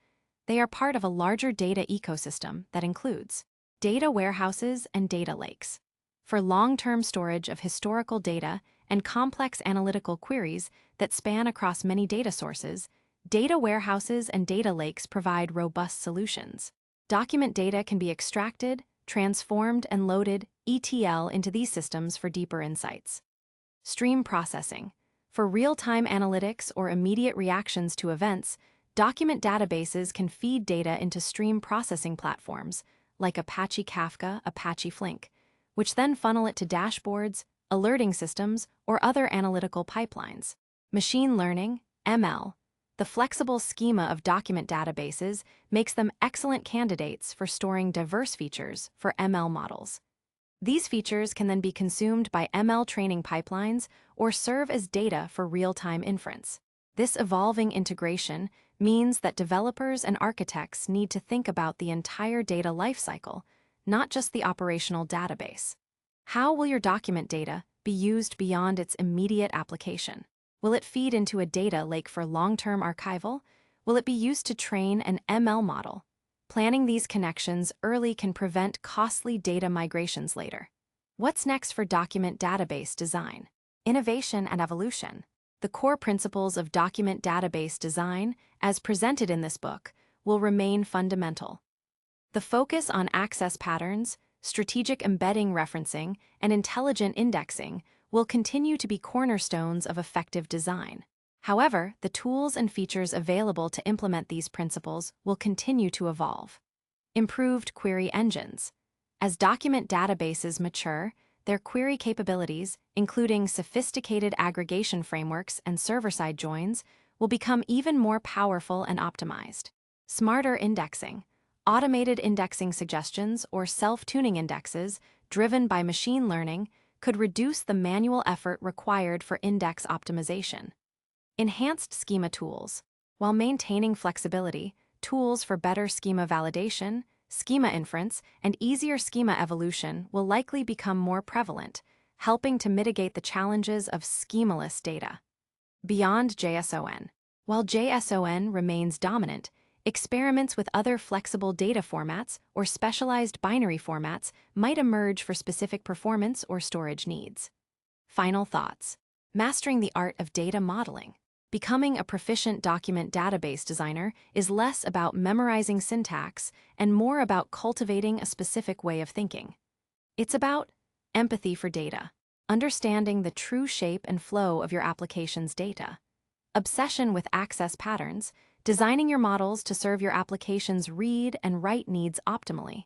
They are part of a larger data ecosystem that includes data warehouses and data lakes. For long-term storage of historical data and complex analytical queries that span across many data sources, data warehouses and data lakes provide robust solutions. Document data can be extracted, transformed, and loaded ETL into these systems for deeper insights. Stream processing. For real-time analytics or immediate reactions to events, document databases can feed data into stream processing platforms like Apache Kafka, Apache Flink, which then funnel it to dashboards, alerting systems, or other analytical pipelines. Machine learning, ML. The flexible schema of document databases makes them excellent candidates for storing diverse features for ML models. These features can then be consumed by ML training pipelines or serve as data for real-time inference. This evolving integration means that developers and architects need to think about the entire data lifecycle, not just the operational database. How will your document data be used beyond its immediate application? Will it feed into a data lake for long-term archival? Will it be used to train an ML model? Planning these connections early can prevent costly data migrations later. What's next for document database design? Innovation and evolution. The core principles of document database design, as presented in this book, will remain fundamental. The focus on access patterns, strategic embedding referencing, and intelligent indexing will continue to be cornerstones of effective design. However, the tools and features available to implement these principles will continue to evolve. Improved query engines. As document databases mature, their query capabilities, including sophisticated aggregation frameworks and server-side joins, will become even more powerful and optimized. Smarter indexing. Automated indexing suggestions or self-tuning indexes driven by machine learning could reduce the manual effort required for index optimization. Enhanced schema tools. While maintaining flexibility, tools for better schema validation, schema inference, and easier schema evolution will likely become more prevalent, helping to mitigate the challenges of schemaless data. Beyond JSON. While JSON remains dominant, experiments with other flexible data formats or specialized binary formats might emerge for specific performance or storage needs. Final thoughts. Mastering the art of data modeling. Becoming a proficient document database designer is less about memorizing syntax and more about cultivating a specific way of thinking. It's about empathy for data, understanding the true shape and flow of your application's data, obsession with access patterns, designing your models to serve your application's read and write needs optimally,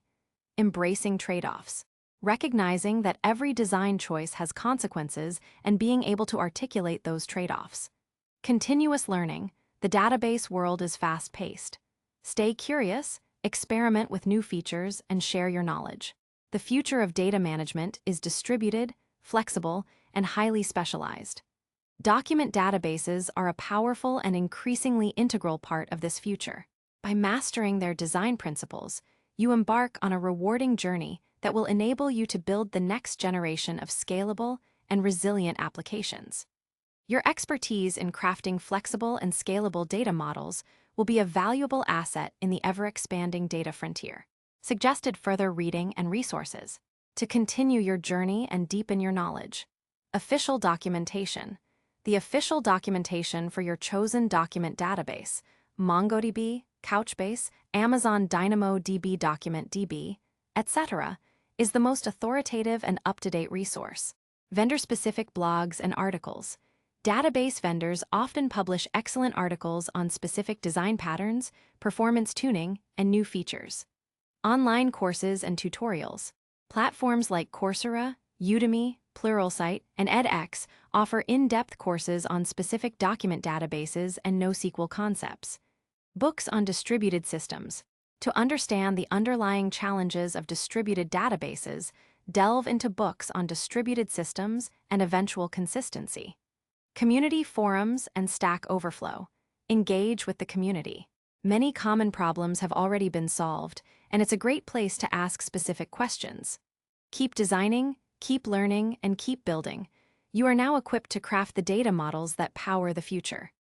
embracing trade-offs, recognizing that every design choice has consequences and being able to articulate those trade-offs. Continuous learning. The database world is fast-paced. Stay curious, experiment with new features, and share your knowledge. The future of data management is distributed, flexible, and highly specialized. Document databases are a powerful and increasingly integral part of this future. By mastering their design principles, you embark on a rewarding journey that will enable you to build the next generation of scalable and resilient applications. Your expertise in crafting flexible and scalable data models will be a valuable asset in the ever-expanding data frontier. Suggested further reading and resources. To continue your journey and deepen your knowledge. Official documentation. The official documentation for your chosen document database, MongoDB, Couchbase, Amazon DynamoDB Document DB, etc., is the most authoritative and up-to-date resource. Vendor-specific blogs and articles. Database vendors often publish excellent articles on specific design patterns, performance tuning, and new features. Online courses and tutorials. Platforms like Coursera, Udemy, Pluralsight, and edX offer in-depth courses on specific document databases and NoSQL concepts. Books on distributed systems. To understand the underlying challenges of distributed databases, delve into books on distributed systems and eventual consistency. Community forums and Stack Overflow. Engage with the community. Many common problems have already been solved, and it's a great place to ask specific questions. Keep designing, keep learning, and keep building. You are now equipped to craft the data models that power the future.